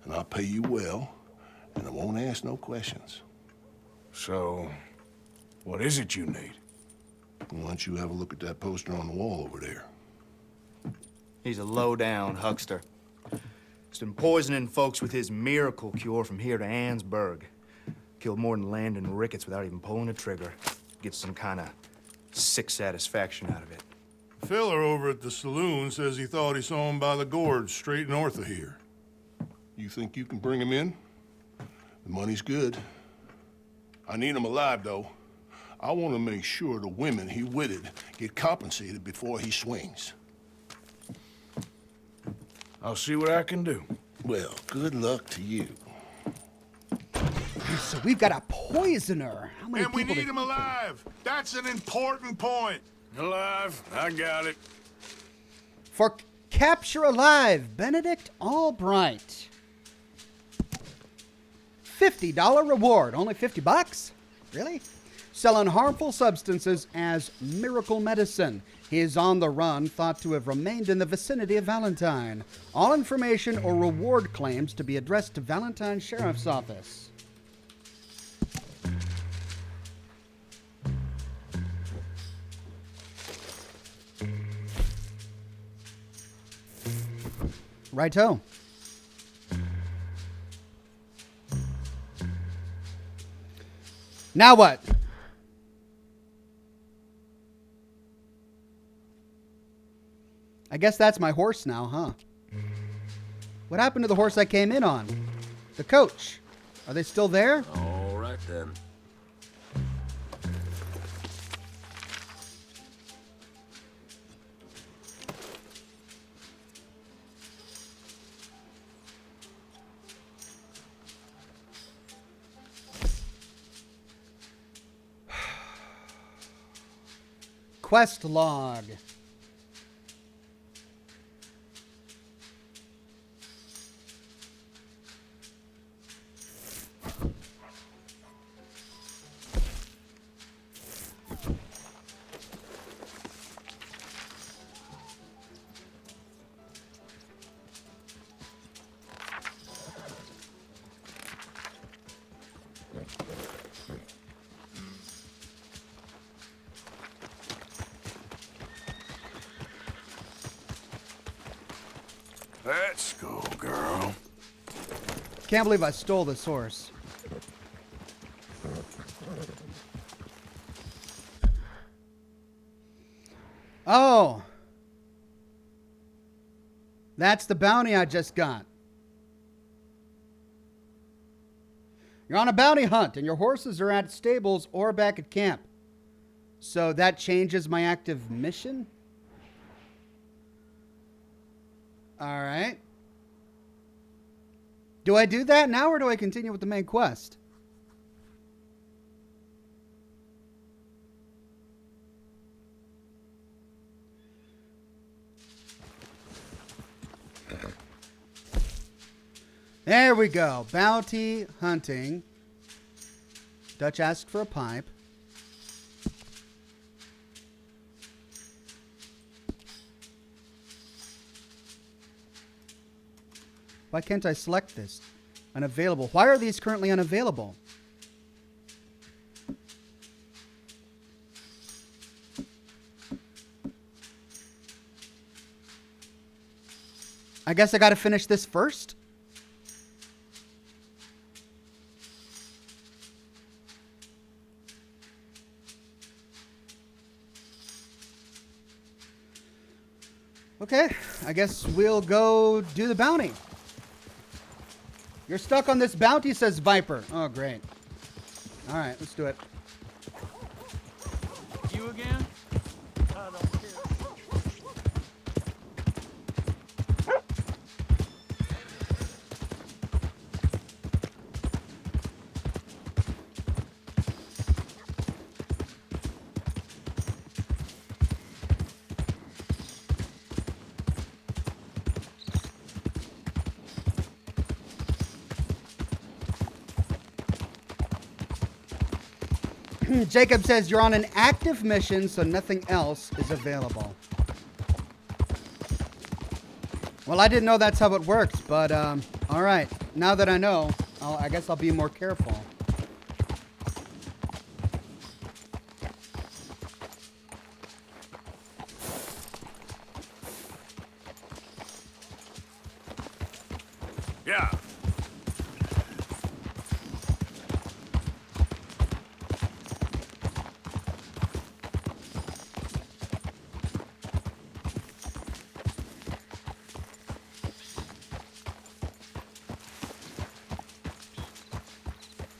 and I'll pay you well, and I won't ask no questions.
So, what is it you need?
Why don't you have a look at that poster on the wall over there?
He's a low-down huckster. He's been poisoning folks with his miracle cure from here to Annesburg. Killed more than Landon Ricketts without even pulling a trigger. Gets some kind of sick satisfaction out of it.
Fella over at the saloon says he thought he saw him by the gorge straight north of here. You think you can bring him in? The money's good. I need him alive, though. I want to make sure the women he witted get compensated before he swings.
I'll see what I can do.
Well, good luck to you.
So we've got a poisoner. How many
And we
people
need him alive. That's an important point.
Alive, I got it.
For capture alive, Benedict Albright. $50 reward. Only $50? Really? Selling harmful substances as miracle medicine. He is on the run, thought to have remained in the vicinity of Valentine. All information or reward claims to be addressed to Valentine Sheriff's Office. Righto. Now what? I guess that's my horse now, huh? What happened to the horse I came in on? The coach. Are they still there?
All right, then.
Quest log.
Let's go, girl.
Can't believe I stole this horse. Oh. That's the bounty I just got. You're on a bounty hunt and your horses are at stables or back at camp. So that changes my active mission? All right. Do I do that now or do I continue with the main quest? There we go. Bounty hunting. Dutch asked for a pipe. Why can't I select this? Unavailable. Why are these currently unavailable? I guess I got to finish this first. Okay, I guess we'll go do the bounty. You're stuck on this bounty, says Viper. Oh, great. All right, let's do it.
You again? I don't care.
Jacob says you're on an active mission, so nothing else is available. Well, I didn't know that's how it works, but all right. Now that I know, I guess I'll be more careful.
Yeah.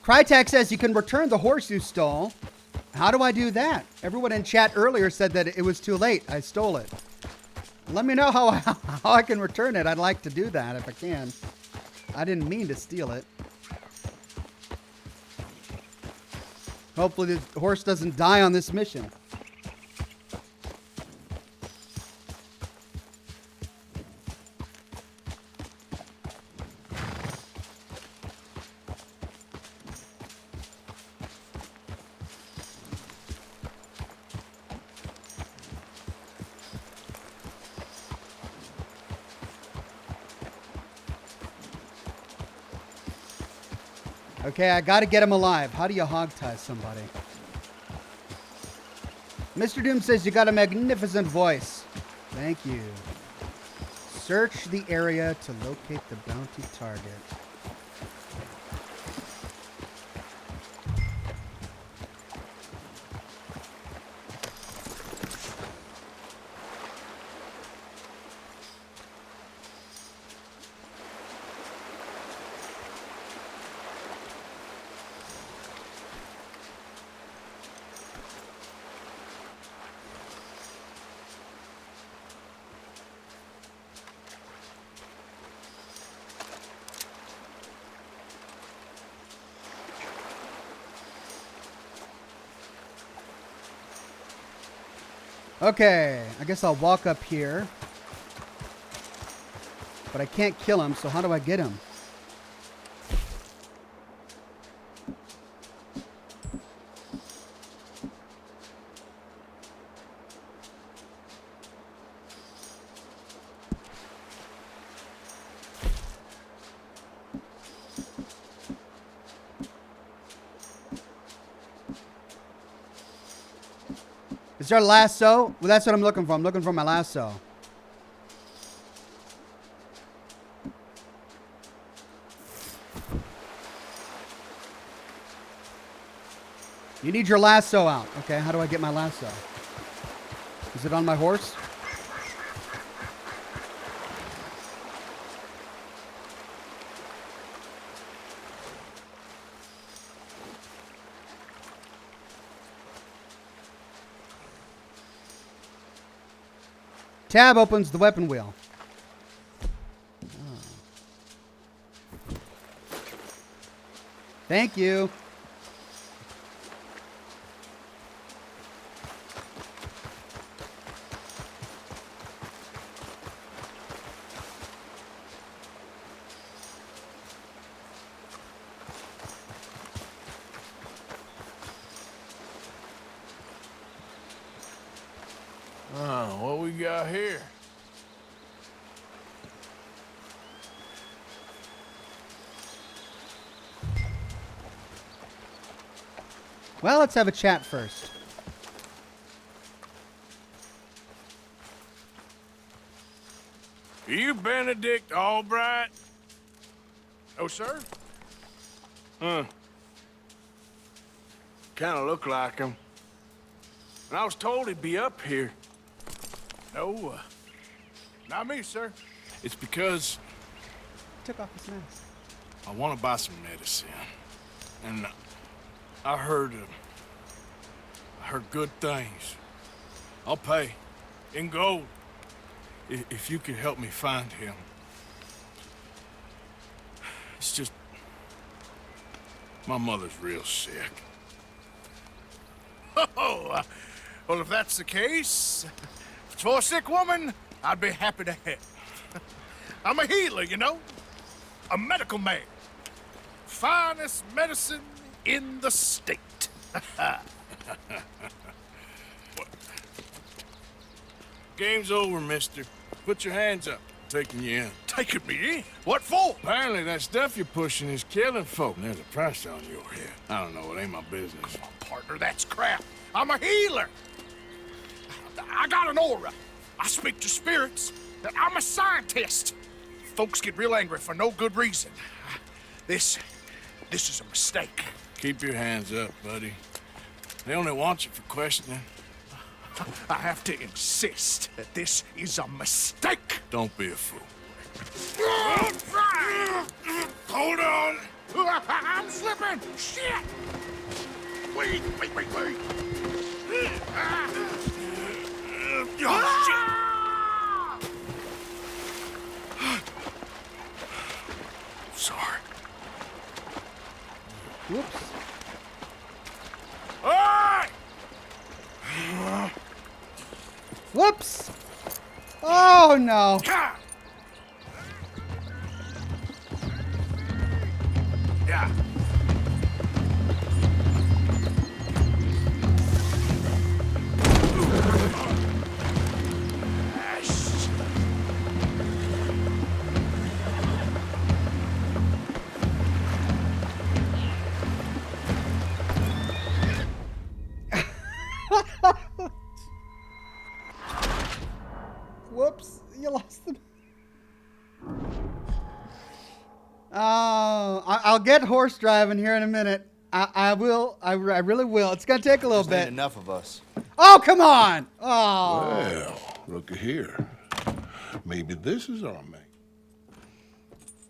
Crytek says you can return the horse you stole. How do I do that? Everyone in chat earlier said that it was too late. I stole it. Let me know how I can return it. I'd like to do that if I can. I didn't mean to steal it. Hopefully the horse doesn't die on this mission. Okay, I gotta get him alive. How do you hogtie somebody? Mr. Doom says you got a magnificent voice. Thank you. Search the area to locate the bounty target. Okay, I guess I'll walk up here. But I can't kill him, so how do I get him? Is there a lasso? Well, that's what I'm looking for. I'm looking for my lasso. You need your lasso out. Okay, how do I get my lasso? Is it on my horse? Tab opens the weapon wheel. Oh. Thank you.
What we got here?
Well, let's have a chat first.
Are you Benedict Albright? Oh, sir? Kind of look like him. And I was told he'd be up here. No, not me, sir. It's because
Took off his mask.
I want to buy some medicine. And I heard good things. I'll pay in gold if you could help me find him. It's just my mother's real sick. Oh, well, if that's the case, if it's for a sick woman, I'd be happy to help. I'm a healer, you know, a medical man. Finest medicine in the state. Game's over, mister. Put your hands up. I'm taking you in.
Taking me in? What for?
Apparently that stuff you're pushing is killing folk. And there's a price on your head. I don't know. It ain't my business.
Partner, that's crap. I'm a healer. I got an aura. I speak to spirits. I'm a scientist. Folks get real angry for no good reason. This is a mistake.
Keep your hands up, buddy. They only want you for questioning.
I have to insist that this is a mistake.
Don't be a fool.
Hold on. I'm slipping. Shit. Wait. Oh, shit. Sorry.
Whoops.
Hey!
Whoops. Oh, no.
Yeah.
Whoops, you lost them. Oh, I'll get horse driving here in a minute. I will. I really will. It's gonna take a little bit.
Ain't enough of us.
Oh, come on. Oh.
Well, looky here. Maybe this is our mate.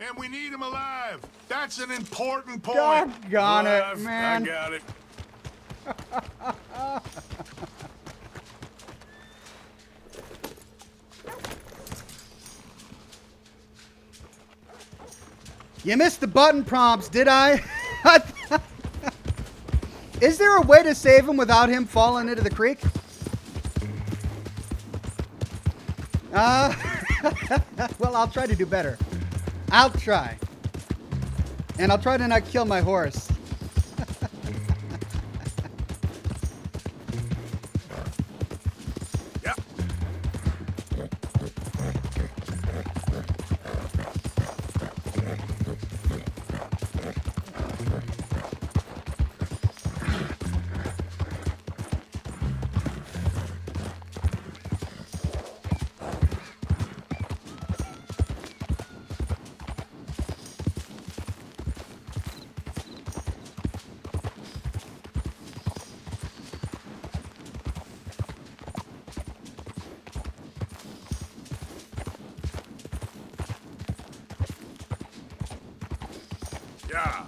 And we need him alive. That's an important point.
Doggone it, man.
I got it.
You missed the button prompts, did I? Is there a way to save him without him falling into the creek? Well, I'll try to do better. I'll try. And I'll try to not kill my horse.
Yeah.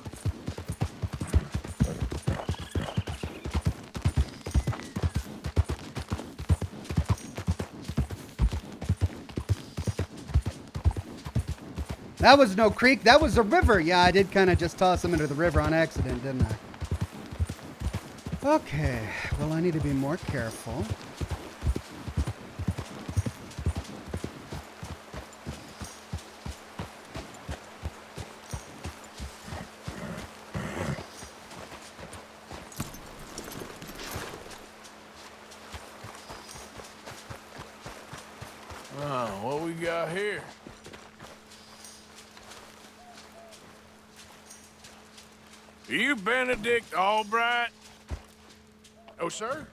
That was no creek. That was a river. Yeah, I did kind of just toss him into the river on accident, didn't I? Okay. Well, I need to be more careful.
Oh, what we got here? Are you Benedict Albright?
Oh, sir?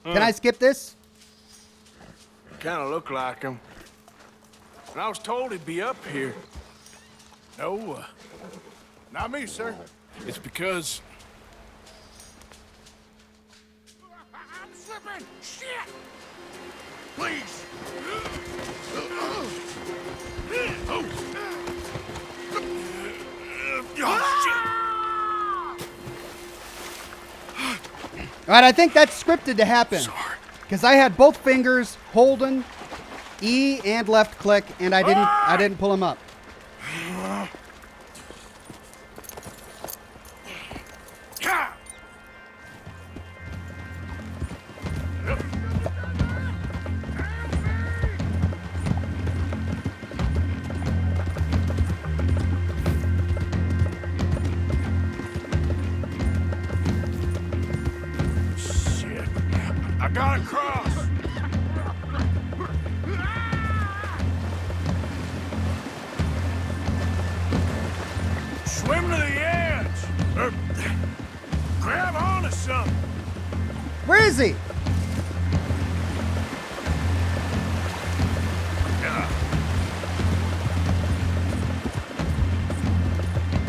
Can I skip this?
Kind of look like him. And I was told he'd be up here. No,
Not me, sir.
it's because
I'm slipping. Shit. Please.
All right, I think that's scripted to happen. Because I had both fingers holding E and left click, and I didn't pull him up.
I gotta cross. Swim to the edge. Or grab onto something.
Where is he?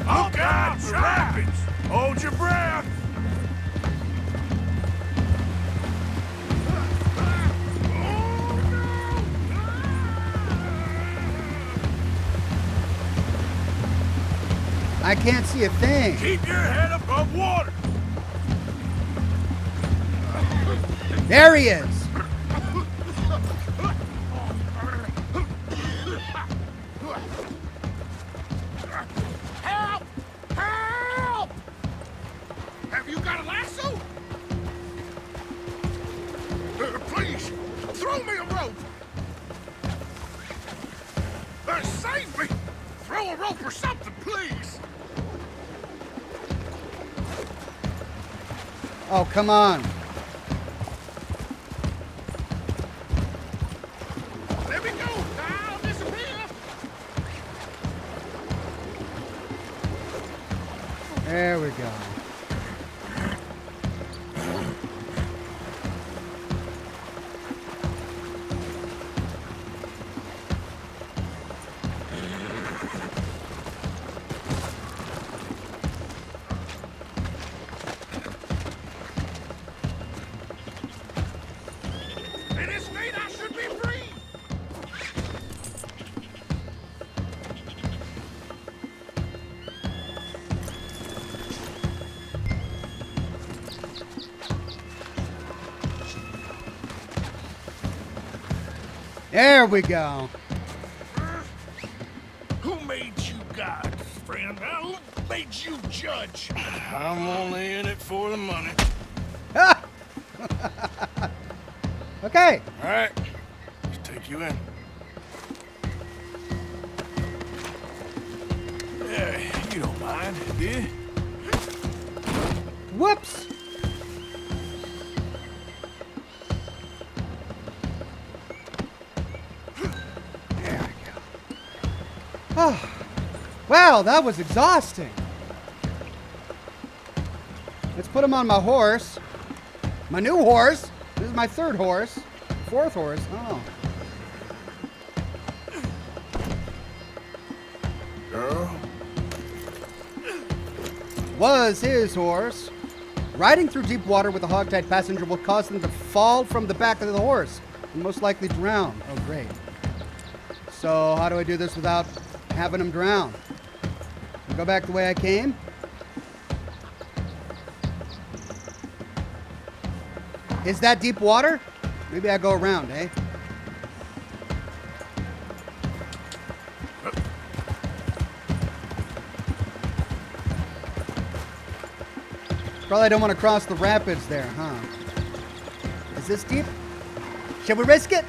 Look out for rapids. Hold your breath.
I can't see a thing.
Keep your head above water.
There he is.
Help! Help! Have you got a lasso? Please, throw me a rope. Save me! Throw a rope or something, please.
Oh, come on.
Let me go. I'll disappear.
There we go.
It is fate I should be free.
There we go.
Who made you God, friend? Who made you judge? I'm only in it for the money.
Okay.
All right, let's take you in. Yeah, you don't mind, do you?
Whoops. There we go. Oh. Wow, that was exhausting. Let's put him on my horse. My new horse. This is my third horse. Fourth horse. Oh.
Girl.
Was his horse. Riding through deep water with a hogtied passenger will cause them to fall from the back of the horse and most likely drown. Oh, great. So how do I do this without having him drown? Go back the way I came? Is that deep water? Maybe I go around, eh? Probably don't want to cross the rapids there, huh? Is this deep? Shall we risk it?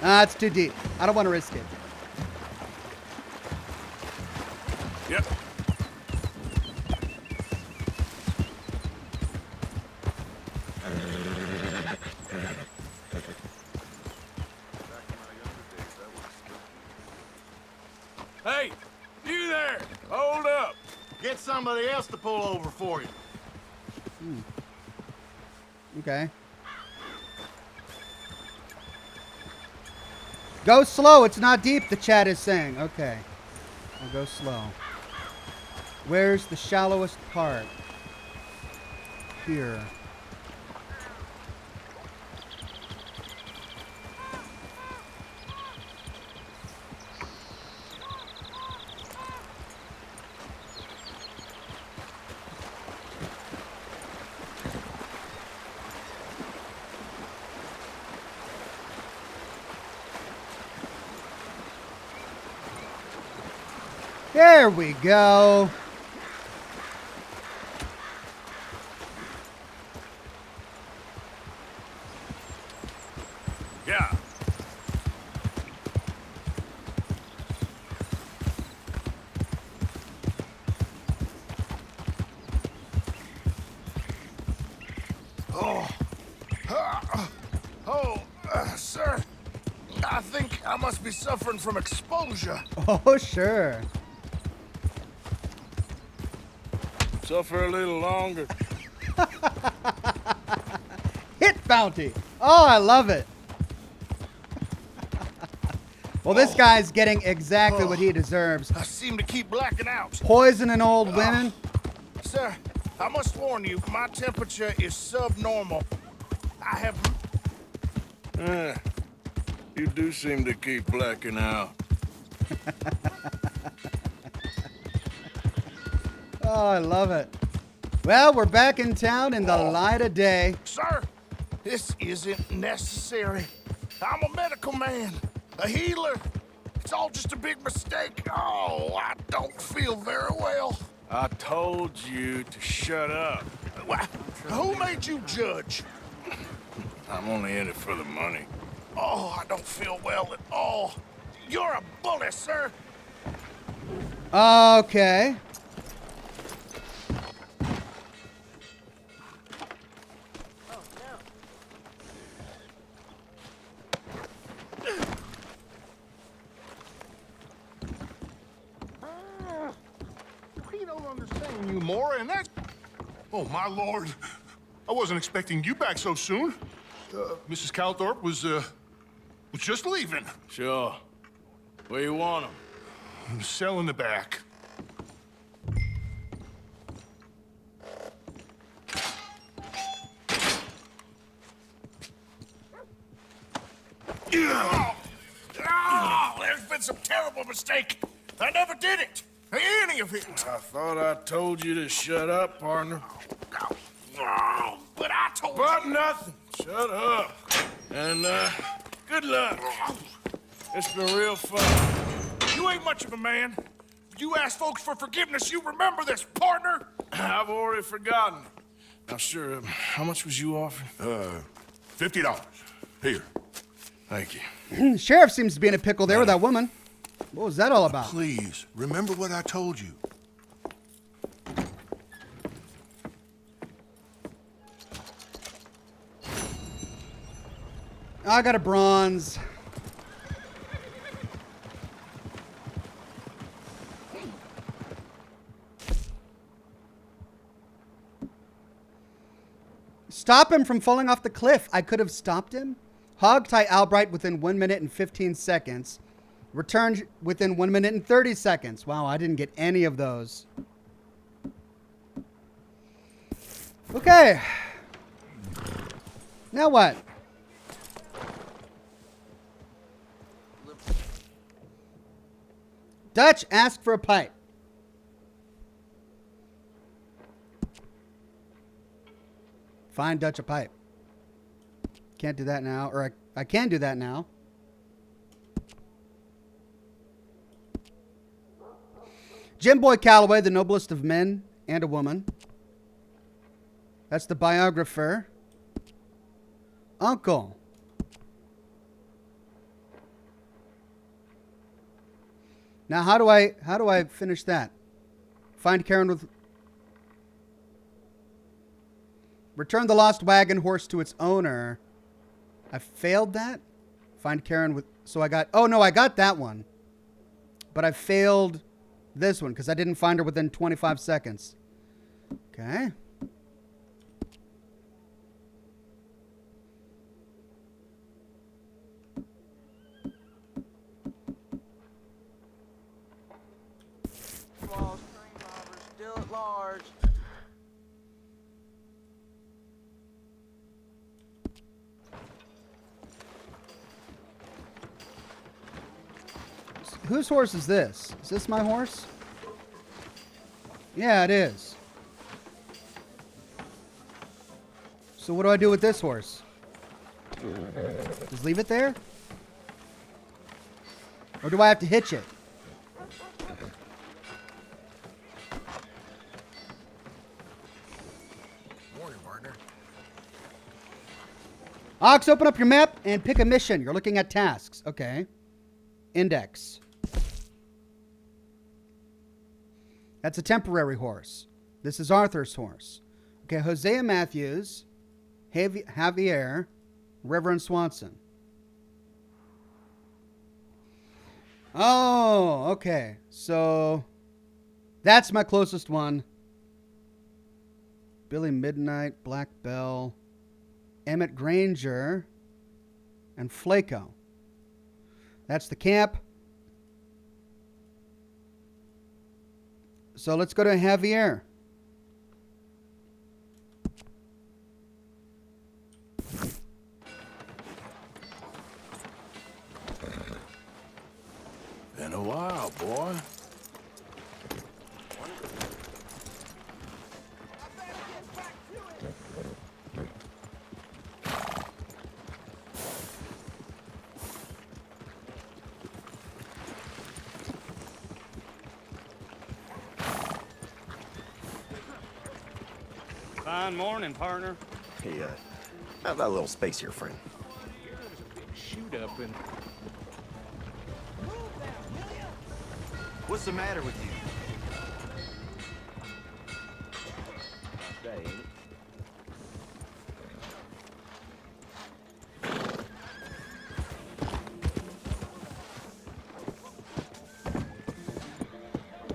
Ah, it's too deep. I don't want to risk it.
Yep. Hey, you there! Hold up!
Get somebody else to pull over for you.
Okay. Go slow. It's not deep, the chat is saying. Okay. I'll go slow. Where's the shallowest part? Here. There we go.
Yeah.
Sir, I think I must be suffering from exposure.
Oh, sure.
Suffer a little longer.
Hit bounty. Oh, I love it. Well, this guy's getting exactly what he deserves.
I seem to keep blacking out.
Poisoning old women.
Sir, I must warn you, my temperature is subnormal. I have...
You do seem to keep blacking out.
Oh, I love it. Well, we're back in town in the light of day.
Sir, this isn't necessary. I'm a medical man, a healer. It's all just a big mistake. Oh, I don't feel very well.
I told you to shut up.
Who made you judge?
I'm only in it for the money.
Oh, I don't feel well at all. You're a bully, sir.
Okay.
We don't understand you more, and that... Oh, my lord. I wasn't expecting you back so soon. Mrs. Calthorpe was just leaving.
Sure. Where you want him?
In the cell in the back.
Oh, there's been some terrible mistake. I never did it. Any of it.
I thought I told you to shut up, partner.
Oh, but I told
But nothing. Shut up. And, good luck. It's been real fun.
You ain't much of a man. You ask folks for forgiveness, you remember this, partner?
I've already forgotten. Now, sure, how much was you offering?
$50. Here.
Thank you.
Sheriff seems to be in a pickle there with that woman. What was that all about?
Please, remember what I told you.
I got a bronze. Stop him from falling off the cliff. I could have stopped him. Hog tie Albright within 1 minute and 15 seconds. Return within 1 minute and 30 seconds. Wow, I didn't get any of those. Okay. Now what? Dutch, ask for a pipe. Find Dutch a pipe. Can't do that now, or I can do that now. Jim Boy Calloway, the noblest of men and a woman. That's the biographer. Uncle. Now, how do I finish that? Find Karen with... Return the lost wagon horse to its owner. I failed that? Find Karen with... So I got... Oh, no, I got that one. But I failed this one because I didn't find her within 25 seconds. Okay.
Small stream robbers still at large.
Whose horse is this? Is this my horse? Yeah, it is. So what do I do with this horse? Just leave it there? Or do I have to hitch it?
Morning, partner.
Ox, open up your map and pick a mission. You're looking at tasks. Okay. Index. That's a temporary horse. This is Arthur's horse. Okay, Hosea Matthews, Javier, Reverend Swanson. Oh, okay. So that's my closest one. Billy Midnight, Black Bell, Emmett Granger, and Flaco. That's the camp. So let's go to Javier.
Been a while, boy.
Fine morning, partner.
Hey, have that little space here, friend.
Shoot up and...
What's the matter with you?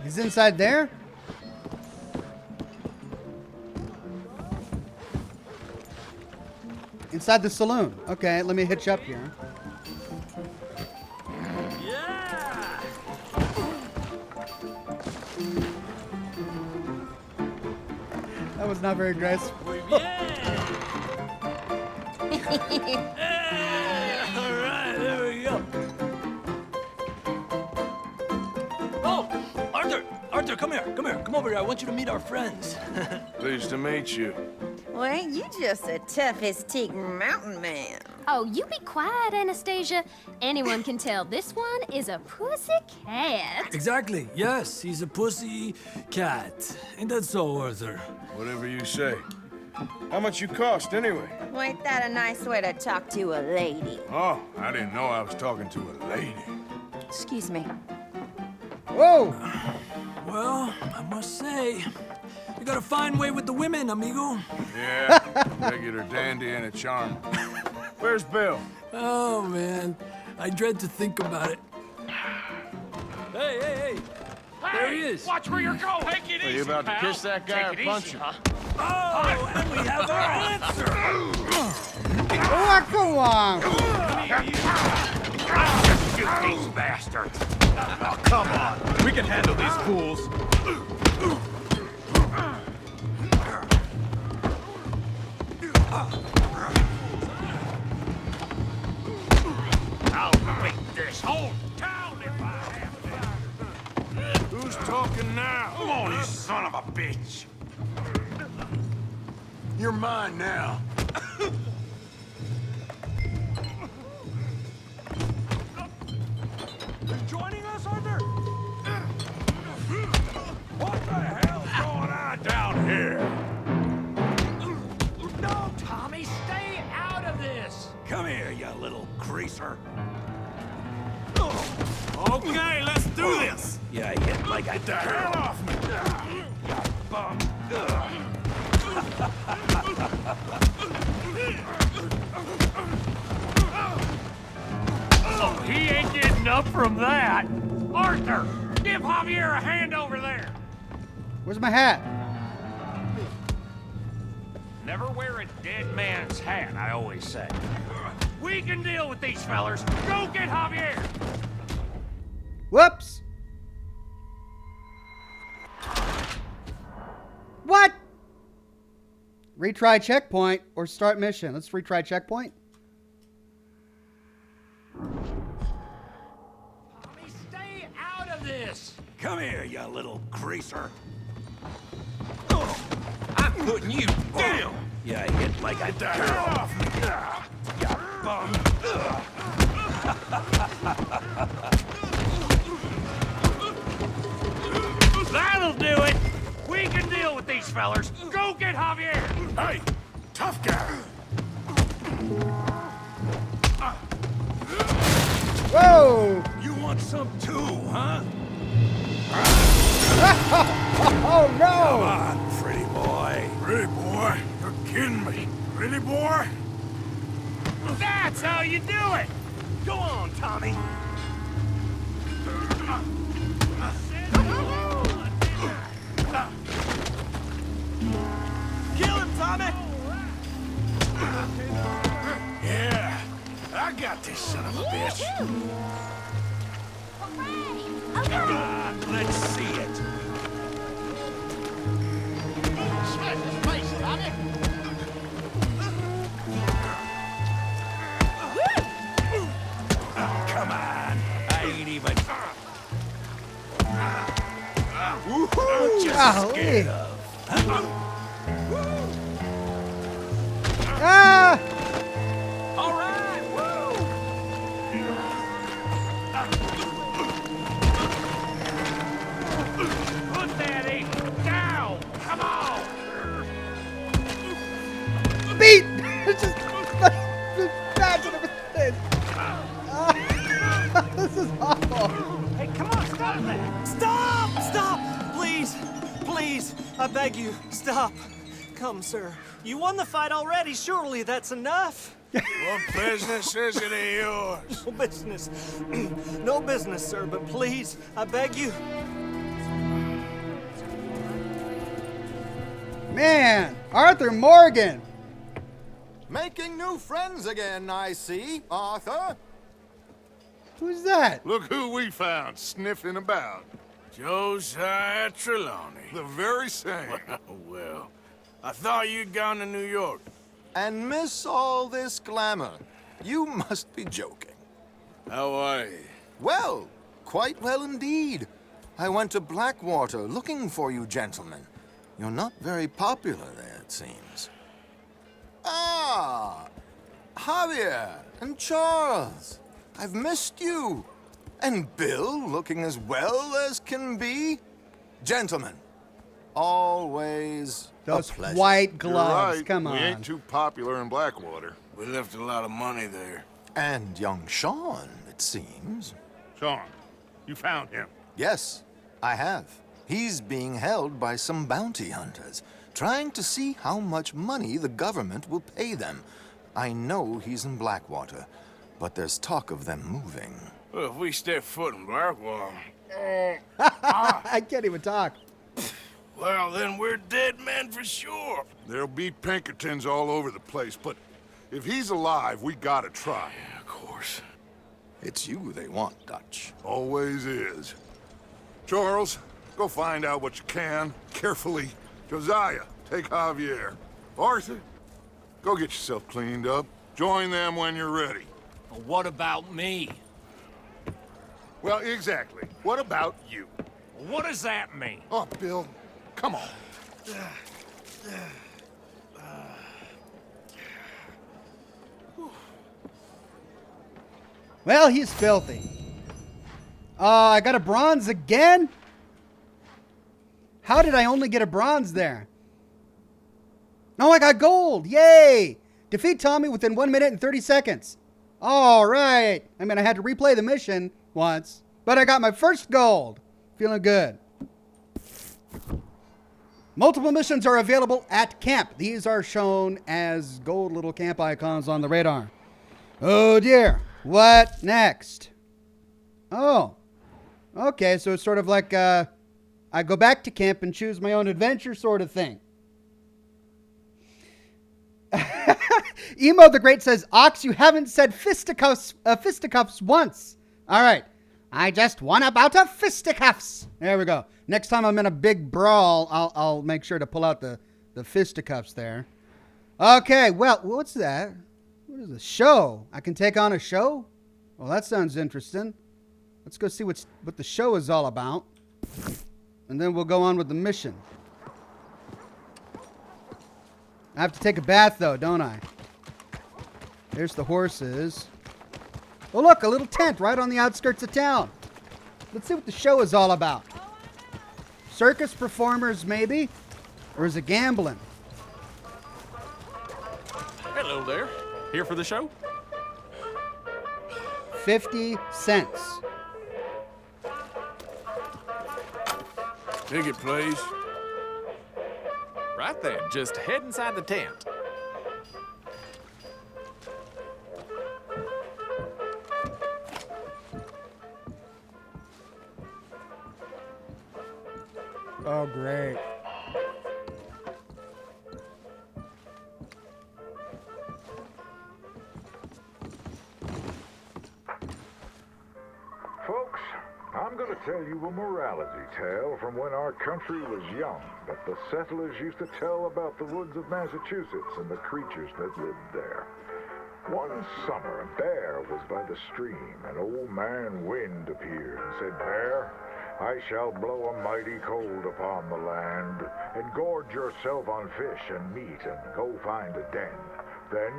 He's inside there? Inside the saloon. Okay, let me hitch up here. That was not very graceful.
All right, there we go. Oh, Arthur, come here. Come over here. I want you to meet our friends.
Pleased to meet you.
Well, ain't you just the toughest teak mountain man?
Oh, you be quiet, Anastasia. Anyone can tell this one is a pussy cat.
Exactly. Yes, he's a pussy cat. Ain't that so, Arthur?
Whatever you say. How much you cost, anyway?
Well, ain't that a nice way to talk to a lady?
Oh, I didn't know I was talking to a lady.
Excuse me.
Whoa!
Well, I must say, you got a fine way with the women, amigo.
Yeah, regular dandy and a charmer. Where's Bill?
Oh, man. I dread to think about it. Hey! There he is.
Watch where you're going. Take it
Are
easy,
you about to
pal.
kiss that guy or
Take it
punch
easy,
him?
huh?
Oh, and we have our answer.
Come on!
You these bastards. Oh, come on. We can handle these fools. I'll break this whole town if I have to.
Who's talking now?
Come on, you son of a bitch.
You're mine now.
Joining us, Arthur? What the hell's going on down here? No, Tommy, stay out of this. Come here, you little greaser.
Okay, let's do this.
Yeah, hit like I the hell off me. You bum. Oh, he ain't getting up from that. Arthur, give Javier a hand over there.
Where's my hat?
Never wear a dead man's hat, I always say. We can deal with these fellers. Go get Javier.
Whoops! What? Retry checkpoint or start mission. Let's retry checkpoint.
Tommy, stay out of this. Come here, you little greaser. I'm putting you down. Yeah, hit like I died. Off me. You bum. That'll do it. We can deal with these fellers. Go get Javier.
Hey, tough guy.
Whoa!
You want some too, huh?
Oh no!
Come on, pretty boy.
Pretty boy, you're You're kidding me. Really, boy?
That's how you do it! Go on, Tommy.
Kill him, Tommy!
Yeah, I got this son of a bitch.
Let's see it. Smash his face, Tommy. Oh, come on. I ain't even... What you scared of?
Ah!
All right, woo! Put that ape down! Come on!
Beat! It's just bad and everything. This is awful.
Hey, come on, stop that! Stop! Stop! Please! Please! I beg you, stop. Come, sir. You won the fight already. Surely that's enough.
What business is it of yours?
No business. No business, sir, but please, I beg you.
Man, Arthur Morgan.
Making new friends again, I see, Arthur.
Who's that?
Look who we found sniffing about.
Josiah Trelawney.
The very same.
Well, I thought you'd gone to New York.
And miss all this glamour. You must be joking.
How are you?
Well, quite well indeed. I went to Blackwater looking for you gentlemen. You're not very popular there, it seems. Ah, Javier and Charles. I've missed you. And Bill looking as well as can be. Gentlemen, always
Those
a pleasure.
white
You're
gloves.
right.
Come
We
on.
ain't too popular in Blackwater.
We left a lot of money there.
And young Sean, it seems.
Sean, you found him.
Yes, I have. He's being held by some bounty hunters, trying to see how much money the government will pay them. I know he's in Blackwater, but there's talk of them moving.
Well, if we step foot in Blackwater...
I can't even talk.
Well, then we're dead men for sure.
There'll be Pinkertons all over the place, but if he's alive, we gotta try.
Yeah, of course.
It's you they want, Dutch.
Always is. Charles, go find out what you can, carefully. Josiah, take Javier. Arthur, go get yourself cleaned up. Join them when you're ready.
Well, what about me?
Well, exactly. What about you?
What does that mean?
Oh, Bill, come on.
Well, he's filthy. I got a bronze again? How did I only get a bronze there? Oh, I got gold. Yay! Defeat Tommy within 1 minute and 30 seconds. All right. I mean, I had to replay the mission once, but I got my first gold. Feeling good. Multiple missions are available at camp. These are shown as gold little camp icons on the radar. Oh dear. What next? Oh. Okay, so it's sort of like I go back to camp and choose my own adventure sort of thing. Emo the Great says, Ox, you haven't said fisticuffs once. All right. I just won a bout of fisticuffs. There we go. Next time I'm in a big brawl, I'll make sure to pull out the fisticuffs there. Okay, well, what's that? What is a show? I can take on a show? Well, that sounds interesting. Let's go see what the show is all about. And then we'll go on with the mission. I have to take a bath, though, don't I? There's the horses. Oh, look, a little tent right on the outskirts of town. Let's see what the show is all about. Circus performers, maybe? Or is it gambling?
Hello there. Here for the show?
50 cents.
Ticket, please.
Right right then. Just head inside the tent.
Oh, great.
Folks, I'm going to tell you a morality tale from when our country was young that the settlers used to tell about the woods of Massachusetts and the creatures that lived there. One summer, a bear was by the stream, and old man Wind appeared and said, "Bear, I shall blow a mighty cold upon the land, and gorge yourself on fish and meat, and go find a den. Then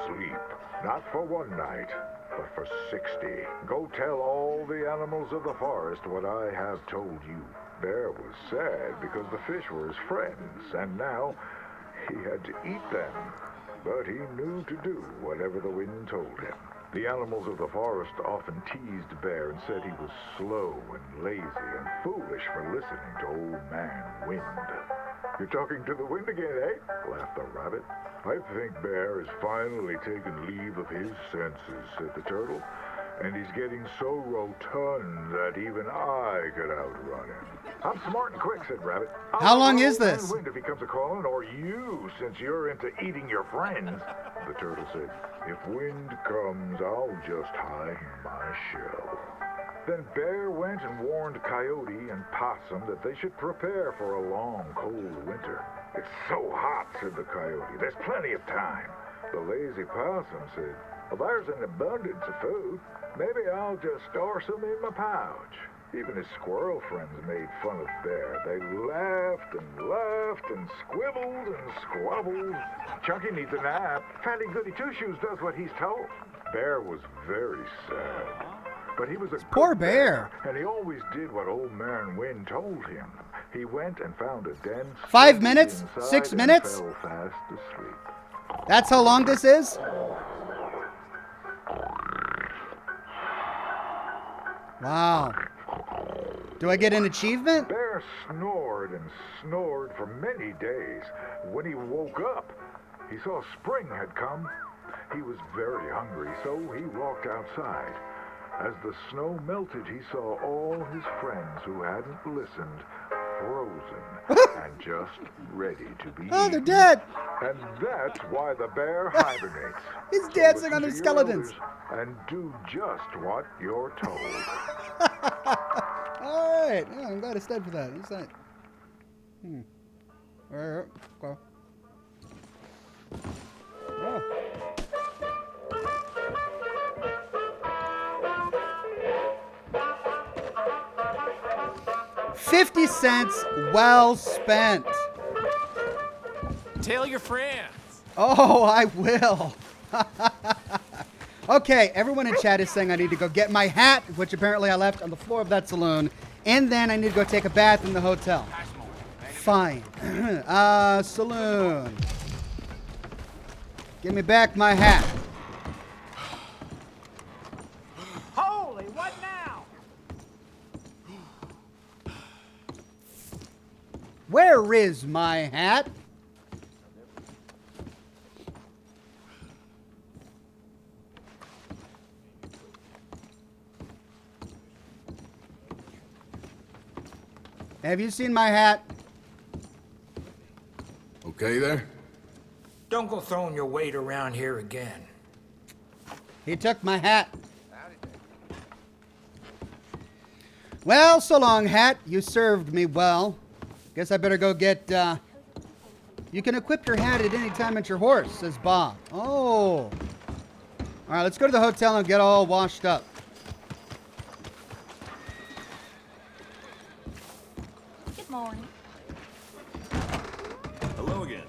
sleep, not for one night, but for 60. Go tell all the animals of the forest what I have told you." Bear was sad because the fish were his friends, and now he had to eat them. But he knew to do whatever the wind told him. The animals of the forest often teased Bear and said he was slow and lazy and foolish for listening to old man Wind. "You're talking to the wind again, eh?" laughed the rabbit. "I think Bear has finally taken leave of his senses," said the turtle. "And he's getting so rotund that even I could outrun him." "I'm smart and quick," said Rabbit.
How long is
Old Man
this?
Wind if he comes a-calling, or you, since you're into eating your friends. The turtle said, "If Wind comes, I'll just hide in my shell." Then Bear went and warned Coyote and Possum that they should prepare for a long, cold winter. "It's so hot," said the Coyote. "There's plenty of time." The lazy Possum said, "Well, there's an abundance of food. Maybe I'll just store some in my pouch." Even his squirrel friends made fun of Bear. They laughed and laughed and squibbled and squabbled. "Chunky needs a nap. Fatty Goody Two-Shoes does what he's told." Bear was very sad. But he was a
Poor
good
bear.
and he always did what old man Wind told him. He went and found a den.
5 minutes?
inside
6
and
minutes?
Fell fast asleep.
That's how long this is? Wow. Do I get an achievement?
Bear snored and snored for many days. When he woke up, he saw spring had come. He was very hungry, so he walked outside. As the snow melted, he saw all his friends who hadn't listened frozen and just ready to be
Oh, they're
eaten.
dead.
And that's why the bear hibernates.
He's
So
dancing
listen
on
to
his
your
skeletons.
elders and do just what you're told.
All right. Yeah, I'm glad I stayed for that. What's that? All right. Go. Oh. $0.50 well spent.
Tell your friends.
Oh, I will. Okay, everyone in chat is saying I need to go get my hat, which apparently I left on the floor of that saloon, and then I need to go take a bath in the hotel. Fine. Saloon. Give me back my hat.
Holy, what now?
Where is my hat? Have you seen my hat?
Okay there?
Don't go throwing your weight around here again.
He took my hat. Well, so long, hat. You served me well. Guess I better go get, You can equip your hat at any time at your horse, says Bob. Oh. All right, let's go to the hotel and get all washed up.
Good morning.
Hello again.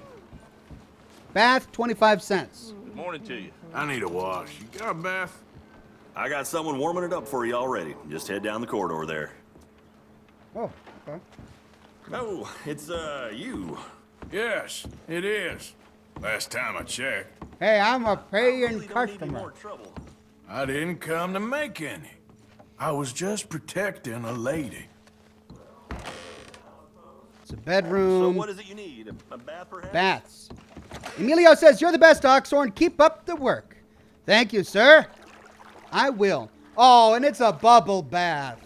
Bath, 25 cents.
Good morning to you.
I need a wash. You got a bath?
I got someone warming it up for you already. Just head down the corridor there.
Oh, okay.
Oh, it's, you.
Yes, it is. Last time I checked.
Hey, I'm a paying
Don't need any
customer.
more trouble.
I didn't come to make any. I was just protecting a lady.
It's a bedroom.
So what is it you need? A bath, perhaps?
Baths. Emilio says, "You're the best, Oxhorn. Keep up the work." Thank you, sir. I will. Oh, and it's a bubble bath.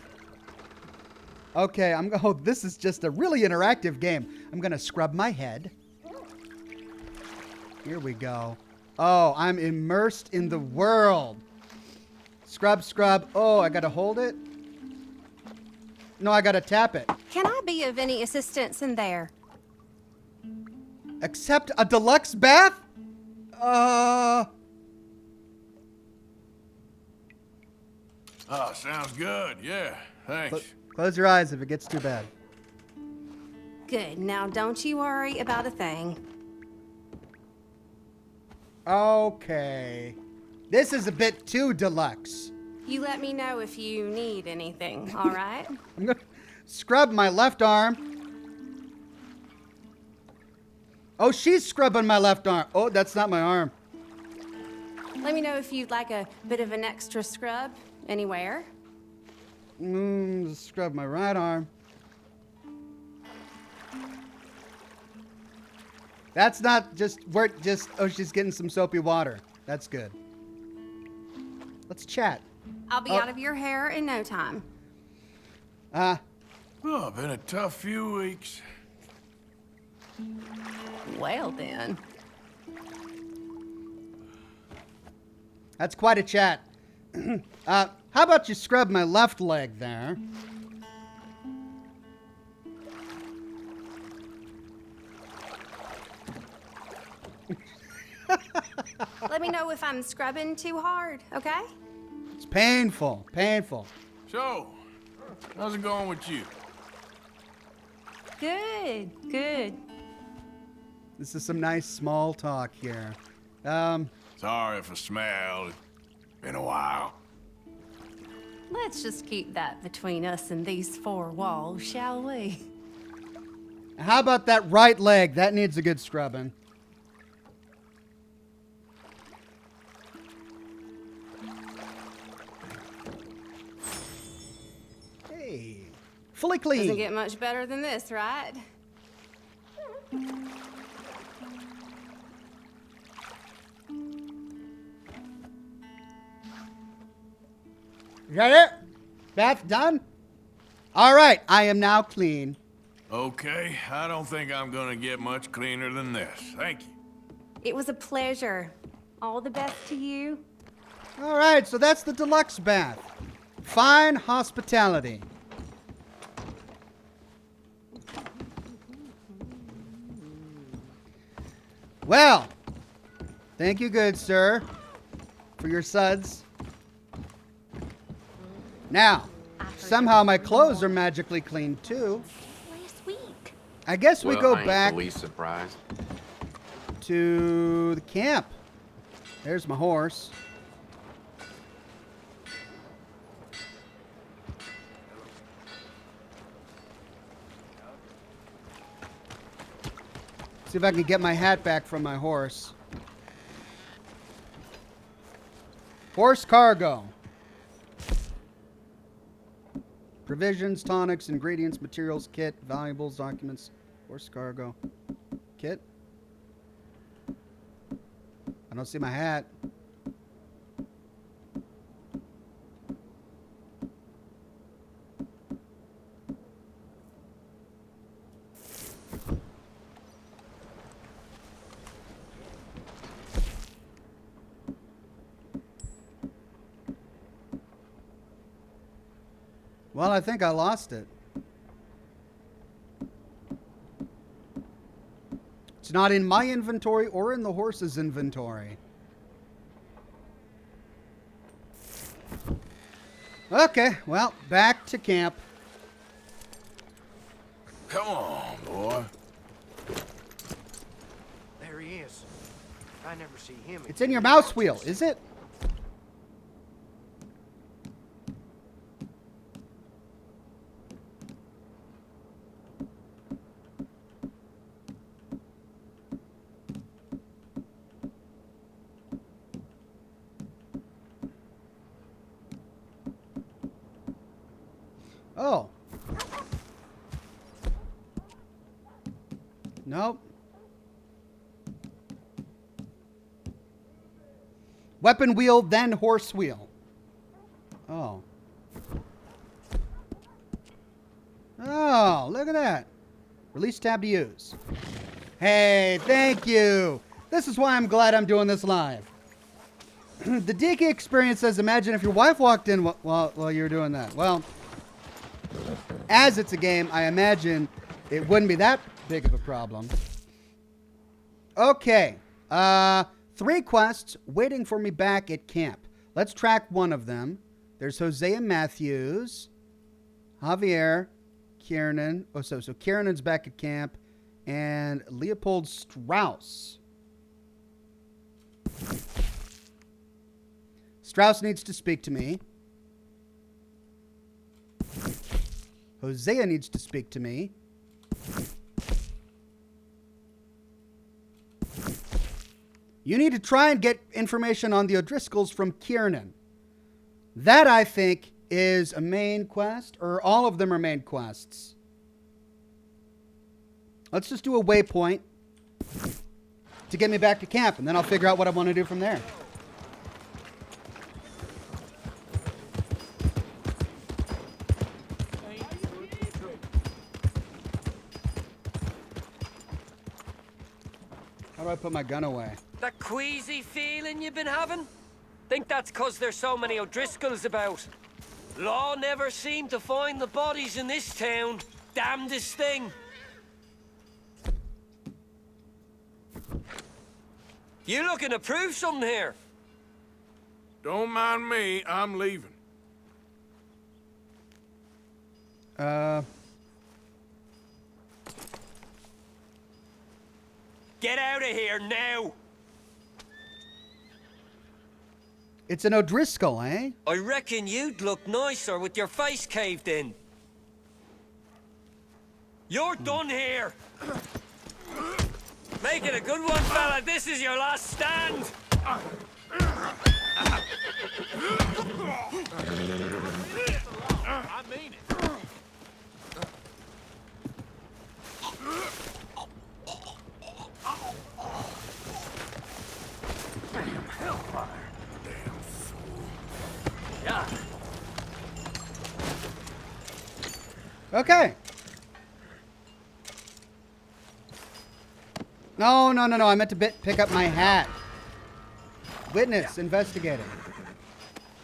Okay, oh, this is just a really interactive game. I'm going to scrub my head. Here we go. Oh, I'm immersed in the world. Scrub, scrub. Oh, I got to hold it? No, I got to tap it.
Can I be of any assistance in there?
Accept a deluxe bath?
Oh, sounds good. Yeah, thanks.
Close your eyes if it gets too bad.
Good. Now don't you worry about a thing.
Okay. This is a bit too deluxe.
You let me know if you need anything, all right?
I'm going to scrub my left arm. Oh, she's scrubbing my left arm. Oh, that's not my arm.
Let me know if you'd like a bit of an extra scrub anywhere.
Scrub my right arm. That's not just oh, she's getting some soapy water. That's good. Let's chat.
I'll be out of your hair in no time.
Oh, been a tough few weeks.
Well then.
That's quite a chat. How about you scrub my left leg there?
Let me know if I'm scrubbing too hard, okay?
It's painful, painful.
So, how's it going with you?
Good, good.
This is some nice small talk here.
Sorry if I smelled. Been a while.
Let's just keep that between us and these four walls, shall we?
How about that right leg? That needs a good scrubbing. Hey, fully clean.
Doesn't get much better than this, right?
Is that it? Bath done? All right, I am now clean.
Okay, I don't think I'm gonna get much cleaner than this. Thank you.
It was a pleasure. All the best to you.
All right, so that's the deluxe bath. Fine hospitality. Well, thank you, good sir, for your suds. Now, somehow my clothes are magically clean too.
Last week.
I guess we go back
the least surprised.
to the camp. There's my horse. See if I can get my hat back from my horse. Horse cargo. Provisions, tonics, ingredients, materials, kit, valuables, documents, horse cargo. Kit? I don't see my hat. Well, I think I lost it. It's not in my inventory or in the horse's inventory. Okay, well, back to camp.
Come on, boy.
There he is. I never see him.
It's in your mouse wheel, is it? Oh. Nope. Weapon wheel, then horse wheel. Oh. Oh, look at that. Release tab to use. Hey, thank you. This is why I'm glad I'm doing this live. The DK experience says, imagine if your wife walked in while you were doing that. Well, as it's a game, I imagine it wouldn't be that big of a problem. Okay. 3 quests waiting for me back at camp. Let's track one of them. There's Hosea Matthews, Javier, Kiernan. Oh, so Kiernan's back at camp, and Leopold Strauss. Strauss needs to speak to me. Hosea needs to speak to me. You need to try and get information on the O'Driscolls from Kiernan. That, I think, is a main quest, or all of them are main quests. Let's just do a waypoint to get me back to camp, and then I'll figure out what I want to do from there. How do I put my gun away?
That queasy feeling you've been having? Think that's 'cause there's so many O'Driscolls about. Law never seemed to find the bodies in this town. Damnedest thing. You looking to prove something here?
Don't mind me, I'm leaving.
Get out of here now!
It's an O'Driscoll, eh?
I reckon you'd look nicer with your face caved in. You're done here! Make it a good one, fella. This is your last stand!
I mean it. Damn hellfire. Damn fool. Yeah.
Okay. No. I meant to pick up my hat. Witness, investigating.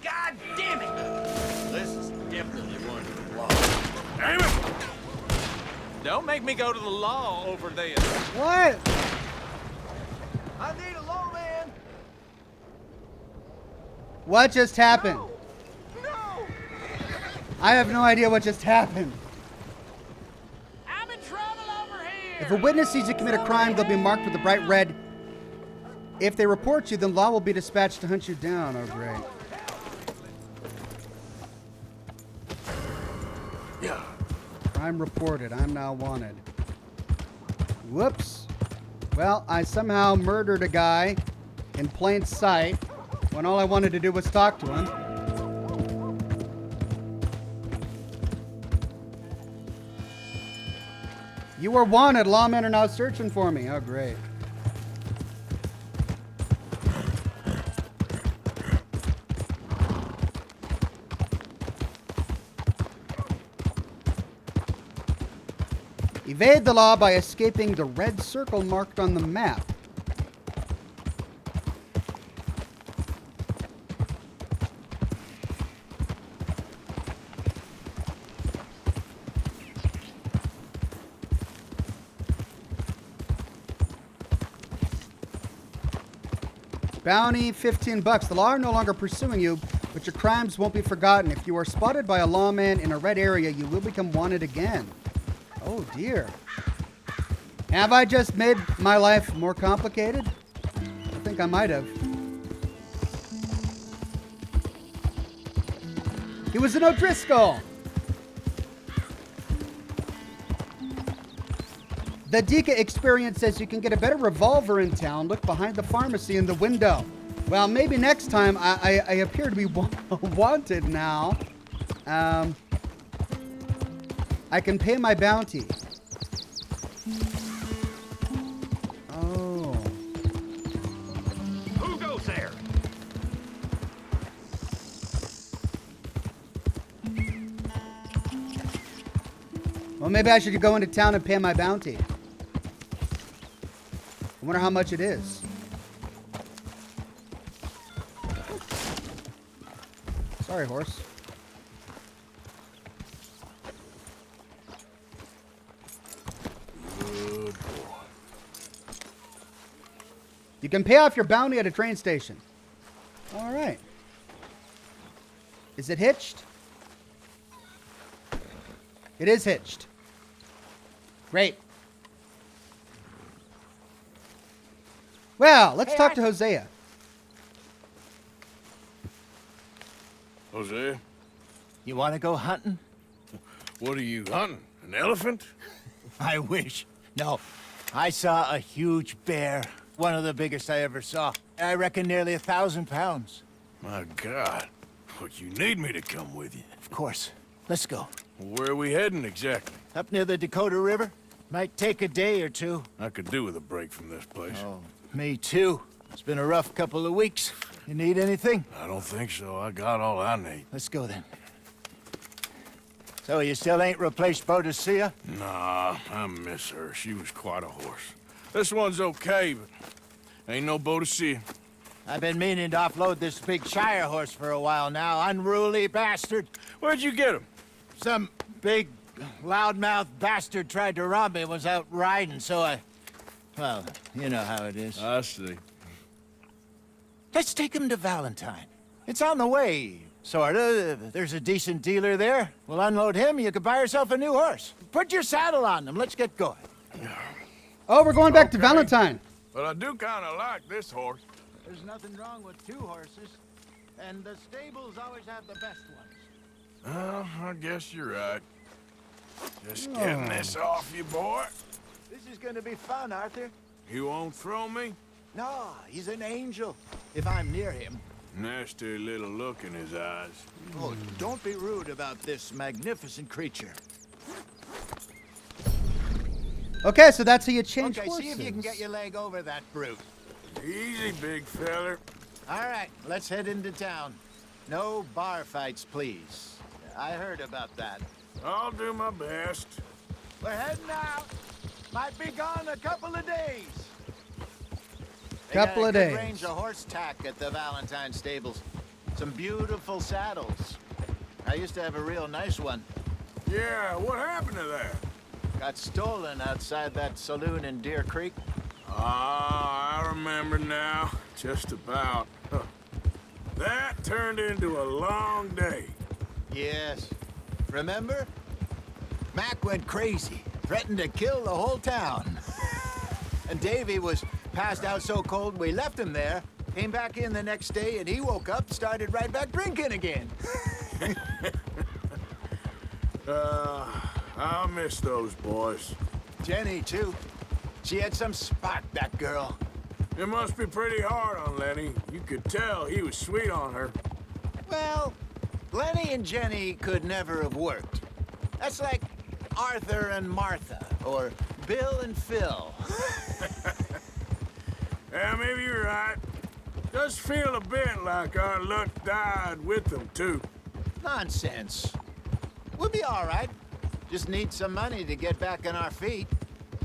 God damn it!
This is definitely one for the law.
Damn it!
Don't make me go to the law over this.
What?
I need a lawman.
What just happened?
No.
I have no idea what just happened.
I'm in trouble over here.
If a witness sees you commit a crime, they'll be marked with a bright red. If they report you, then law will be dispatched to hunt you down. Oh, great.
Yeah.
Crime reported. I'm now wanted. Whoops. Well, I somehow murdered a guy in plain sight when all I wanted to do was talk to him. You were wanted. Lawmen are now searching for me. Oh, great. Evade the law by escaping the red circle marked on the map. Bounty, $15. The law are no longer pursuing you, but your crimes won't be forgotten. If you are spotted by a lawman in a red area, you will become wanted again. Oh dear. Have I just made my life more complicated? I think I might have. He was an O'Driscoll. The Dika experience says you can get a better revolver in town. Look behind the pharmacy in the window. Well, maybe next time. I appear to be wanted now. I can pay my bounty. Well, maybe I should go into town and pay my bounty. I wonder how much it is. Sorry, horse.
Good boy.
You can pay off your bounty at a train station. All right. Is it hitched? It is hitched. Great. Well, let's talk to Hosea.
Hosea?
You want to go hunting?
What are you hunting? An elephant?
I wish. No. I saw a huge bear. One of the biggest I ever saw. I reckon nearly 1,000 pounds.
My God. Well, you need me to come with you.
Of course. Let's go.
Where are we heading exactly?
Up near the Dakota River. Might take a day or two.
I could do with a break from this place.
Oh, me too. It's been a rough couple of weeks. You need anything?
I don't think so. I got all I need.
Let's go then. So you still ain't replaced Boadicea?
Nah, I miss her. She was quite a horse. This one's okay, but ain't no Boadicea.
I've been meaning to offload this big Shire horse for a while now. Unruly bastard.
Where'd you get him?
Some big, loudmouth bastard tried to rob me and was out riding, so I... Well, you know how it is.
I see.
Let's take him to Valentine. It's on the way, sorta. There's a decent dealer there. We'll unload him, you could buy yourself a new horse. Put your saddle on him, let's get going.
Oh, we're going back to Valentine.
But I do kind of like this horse.
There's nothing wrong with two horses, and the stables always have the best ones.
Well, I guess you're right. Just getting this off you, boy.
This is gonna be fun, Arthur.
You won't throw me?
No, he's an angel, if I'm near him.
Nasty little look in his eyes.
Oh, don't be rude about this magnificent creature.
Okay, so that's how you change
Okay,
horses.
see if you can get your leg over that brute.
Easy, big feller.
All right, let's head into town. No bar fights, please. I heard about that.
I'll do my best.
We're heading out. Might be gone a couple of days.
Couple of
They got a
days.
good range of horse tack at the Valentine stables. Some beautiful saddles. I used to have a real nice one.
Yeah, what happened to that?
Got stolen outside that saloon in Deer Creek.
Ah, I remember now. Just about. Huh. That turned into a long day.
Yes. Remember? Mac went crazy. Threatened to kill the whole town. And Davy was passed out so cold we left him there. Came back in the next day and he woke up, started right back drinking again.
I'll miss those boys.
Jenny, too. She had some spot, that girl.
It must be pretty hard on Lenny. You could tell he was sweet on her.
Well, Lenny and Jenny could never have worked. That's like Arthur and Martha, or Bill and Phil.
Yeah, maybe you're right. Does feel a bit like our luck died with them, too.
Nonsense. We'll be all right. Just need some money to get back on our feet.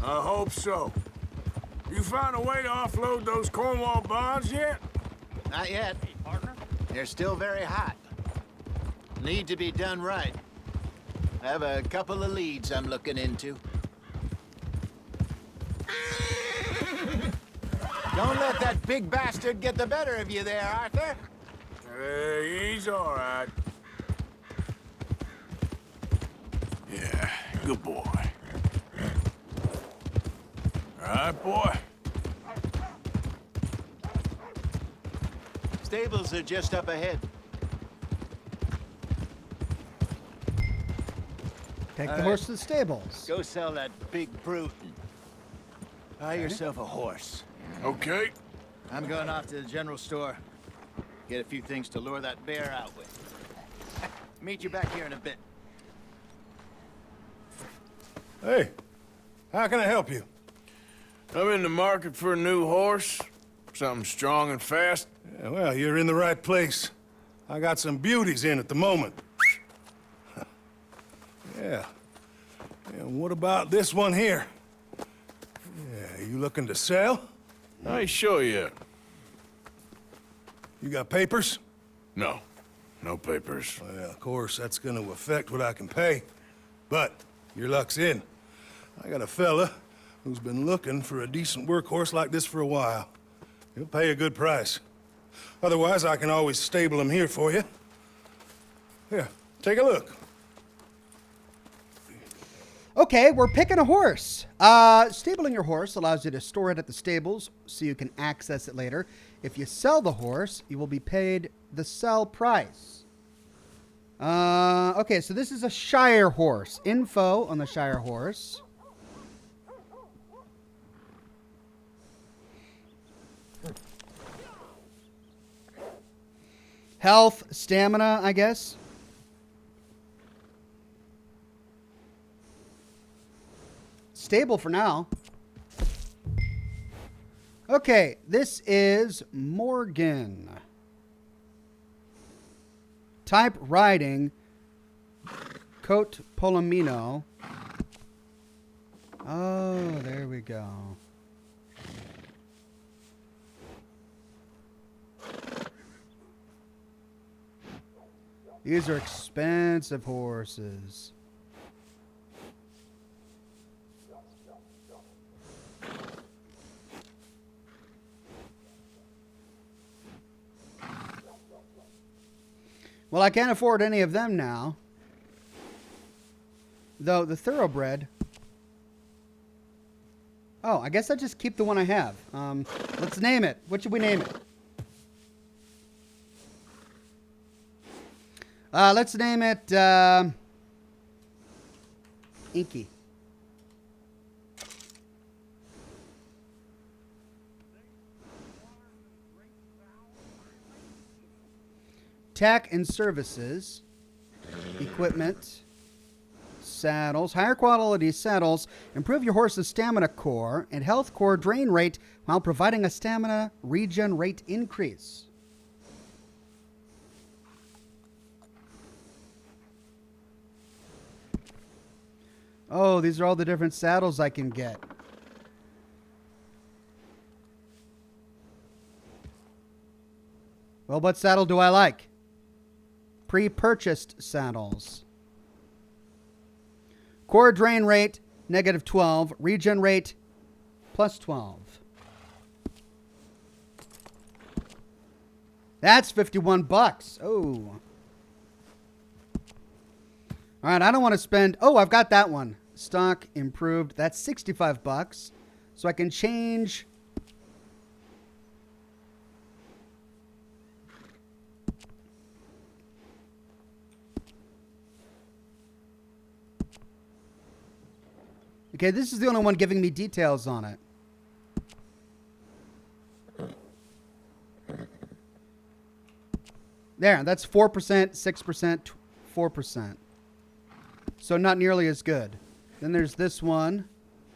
I hope so. You find a way to offload those Cornwall bonds yet?
Not yet. Partner? They're still very hot. Need to be done right. I have a couple of leads I'm looking into. Don't let that big bastard get the better of you there, Arthur.
Hey, he's all right. Yeah, good boy. All right, boy.
Stables are just up ahead.
Take
All
the
right.
horse to the stables.
Go sell that big brute and buy yourself a horse.
Okay.
I'm going off to the general store. Get a few things to lure that bear out with. Meet you back here in a bit.
Hey, how can I help you?
I'm in the market for a new horse. Something strong and fast.
Yeah, well, you're in the right place. I got some beauties in at the moment. Yeah. And what about this one here? Yeah, you looking to sell?
I show you.
You got papers?
No. No papers.
Well, of course, that's gonna affect what I can pay. But your luck's in. I got a fella who's been looking for a decent workhorse like this for a while. He'll pay a good price. Otherwise, I can always stable him here for you. Here, take a look.
Okay, we're picking a horse. Stabling your horse allows you to store it at the stables so you can access it later. If you sell the horse, you will be paid the sell price. Okay, so this is a Shire horse. Info on the Shire horse. Health, stamina, I guess. Stable for now. Okay, this is Morgan. Type riding. Coat Polomino. Oh, there we go. These are expensive horses. Well, I can't afford any of them now. Though the thoroughbred... Oh, I guess I just keep the one I have. Let's name it. What should we name it? Let's name it Inky. Tech and services, equipment, saddles, higher quality saddles, improve your horse's stamina core and health core drain rate while providing a stamina regen rate increase. Oh, these are all the different saddles I can get. Well, what saddle do I like? Pre-purchased saddles. Core drain rate, -12. Regen rate, +12. That's 51 bucks. Oh. All right, I don't want to spend... Oh, I've got that one. Stock improved. That's 65 bucks. So I can change... Okay, this is the only one giving me details on it. There, that's 4%, 6%, 4%. So not nearly as good. Then there's this one.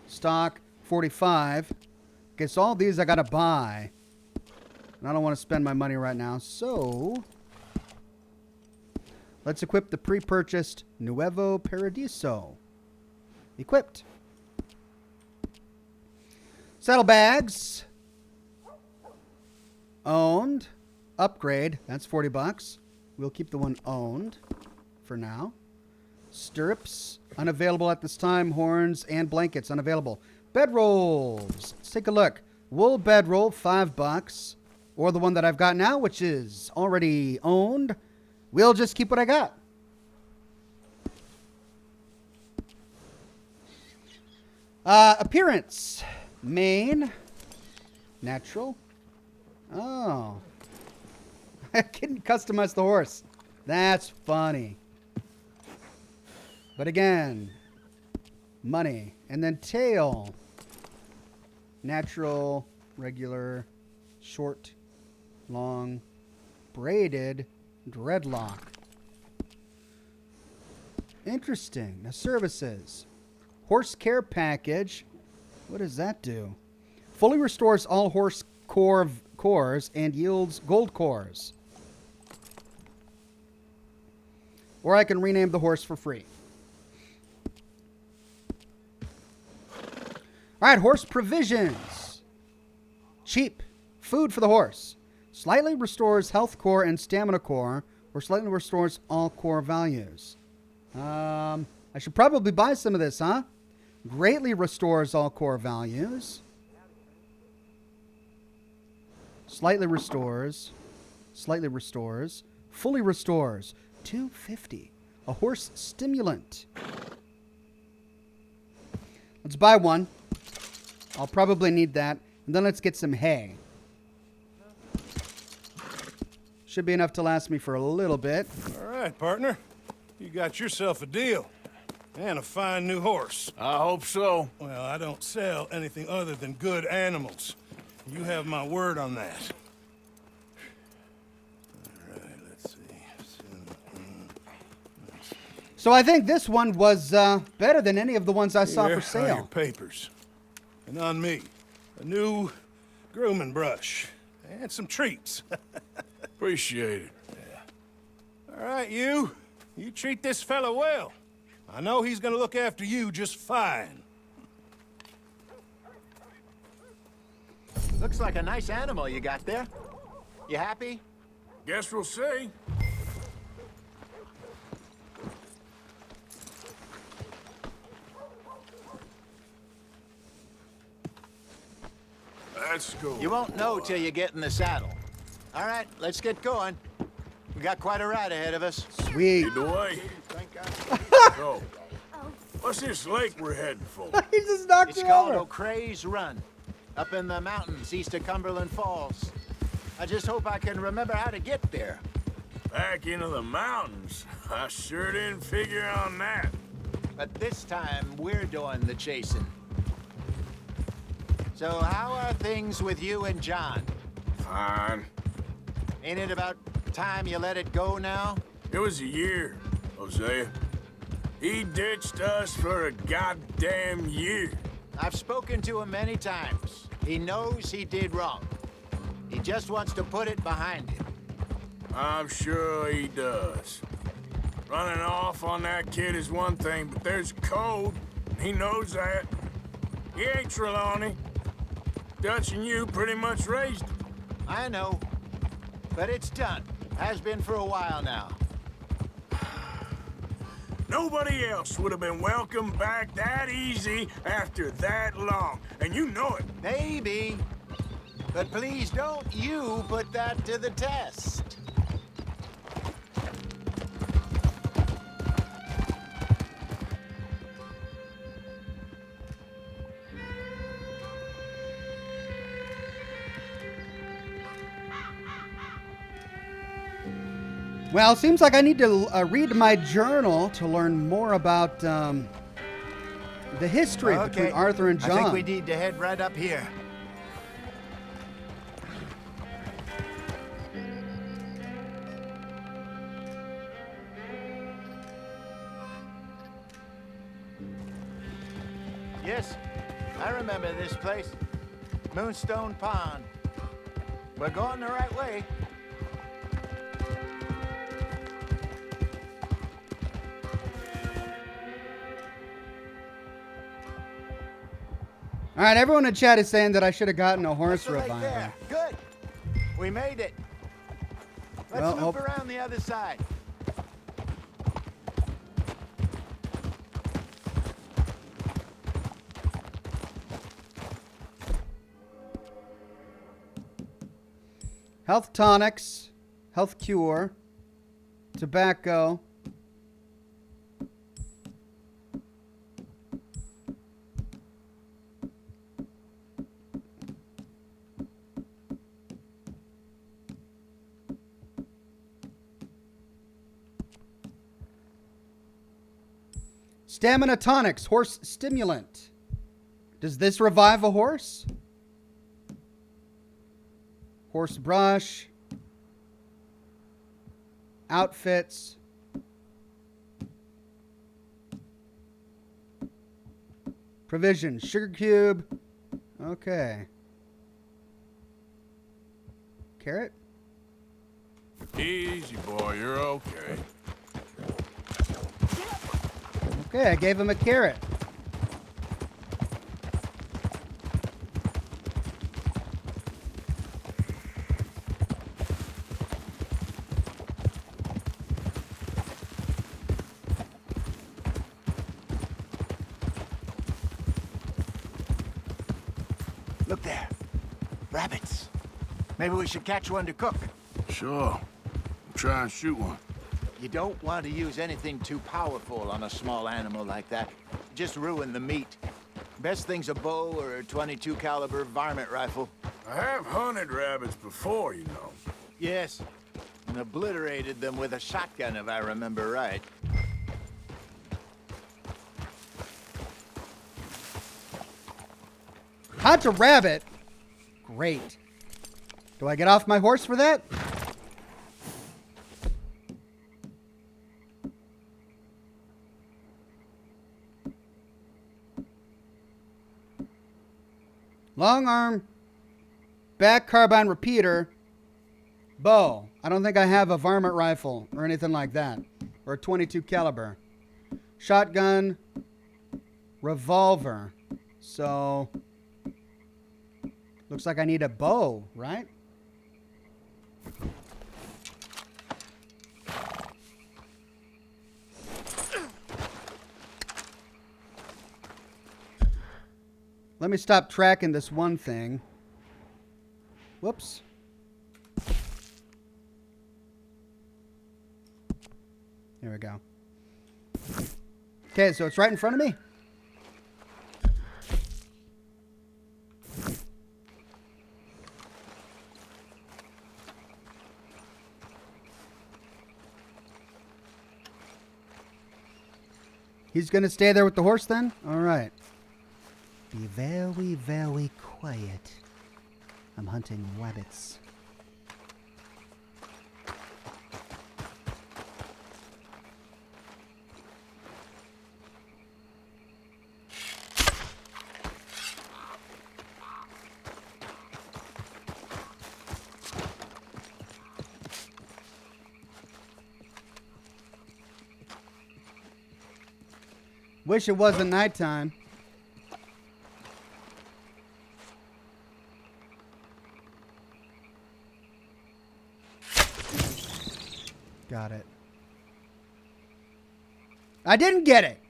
Stock, 45. Okay, so all these I gotta buy. And I don't want to spend my money right now. So, let's equip the pre-purchased Nuevo Paradiso. Equipped. Saddlebags. Owned. Upgrade. That's 40 bucks. We'll keep the one owned for now. Stirrups. Unavailable at this time. Horns and blankets. Unavailable. Bedrolls. Let's take a look. Wool bedroll. 5 bucks. Or the one that I've got now, which is already owned. We'll just keep what I got. Appearance. Mane. Natural. Oh. I can customize the horse. That's funny. But again, money. And then tail. Natural, regular, short, long, braided, dreadlock. Interesting. Now services. Horse care package. What does that do? Fully restores all horse cores and yields gold cores. Or I can rename the horse for free. All right, horse provisions. Cheap. Food for the horse. Slightly restores health core and stamina core, or slightly restores all core values. I should probably buy some of this, huh? Greatly restores all core values. Slightly restores. Slightly restores. Fully restores. $250. A horse stimulant. Let's buy one. I'll probably need that. And then let's get some hay. Should be enough to last me for a little bit.
All right, partner. You got yourself a deal. And a fine new horse.
I hope so.
Well, I don't sell anything other than good animals. You have my word on that. All right, let's see.
So I think this one was better than any of the ones I saw
Here
for
are
sale.
your papers. And on me, a new grooming brush. And some treats.
Appreciate it.
Yeah. All right, you treat this fella well. I know he's gonna look after you just fine.
Looks like a nice animal you got there. You happy?
Guess we'll see. Let's go.
You won't know till you get in the saddle. All right, let's get going. We got quite a ride ahead of us.
Sweet.
Lead the way. So, what's this lake we're heading for?
He just knocked
It's
it
called
over.
O'Creagh's Run, up in the mountains east of Cumberland Falls. I just hope I can remember how to get there.
Back into the mountains? I sure didn't figure on that.
But this time, we're doing the chasing. So how are things with you and John?
Fine.
Ain't it about time you let it go now?
It was a year, Hosea. He ditched us for a goddamn year.
I've spoken to him many times. He knows he did wrong. He just wants to put it behind him.
I'm sure he does. Running off on that kid is one thing, but there's code. He knows that. He ain't Trelawney. Dutch and you pretty much raised him.
I know. But it's done. Has been for a while now.
Nobody else would have been welcomed back that easy after that long. And you know it.
Maybe. But please don't you put that to the test.
Well, it seems like I need to read my journal to learn more about the history between Arthur and John.
I think we need to head right up here. Yes, I remember this place. Moonstone Pond. We're going the right way.
All right, everyone in chat is saying that I should have gotten a horse
Right
reviver.
there. Good. We made it. Let's
Well,
loop around the other side.
Health tonics, health cure, tobacco. Stamina tonics, horse stimulant. Does this revive a horse? Horse brush. Outfits. Provisions. Sugar cube. Okay. Carrot.
Easy, boy. You're okay.
Okay, I gave him a carrot.
Rabbits. Maybe we should catch one to cook.
Sure. Try and shoot one.
You don't want to use anything too powerful on a small animal like that. Just ruin the meat. Best thing's a bow or a .22 caliber varmint rifle.
I have hunted rabbits before, you know.
Yes, and obliterated them with a shotgun, if I remember right.
Hunt a rabbit? Great. Do I get off my horse for that? Long arm, back carbine repeater, bow. I don't think I have a varmint rifle or anything like that. Or a .22 caliber. Shotgun, revolver. So, looks like I need a bow, right? Let me stop tracking this one thing. Whoops. There we go. Okay, so it's right in front of me. He's going to stay there with the horse then? All right. Be very, very quiet. I'm hunting rabbits. Wish it wasn't nighttime. Got it. I didn't get it.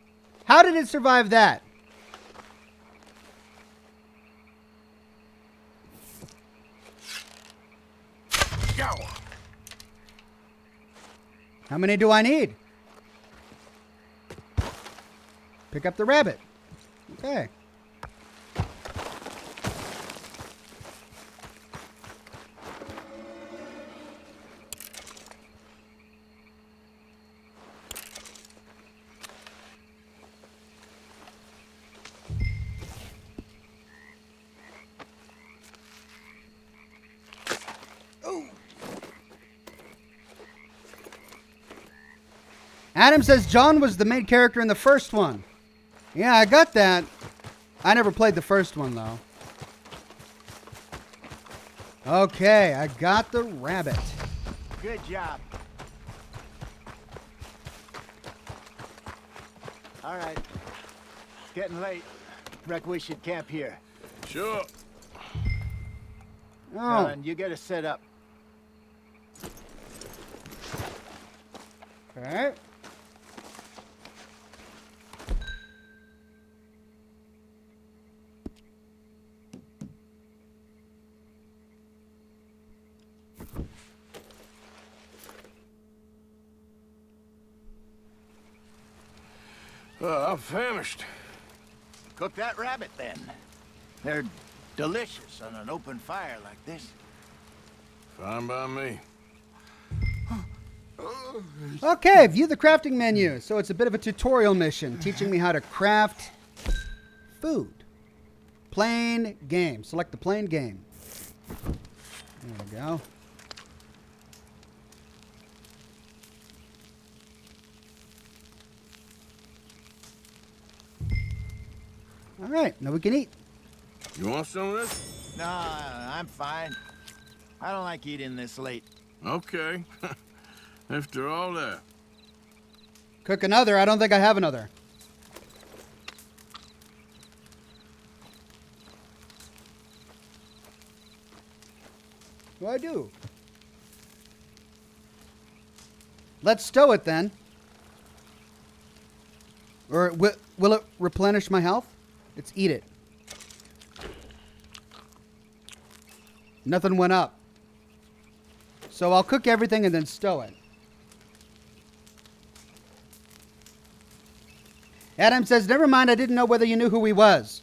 How did it survive that?
Go.
How many do I need? Pick up the rabbit. Okay. Adam says John was the main character in the first one. Yeah, I got that. I never played the first one, though. Okay, I got the rabbit.
Good job. All right. It's getting late. Reckon we should camp here.
Sure.
Oh.
And you get us set up.
Okay.
I'm famished.
Cook that rabbit, then. They're delicious on an open fire like this.
Fine by me.
Okay, view the crafting menu. So it's a bit of a tutorial mission, teaching me how to craft food. Plain game. Select the plain game. There we go. All right, now we can eat.
You want some of this?
No, I'm fine. I don't like eating this late.
Okay. After all that.
Cook another. I don't think I have another. What do I do? Let's stow it then. Or will it replenish my health? Let's eat it. Nothing went up. So I'll cook everything and then stow it. Adam says, never mind, I didn't know whether you knew who he was.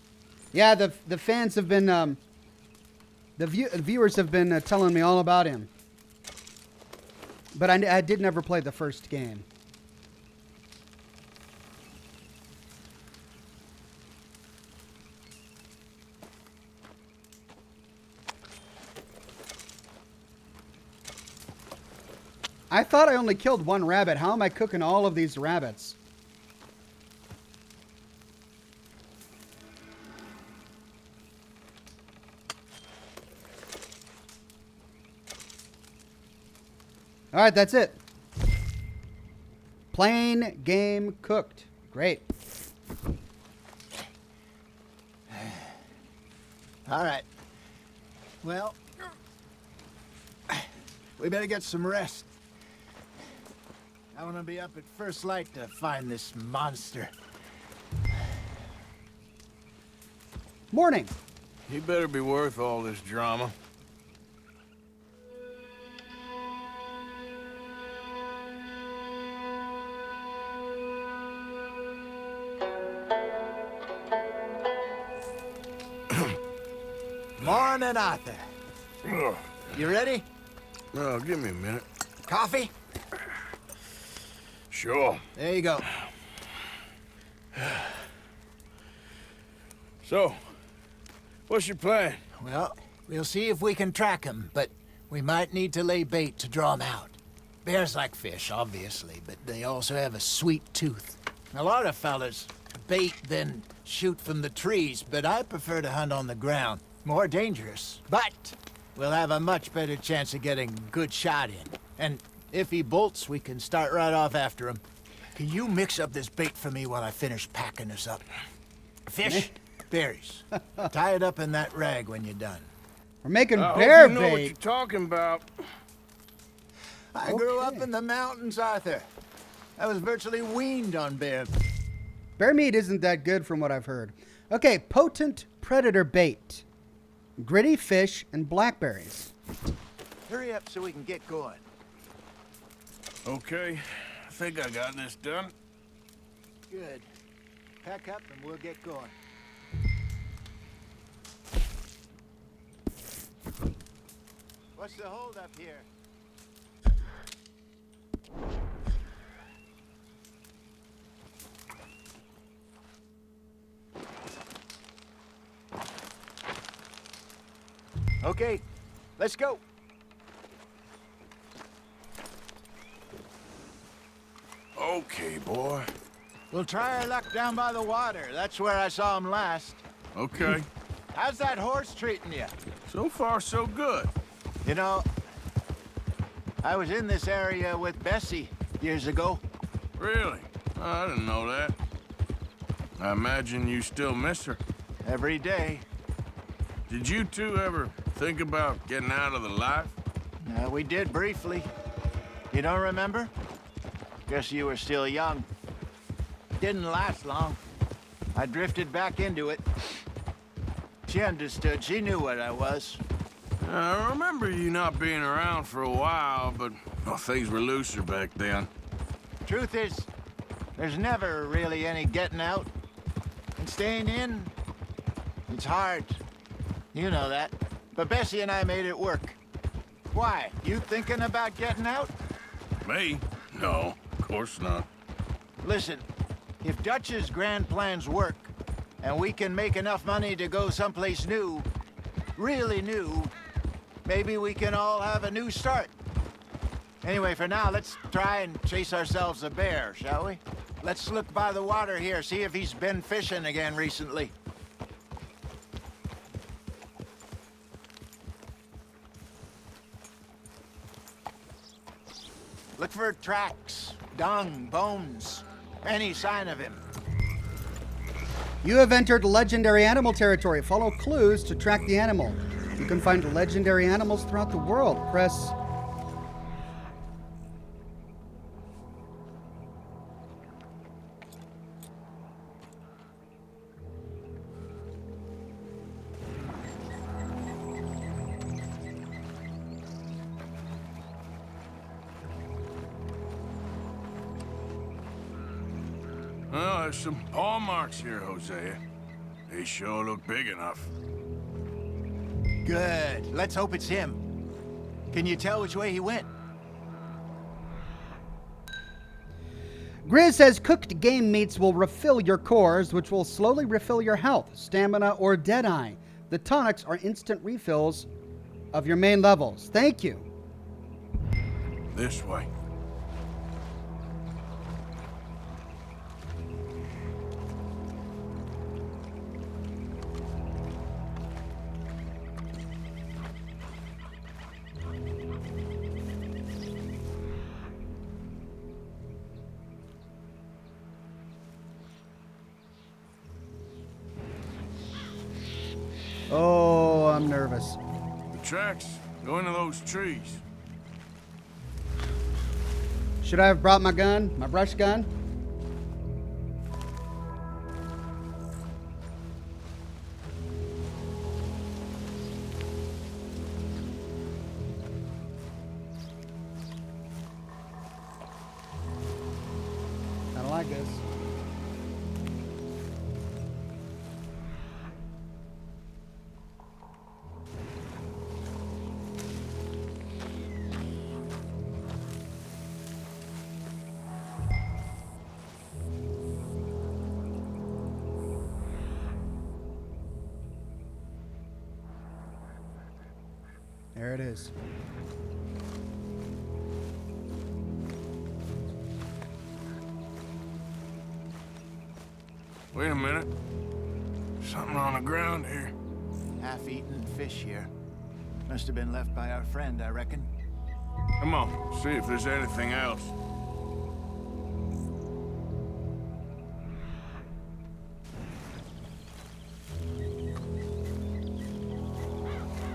Yeah, the fans have been, the viewers have been telling me all about him. But I did never play the first game. I thought I only killed one rabbit. How am I cooking all of these rabbits? All right, that's it. Plain game cooked. Great.
All right. Well, we better get some rest. I want to be up at first light to find this monster.
Morning.
He better be worth all this drama.
Morning, Arthur. You ready?
Oh, give me a minute.
Coffee?
Sure.
There you go.
So, what's your plan?
Well, we'll see if we can track him, but we might need to lay bait to draw him out. Bears like fish, obviously, but they also have a sweet tooth. A lot of fellas bait, then shoot from the trees, but I prefer to hunt on the ground. More dangerous, but we'll have a much better chance of getting a good shot in. And if he bolts, we can start right off after him. Can you mix up this bait for me while I finish packing this up? Fish, berries. Tie it up in that rag when you're done.
We're making
I
bear
hope you know what
bait.
you're talking about.
I grew up in the mountains, Arthur. I was virtually weaned on bear.
Bear meat isn't that good from what I've heard. Okay, potent predator bait. Gritty fish and blackberries.
Hurry up so we can get going.
Okay, I think I got this done.
Good. Pack up and we'll get going. What's the hold up here? Okay, let's go.
Okay, boy.
We'll try our luck down by the water. That's where I saw him last.
Okay.
How's that horse treating you?
So far, so good.
You know, I was in this area with Bessie years ago.
Really? I didn't know that. I imagine you still miss her.
Every day.
Did you two ever think about getting out of the life?
We did briefly. You don't remember? Guess you were still young. Didn't last long. I drifted back into it. She understood. She knew what I was.
I remember you not being around for a while, but things were looser back then.
Truth is, there's never really any getting out. And staying in, it's hard. You know that. But Bessie and I made it work. Why? You thinking about getting out?
Me? No, of course not.
Listen, if Dutch's grand plans work, and we can make enough money to go someplace new, really new, maybe we can all have a new start. Anyway, for now, let's try and chase ourselves a bear, shall we? Let's look by the water here, see if he's been fishing again recently. Look for tracks, dung, bones, any sign of him.
You have entered legendary animal territory. Follow clues to track the animal. You can find legendary animals throughout the world. Press...
Well, there's some paw marks here, Hosea. They sure look big enough.
Good. Let's hope it's him. Can you tell which way he went?
Grizz says cooked game meats will refill your cores, which will slowly refill your health, stamina, or deadeye. The tonics are instant refills of your main levels. Thank you.
This way.
Oh, I'm nervous.
The tracks go into those trees.
Should I have brought my gun, my brush gun? I don't like this. There it is.
Wait a minute. Something on the ground here.
Half-eaten fish here. Must have been left by our friend, I reckon.
Come on, see if there's anything else.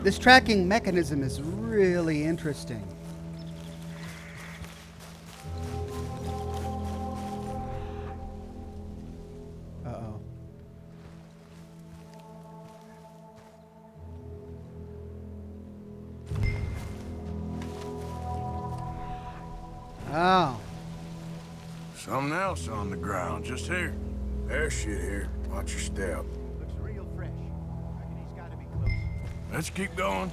This tracking mechanism is really interesting. Uh-oh. Oh.
Something else on the ground, just here. There's shit here. Watch your step.
Looks real fresh. Reckon he's gotta be close.
Let's keep going.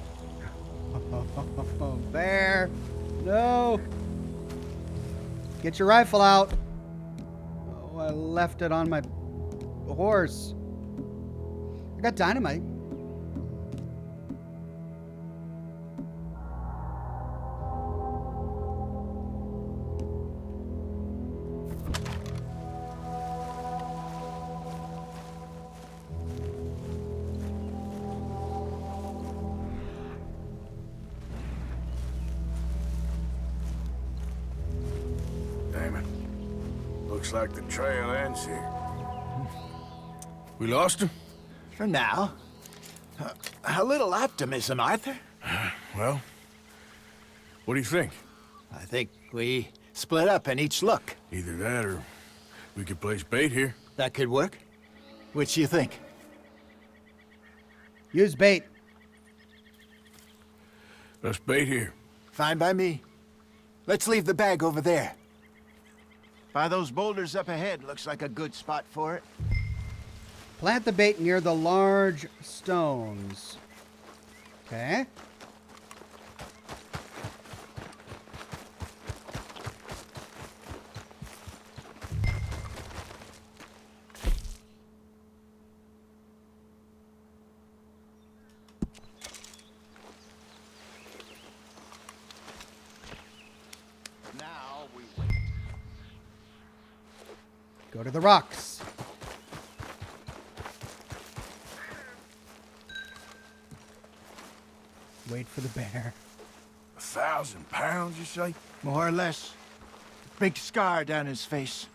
Bear. No. Get your rifle out. Oh, I left it on my horse. I got dynamite.
Damn it. Looks like the trail ends here. We lost him?
For now. A little optimism, Arthur.
Well, what do you think?
I think we split up and each look.
Either that or we could place bait here.
That could work. Which do you think?
Use bait.
Let's bait here.
Fine by me. Let's leave the bag over there. By those boulders up ahead, looks like a good spot for it.
Plant the bait near the large stones. Okay.
Now we wait.
Go to the rocks. Wait for the bear.
1,000 pounds, you say?
More or less. Big scar down his face.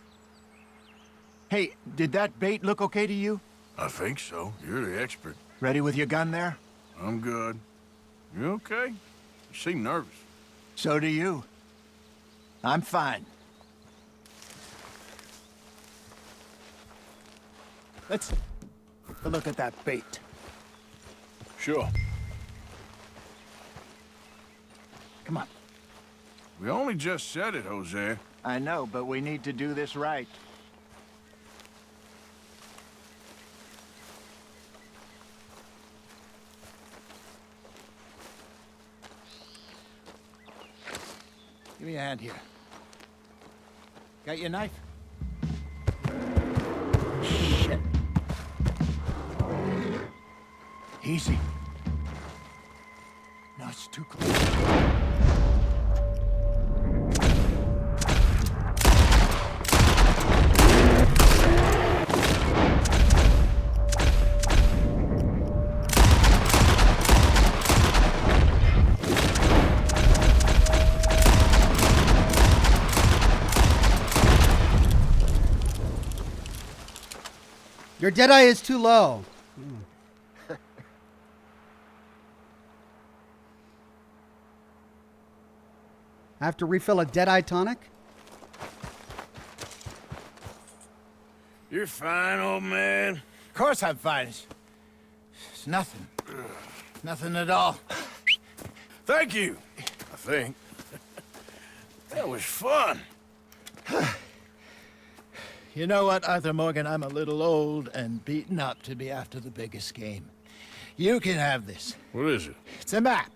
Hey, did that bait look okay to you?
I think so. You're the expert.
Ready with your gun there?
I'm good. You okay? You seem nervous.
So do you. I'm fine. Let's look at that bait.
Sure.
Come on.
We only just said it, Jose.
I know, but we need to do this right. Give me a hand here. Got your knife? Shit. Easy. No, it's too close.
Your Deadeye is too low. I have to refill a Deadeye tonic?
You're fine, old man.
Of course I'm fine. It's nothing. Nothing at all.
Thank you, I think. That was fun.
You know what, Arthur Morgan? I'm a little old and beaten up to be after the biggest game. You can have this.
What is it?
It's a map.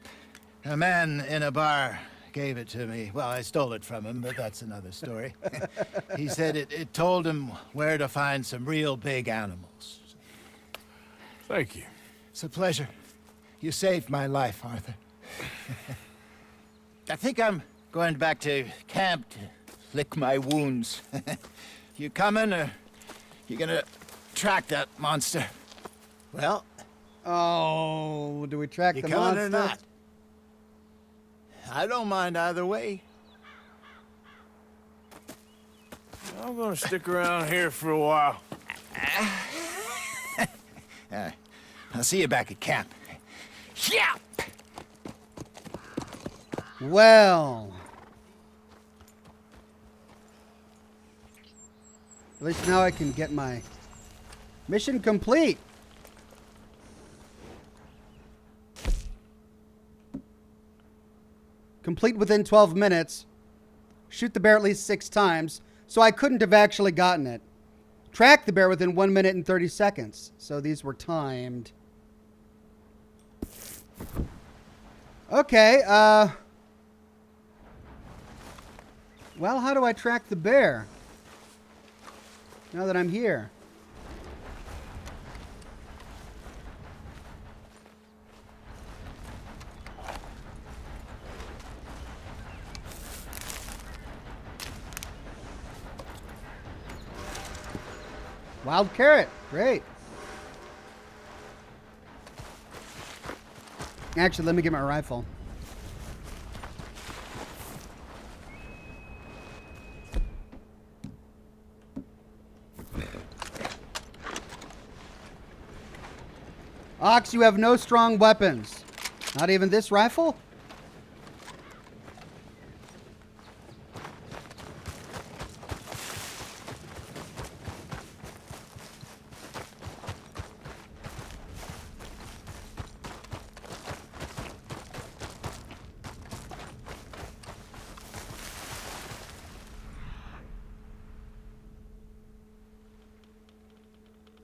A man in a bar gave it to me. Well, I stole it from him, but that's another story. He said it told him where to find some real big animals.
Thank you.
It's a pleasure. You saved my life, Arthur. I think I'm going back to camp to lick my wounds. You coming, or you gonna track that monster? Well...
Oh, do we track
you
the
coming
monster?
or not? I don't mind either way.
I'm gonna stick around here for a while.
I'll see you back at camp. Yeah!
Well... At least now I can get my mission complete. Complete within 12 minutes. Shoot the bear at least 6 times. So I couldn't have actually gotten it. Track the bear within 1 minute and 30 seconds. So these were timed. Okay, well, how do I track the bear? Now that I'm here. Wild carrot. Great. Actually, let me get my rifle. Ox, you have no strong weapons. Not even this rifle?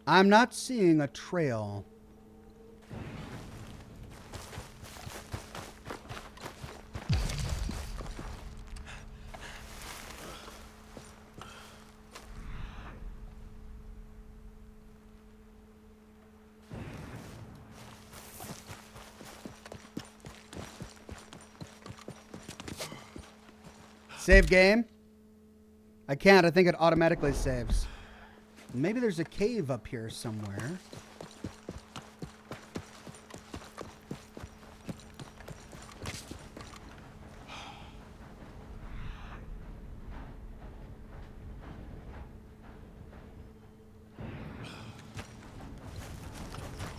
I'm not seeing a trail. Save game? I can't. I think it automatically saves. Maybe there's a cave up here somewhere.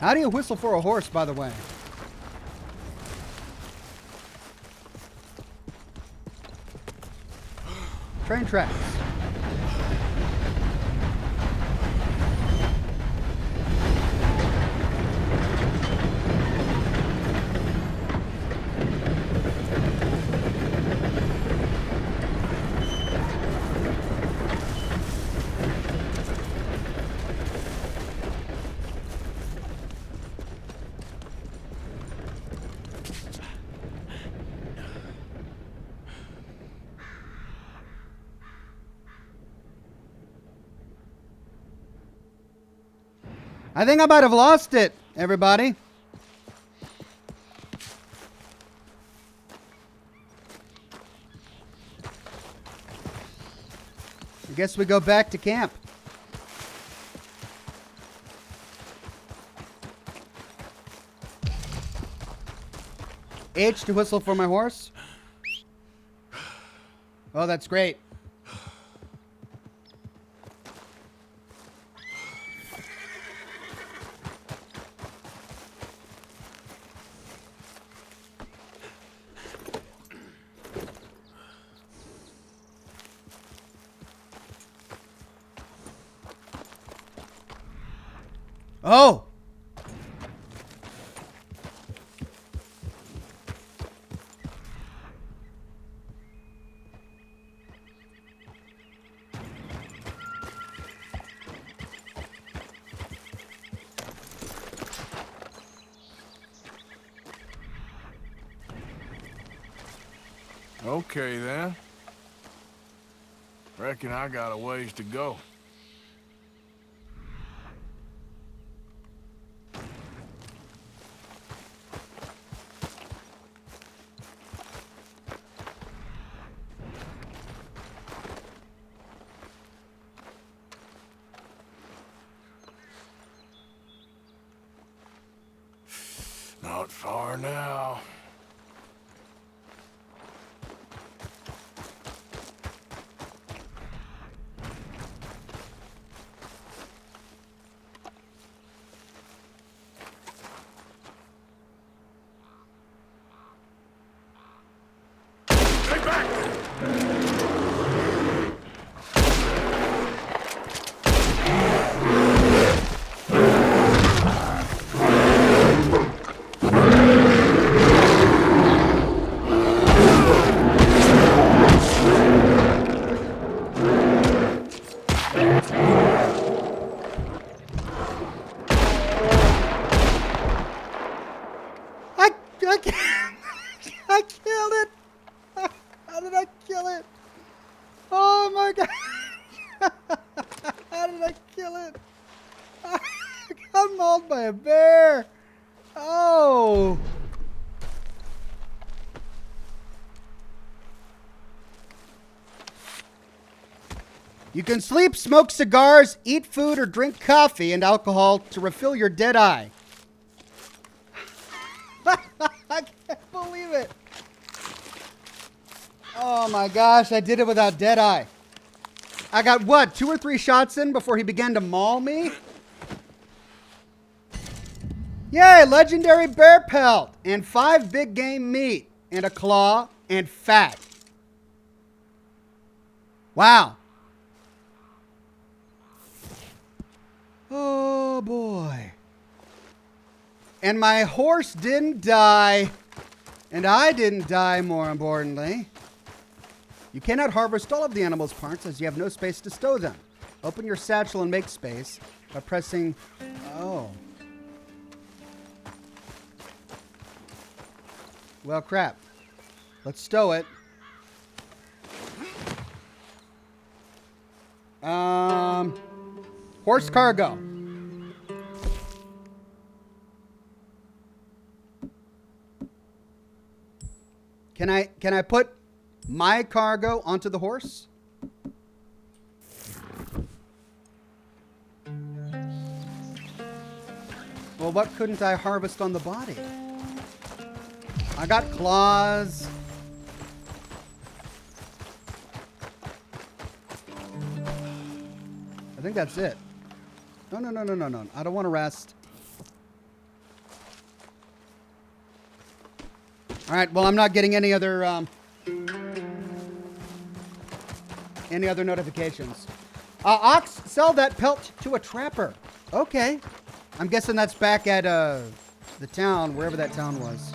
How do you whistle for a horse, by the way? Train tracks. I think I might have lost it, everybody. I guess we go back to camp. H to whistle for my horse. Oh, that's great. Oh!
Okay, then. Reckon I got a ways to go. Not far now.
I killed it. How did I kill it? Oh my god. How did I kill it? I got mauled by a bear. Oh. You can sleep, smoke cigars, eat food, or drink coffee and alcohol to refill your dead eye. I can't believe it. Oh my gosh, I did it without dead eye. I got what, 2 or 3 shots in before he began to maul me? Yay, legendary bear pelt and 5 big game meat and a claw and fat. Wow. Oh boy. And my horse didn't die. And I didn't die, more importantly. You cannot harvest all of the animal's parts as you have no space to stow them. Open your satchel and make space by pressing... Oh. Well, crap. Let's stow it. Horse cargo. Can I put my cargo onto the horse? Well, what couldn't I harvest on the body? I got claws. I think that's it. No. I don't want to rest. All right, well, I'm not getting any other notifications. Ox, sell that pelt to a trapper. Okay. I'm guessing that's back at the town, wherever that town was.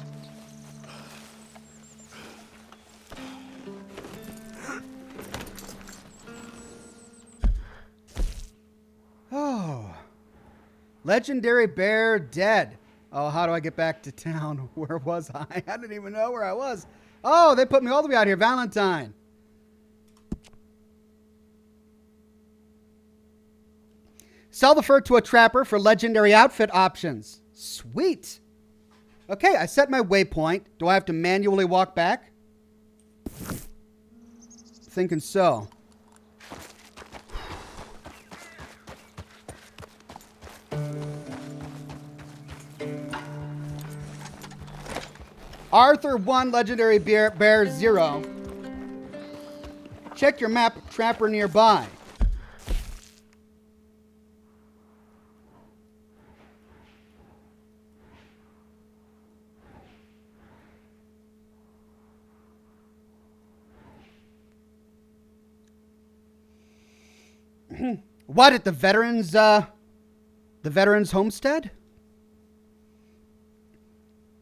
Oh. Legendary bear dead. Oh, how do I get back to town? Where was I? I didn't even know where I was. Oh, they put me all the way out here. Valentine. Sell the fur to a trapper for legendary outfit options. Sweet. Okay, I set my waypoint. Do I have to manually walk back? Thinking so. Arthur 1, legendary bear 0. Check your map, trapper nearby. What, at the veterans homestead?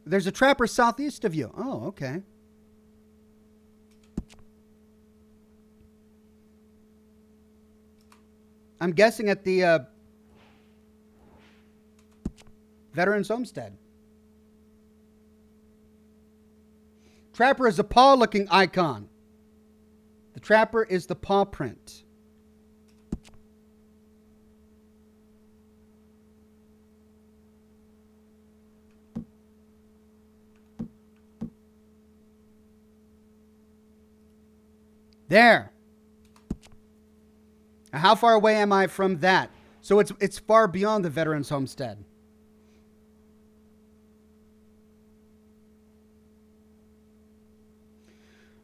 There's a trapper southeast of you. Oh, okay. I'm guessing at the veterans homestead. Trapper is a paw-looking icon. The trapper is the paw print. There. Now, how far away am I from that? So it's far beyond the veterans homestead.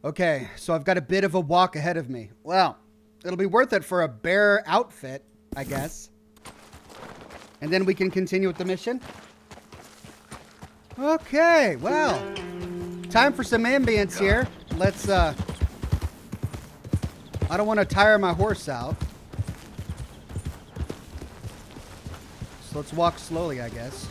Okay, so I've got a bit of a walk ahead of me. Well, it'll be worth it for a bear outfit, I guess. And then we can continue with the mission. Okay, well, time for some ambience here. Let's, I don't want to tire my horse out. So let's walk slowly, I guess.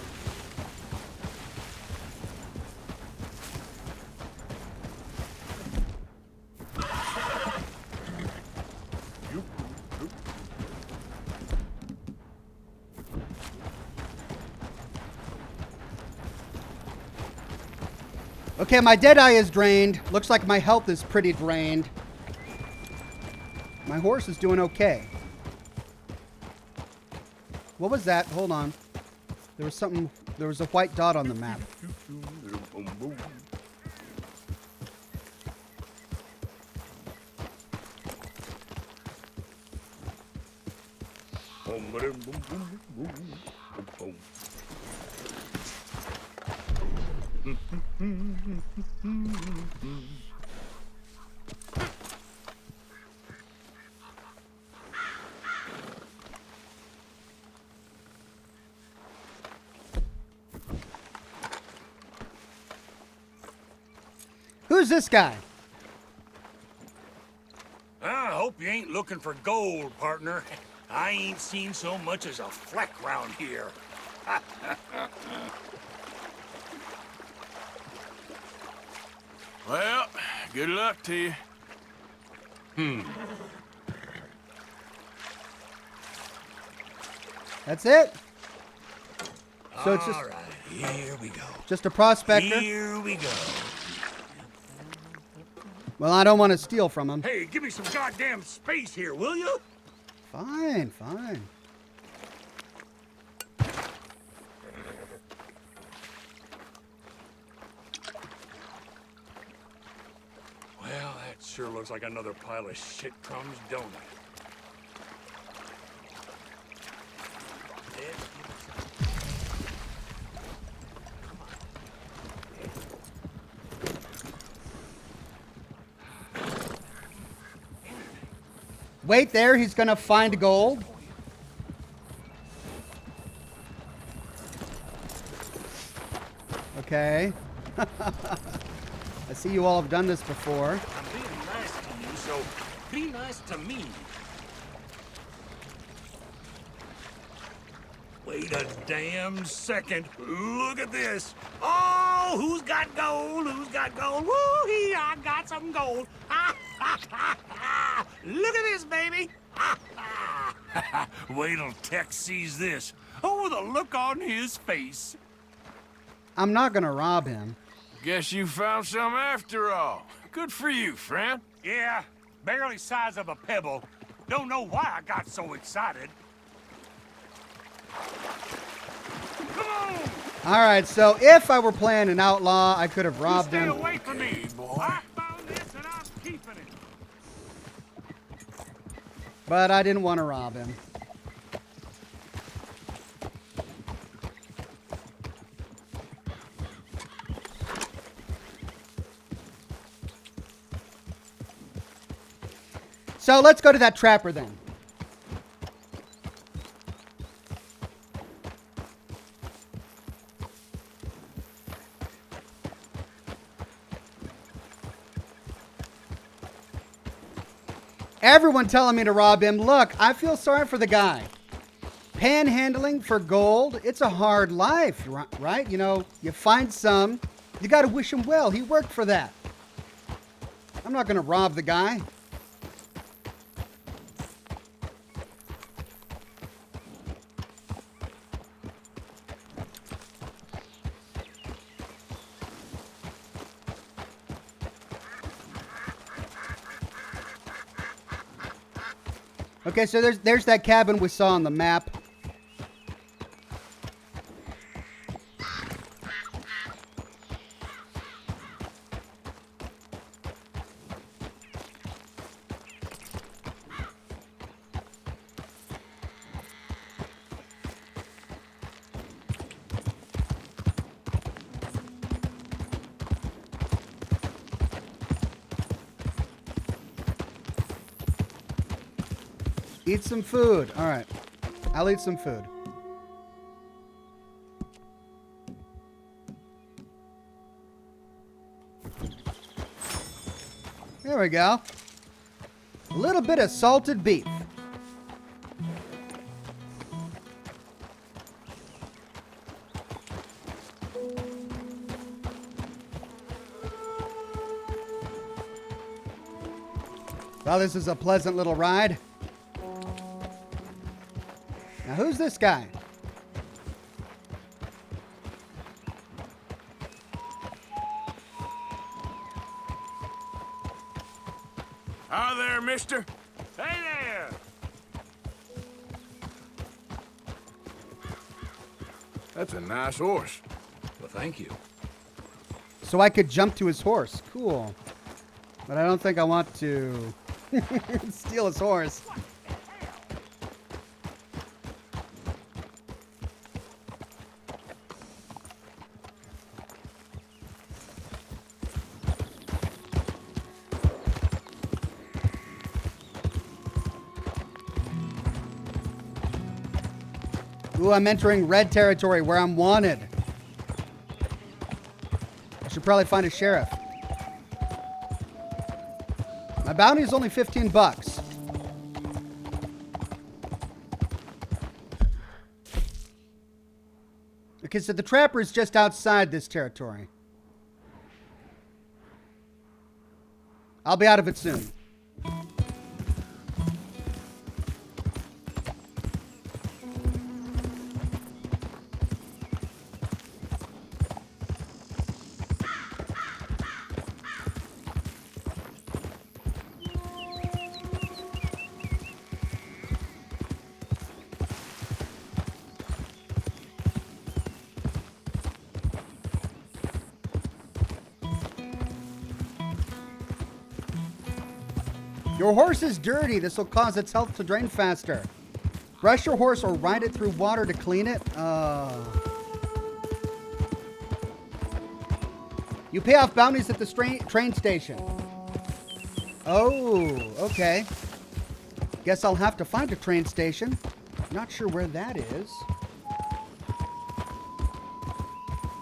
Okay, my dead eye is drained. Looks like my health is pretty drained. My horse is doing okay. What was that? Hold on. There was something. There was a white dot on the map. Who's this guy?
I hope you ain't looking for gold, partner. I ain't seen so much as a fleck round here. Well, good luck to you.
That's it? So it's just,
All right, here we go.
just a prospector?
Here we go.
Well, I don't want to steal from him.
Hey, give me some goddamn space here, will you?
Fine, fine.
Well, that sure looks like another pile of shit crumbs, don't it?
Wait there, he's gonna find gold. Okay. I see you all have done this before.
I'm being nice to you, so be nice to me. Wait a damn second. Look at this. Oh, who's got gold? Who's got gold? Woo-hee, I got some gold. Look at this, baby. Wait till Tex sees this. Oh, the look on his face.
I'm not gonna rob him.
Guess you found some after all. Good for you, friend. Yeah, barely size of a pebble. Don't know why I got so excited.
All right, so if I were playing an outlaw, I could have robbed him.
Stay away from me, boy. I found this and I'm keeping it.
But I didn't want to rob him. So let's go to that trapper then. Everyone telling me to rob him. Look, I feel sorry for the guy. Panhandling for gold, it's a hard life, right? You know, you find some, you got to wish him well. He worked for that. I'm not going to rob the guy. Okay, so there's that cabin we saw on the map. Eat some food. All right. I'll eat some food. There we go. A little bit of salted beef. Well, this is a pleasant little ride. Now, who's this guy?
Hi there, mister. Hey there. That's a nice horse. Well, thank you.
So I could jump to his horse. Cool. But I don't think I want to steal his horse. Ooh, I'm entering red territory where I'm wanted. I should probably find a sheriff. My bounty is only 15 bucks. Okay, so the trapper is just outside this territory. I'll be out of it soon. Your horse is dirty. This will cause its health to drain faster. Brush your horse or ride it through water to clean it. You pay off bounties at the train station. Oh, okay. Guess I'll have to find a train station. Not sure where that is.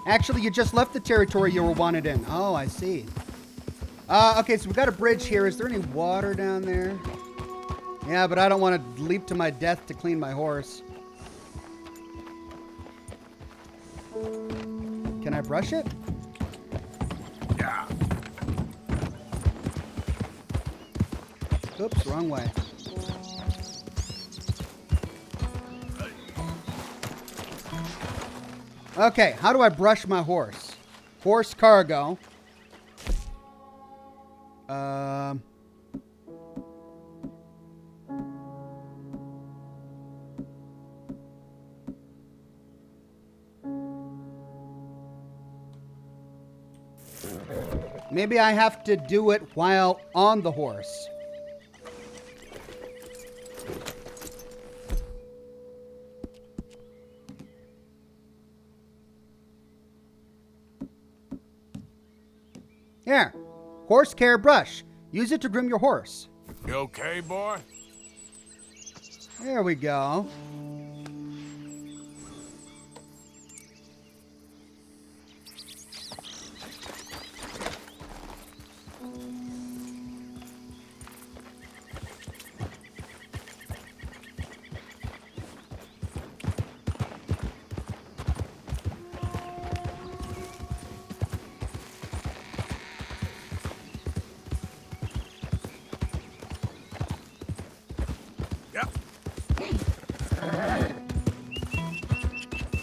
Actually, you just left the territory you were wanted in. Oh, I see. Okay, so we've got a bridge here. Is there any water down there? Yeah, but I don't want to leap to my death to clean my horse. Can I brush it?
Yeah.
Oops, wrong way. Okay, how do I brush my horse? Horse cargo. Maybe I have to do it while on the horse. Here, horse care brush. Use it to groom your horse.
You okay, boy?
There we go.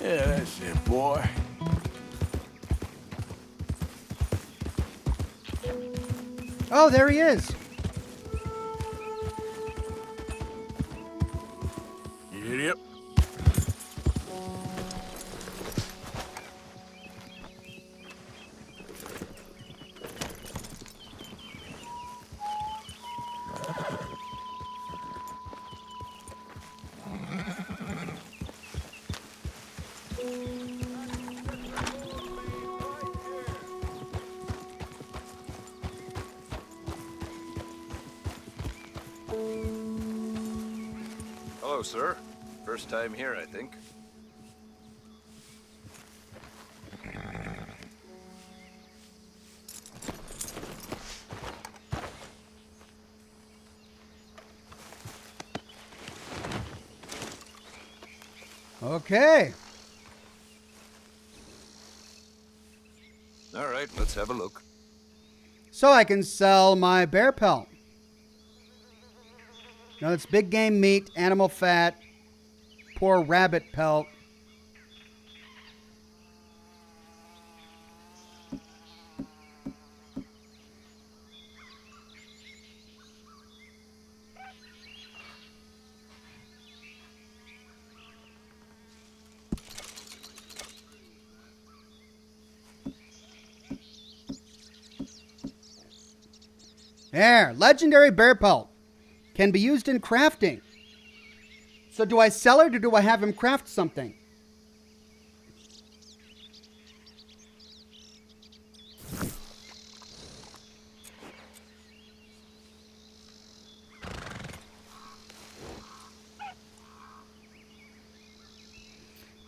Yeah, that's it, boy.
Oh, there he is.
Yep.
Hello, sir. First time here, I think.
Okay.
All right, let's have a look.
So I can sell my bear pelt. No, it's big game meat, animal fat, poor rabbit pelt. There, legendary bear pelt. Can be used in crafting. So do I sell it or do I have him craft something?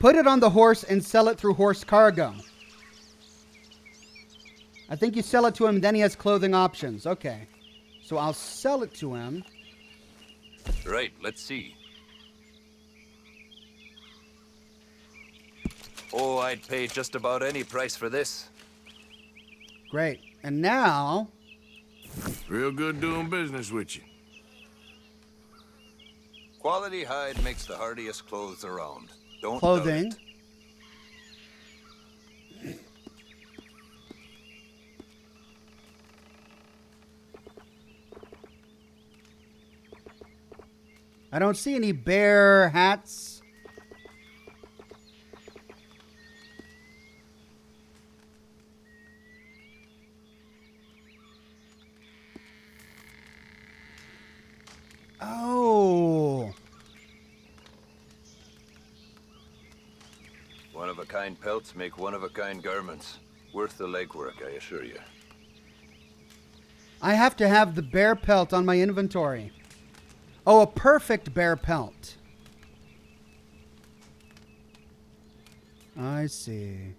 Put it on the horse and sell it through horse cargo. I think you sell it to him, then he has clothing options. Okay. So I'll sell it to him.
Right, let's see. Oh, I'd pay just about any price for this.
Great. And now...
Real good doing business with you.
Quality hide makes the hardiest clothes around. Don't
clothing.
doubt it.
I don't see any bear hats. Oh.
One-of-a-kind pelts make one-of-a-kind garments. Worth the legwork, I assure you.
I have to have the bear pelt on my inventory. Oh, a perfect bear pelt. I see.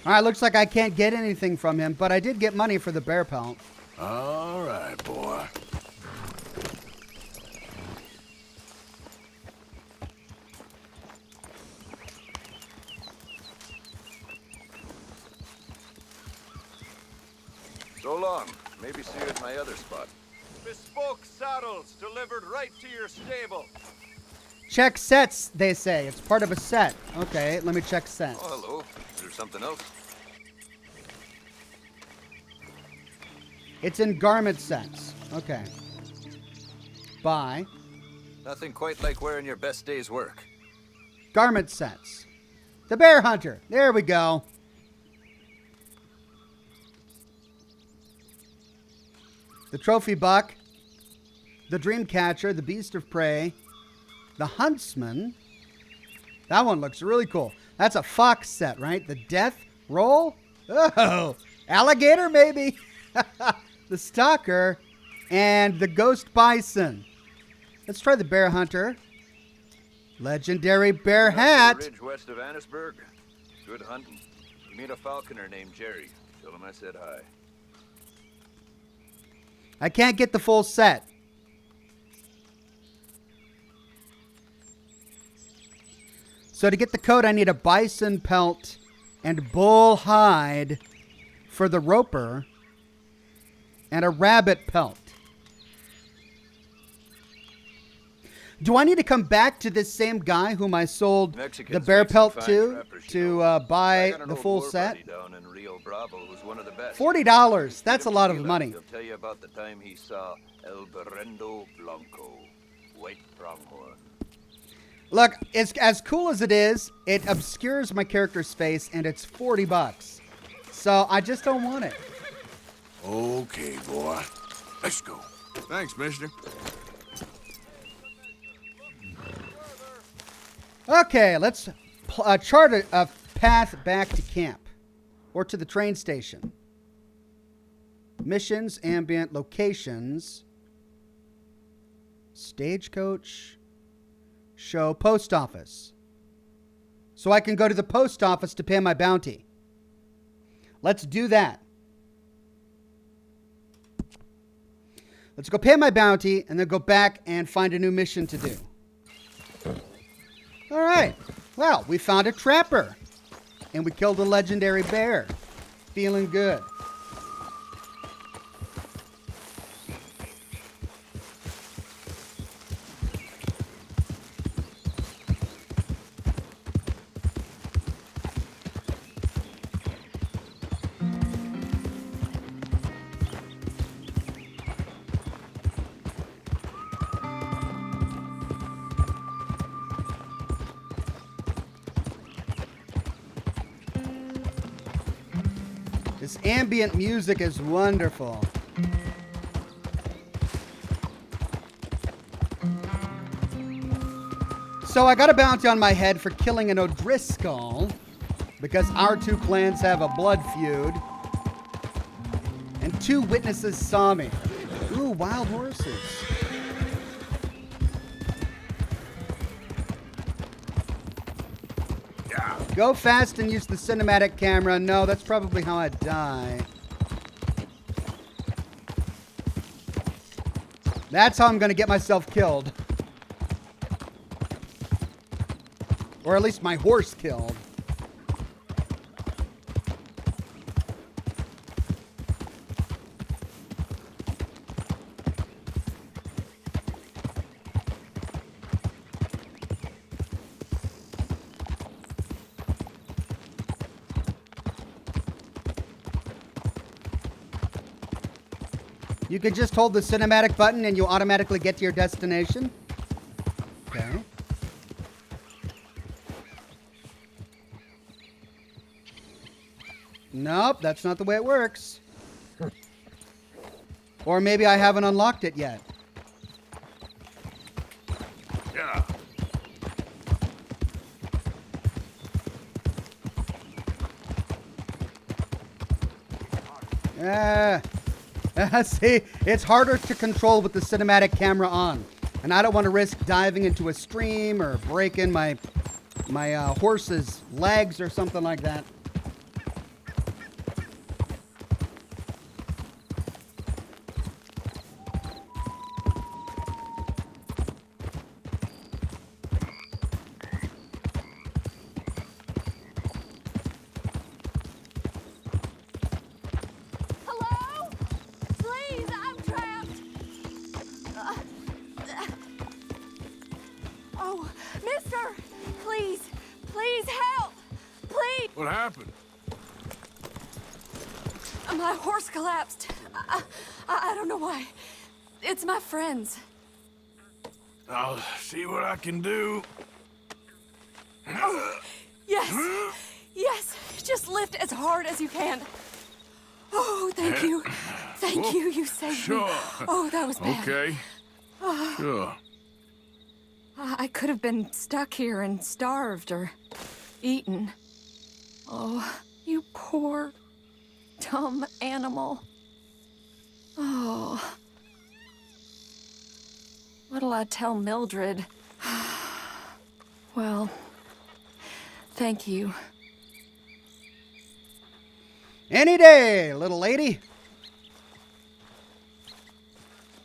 All right, looks like I can't get anything from him, but I did get money for the bear pelt.
All right, boy.
So long. Maybe see you at my other spot.
Bespoke saddles delivered right to your stable.
Check sets, they say. It's part of a set. Okay, let me check sets.
Oh, hello. Is there something else?
It's in garment sets. Okay. buy.
Nothing quite like wearing your best day's work.
Garment sets. The bear hunter. There we go. The trophy buck. The dream catcher. The beast of prey. The huntsman. That one looks really cool. That's a fox set, right? The death roll. Oh, alligator maybe. The stalker. And the ghost bison. Let's try the bear hunter. Legendary bear hat.
Ridge west of Annisburg. Good hunting. You meet a falconer named Jerry. Tell him I said hi.
I can't get the full set. So to get the coat, I need a bison pelt and bull hide for the roper and a rabbit pelt. Do I need to come back to this same guy whom I sold the bear pelt to buy the full set?
Down in Rio Bravo, who's one of the best.
$40. That's a lot of money.
He'll tell you about the time he saw El Berrendo Blanco, white pronghorn.
Look, it's as cool as it is. It obscures my character's face, and it's $40. So I just don't want it.
Okay, boy. Let's go. Thanks, mister.
Okay, let's chart a path back to camp or to the train station. Missions, ambient, locations, stagecoach, show, post office. So I can go to the post office to pay my bounty. Let's do that. Let's go pay my bounty and then go back and find a new mission to do. All right. Well, we found a trapper. And we killed a legendary bear. Feeling good. This ambient music is wonderful. So I got a bounty on my head for killing an O'Driscoll because our two clans have a blood feud. And 2 witnesses saw me. Ooh, wild horses. Go fast and use the cinematic camera. No, that's probably how I die. That's how I'm going to get myself killed. Or at least my horse killed. You can just hold the cinematic button and you automatically get to your destination. Okay. Nope, that's not the way it works. Or maybe I haven't unlocked it yet. Yeah. See, it's harder to control with the cinematic camera on. And I don't want to risk diving into a stream or breaking my horse's legs or something like that.
What happened?
My horse collapsed. I don't know why. It's my friends.
I'll see what I can do.
Oh, yes. Yes. Just lift as hard as you can. Oh, thank you. Thank you. You saved me. Oh, that was bad.
Okay. Sure.
I could have been stuck here and starved or eaten. Oh, you poor, dumb animal. Oh. What'll I tell Mildred? Well, thank you.
Any day, little lady.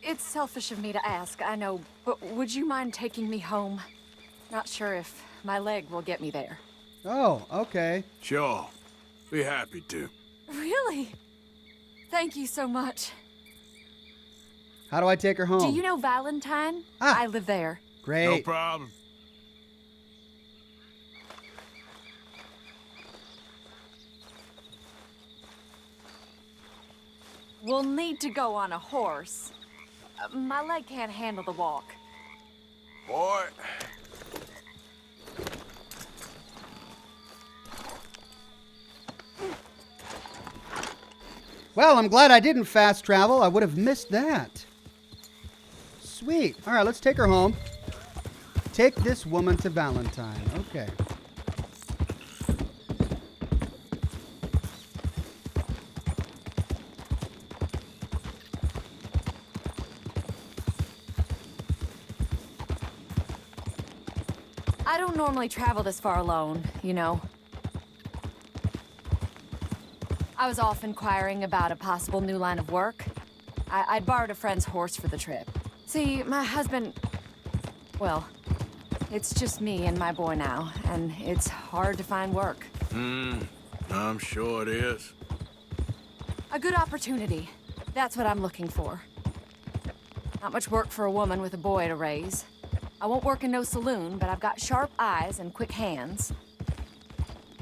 It's selfish of me to ask, I know, but would you mind taking me home? Not sure if my leg will get me there.
Oh, okay.
Sure. Be happy to.
Really? Thank you so much.
How do I take her home?
Do you know Valentine? I live there.
Great.
No problem.
We'll need to go on a horse. My leg can't handle the walk.
Boy.
Well, I'm glad I didn't fast travel. I would have missed that. Sweet. All right, let's take her home. Take this woman to Valentine. Okay.
I don't normally travel this far alone, you know. I was off inquiring about a possible new line of work. I'd borrowed a friend's horse for the trip. See, my husband... Well, it's just me and my boy now, and it's hard to find work.
I'm sure it is.
A good opportunity. That's what I'm looking for. Not much work for a woman with a boy to raise. I won't work in no saloon, but I've got sharp eyes and quick hands.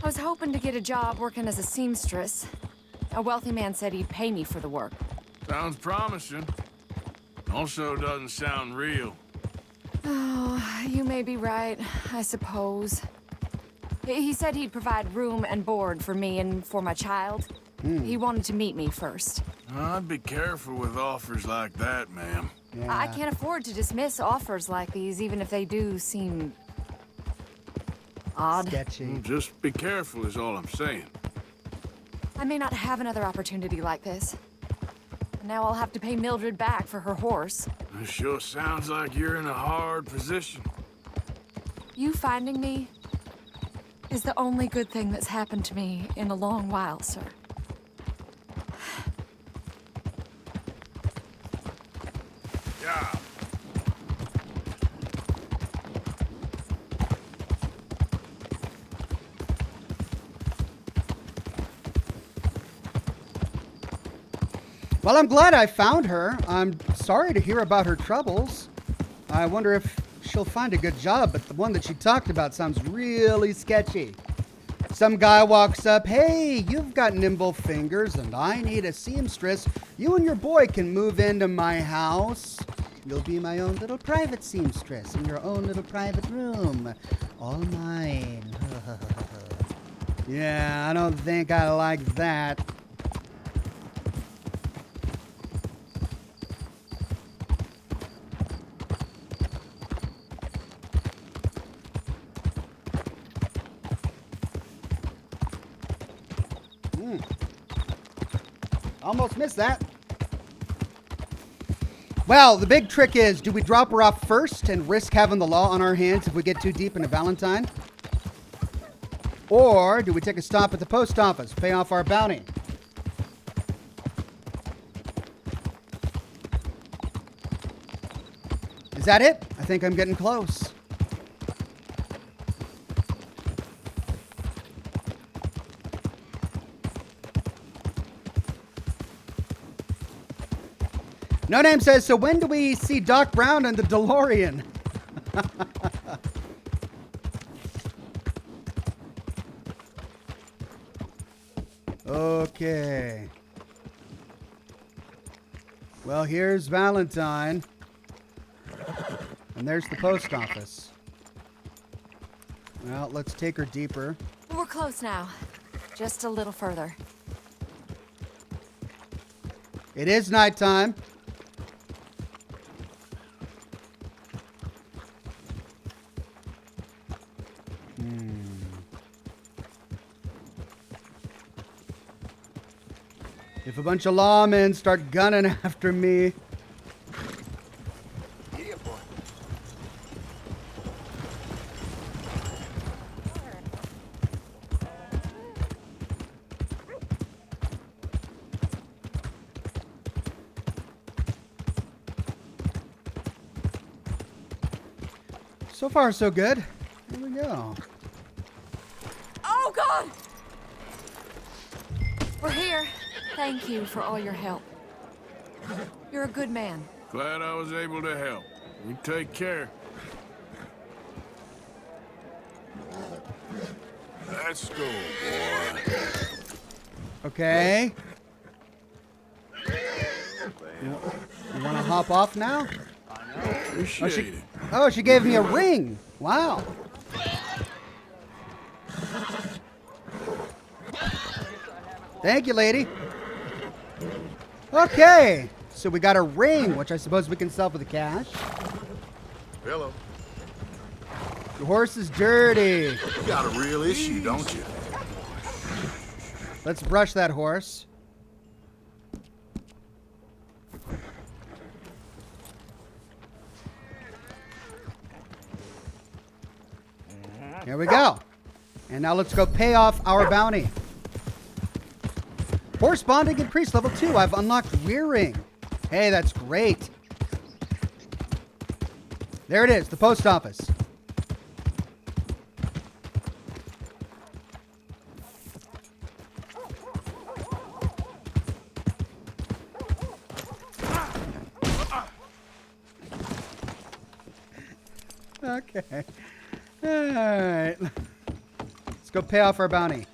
I was hoping to get a job working as a seamstress. A wealthy man said he'd pay me for the work.
Sounds promising. Also doesn't sound real.
Oh, you may be right, I suppose. He said he'd provide room and board for me and for my child. He wanted to meet me first.
I'd be careful with offers like that, ma'am.
I can't afford to dismiss offers like these, even if they do seem... odd.
Sketchy.
Just be careful is all I'm saying.
I may not have another opportunity like this. And now I'll have to pay Mildred back for her horse.
It sure sounds like you're in a hard position.
You finding me is the only good thing that's happened to me in a long while, sir.
Yeah.
Well, I'm glad I found her. I'm sorry to hear about her troubles. I wonder if she'll find a good job, but the one that she talked about sounds really sketchy. Some guy walks up, hey, you've got nimble fingers and I need a seamstress. You and your boy can move into my house. You'll be my own little private seamstress in your own little private room. All mine. Yeah, I don't think I like that. Almost missed that. Well, the big trick is, do we drop her off first and risk having the law on our hands if we get too deep into Valentine? Or do we take a stop at the post office, pay off our bounty? Is that it? I think I'm getting close. No Name says, so when do we see Doc Brown and the DeLorean? Okay. Well, here's Valentine. And there's the post office. Well, let's take her deeper.
We're close now. Just a little further.
It is nighttime. If a bunch of lawmen start gunning after me.
Yeah, boy.
So far, so good. Here we go.
Oh, God! We're here. Thank you for all your help. You're a good man.
Glad I was able to help. You take care. Let's go, boy.
Okay. You want to hop off now?
Appreciate it.
Oh, she gave me a ring. Wow. Thank you, lady. Okay. So we got a ring, which I suppose we can sell for the cash.
Hello.
The horse is dirty.
You got a real issue, don't you?
Let's brush that horse. Here we go. And now let's go pay off our bounty. Horse bonding increased level 2. I've unlocked rearing. Hey, that's great. There it is, the post office. Okay. All right. Let's go pay off our bounty.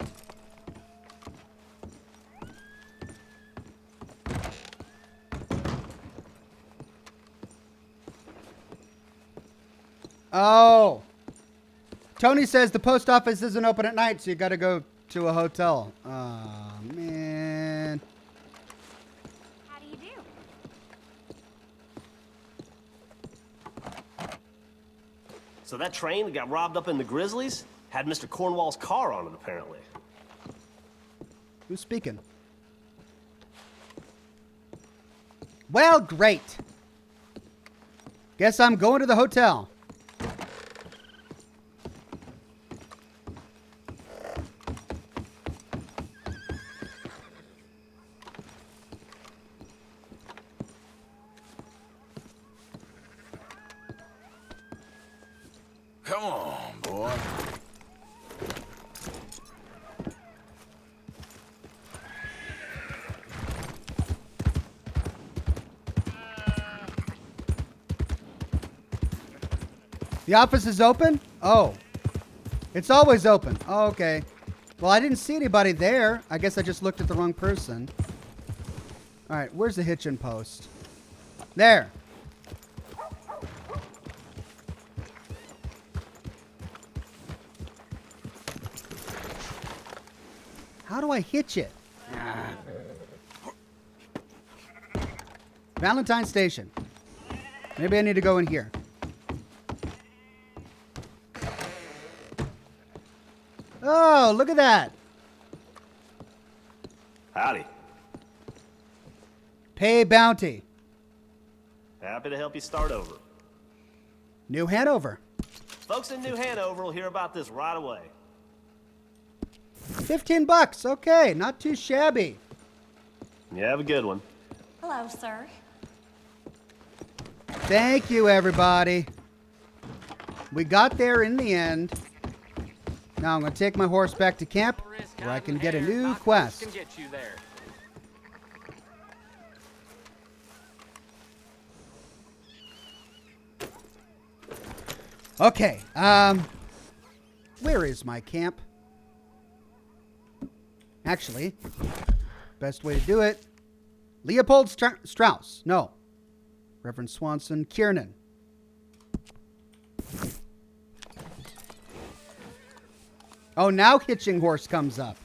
Oh. Tony says the post office isn't open at night, so you got to go to a hotel. Oh, man.
How do you do?
So that train that got robbed up in the Grizzlies had Mr. Cornwall's car on it, apparently.
Who's speaking? Well, great. Guess I'm going to the hotel.
Come on, boy.
The office is open? Oh. It's always open. Oh, okay. Well, I didn't see anybody there. I guess I just looked at the wrong person. All right, where's the hitching post? There. How do I hitch it? Valentine Station. Maybe I need to go in here. Oh, look at that.
Howdy.
Pay bounty.
Happy to help you start over.
New Hanover.
Folks in New Hanover will hear about this right away.
$15. Okay, not too shabby.
You have a good one.
Hello, sir.
Thank you, everybody. We got there in the end. Now I'm going to take my horse back to camp where I can get a new quest.
Can get you there.
Okay, where is my camp? Actually, best way to do it, Leopold Strauss. No. Reverend Swanson, Kiernan. Oh, now Hitching Horse comes up.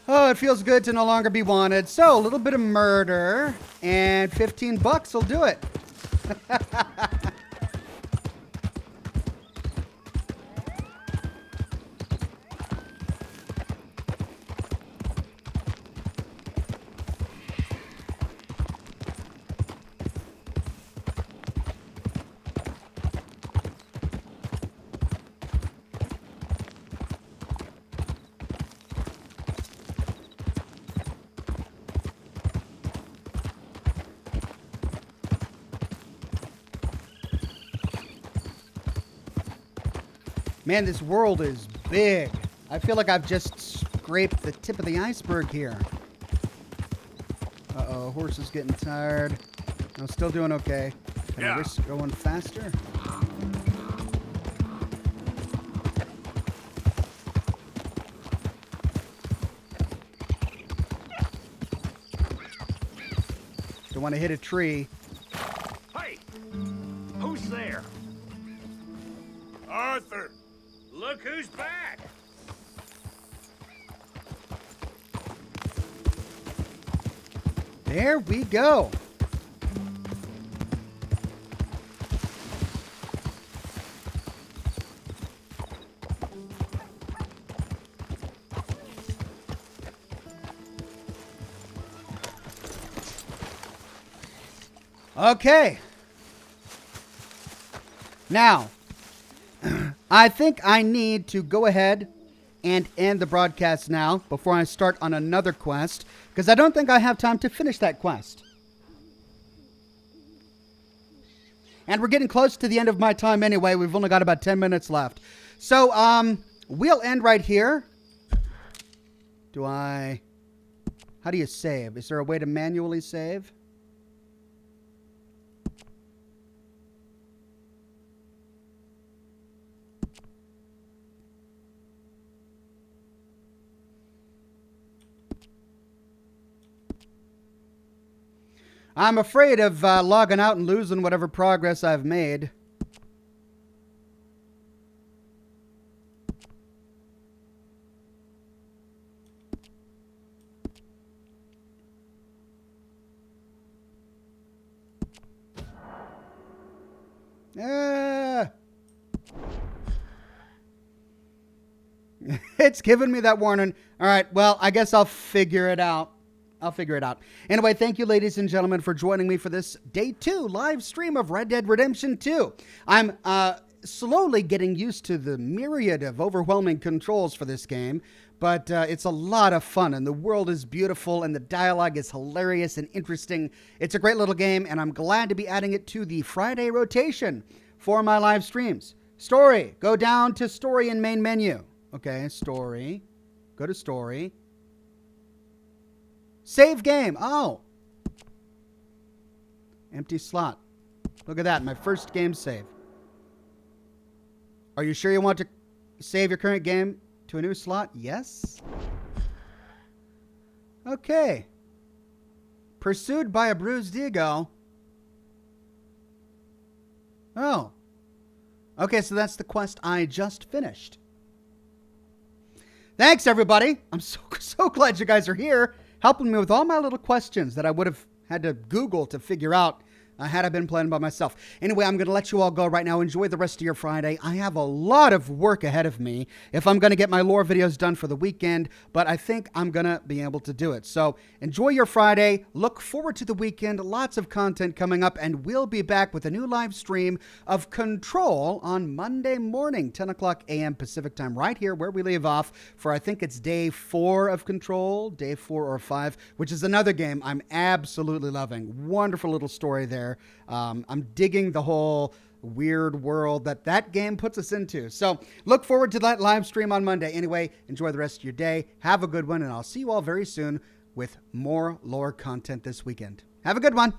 Oh, it feels good to no longer be wanted. So, a little bit of murder, and 15 bucks will do it. Man, this world is big. I feel like I've just scraped the tip of the iceberg here. Uh-oh, horse is getting tired. I'm still doing okay. Can I risk going faster? Don't want to hit a tree.
Hey! Who's there?
Arthur!
Look who's back!
There we go. Okay. Now, I think I need to go ahead and end the broadcast now before I start on another quest, because I don't think I have time to finish that quest. And we're getting close to the end of my time anyway. We've only got about 10 minutes left. So, we'll end right here. How do you save? Is there a way to manually save? I'm afraid of logging out and losing whatever progress I've made. It's giving me that warning. All right, well, I guess I'll figure it out. Anyway, thank you, ladies and gentlemen, for joining me for this Day 2 live stream of Red Dead Redemption 2. I'm slowly getting used to the myriad of overwhelming controls for this game, but it's a lot of fun, and the world is beautiful, and the dialogue is hilarious and interesting. It's a great little game, and I'm glad to be adding it to the Friday rotation for my live streams. Story. Go down to Story in main menu. Okay, Story. Go to Story. Save game. Oh. Empty slot. Look at that. My first game save. Are you sure you want to save your current game to a new slot? Yes. Okay. Pursued by a bruised ego. Oh. Okay, so that's the quest I just finished. Thanks, everybody. I'm so glad you guys are here, helping me with all my little questions that I would have had to Google to figure out had I been playing by myself. Anyway, I'm going to let you all go right now. Enjoy the rest of your Friday. I have a lot of work ahead of me if I'm going to get my lore videos done for the weekend, but I think I'm going to be able to do it. So enjoy your Friday. Look forward to the weekend. Lots of content coming up, and we'll be back with a new live stream of Control on Monday morning, 10 o'clock a.m. Pacific time, right here where we leave off for, I think it's day 4 of Control, day 4 or 5, which is another game I'm absolutely loving. Wonderful little story there. I'm digging the whole weird world that game puts us into. So look forward to that live stream on Monday. Anyway, enjoy the rest of your day. Have a good one, and I'll see you all very soon with more lore content this weekend. Have a good one.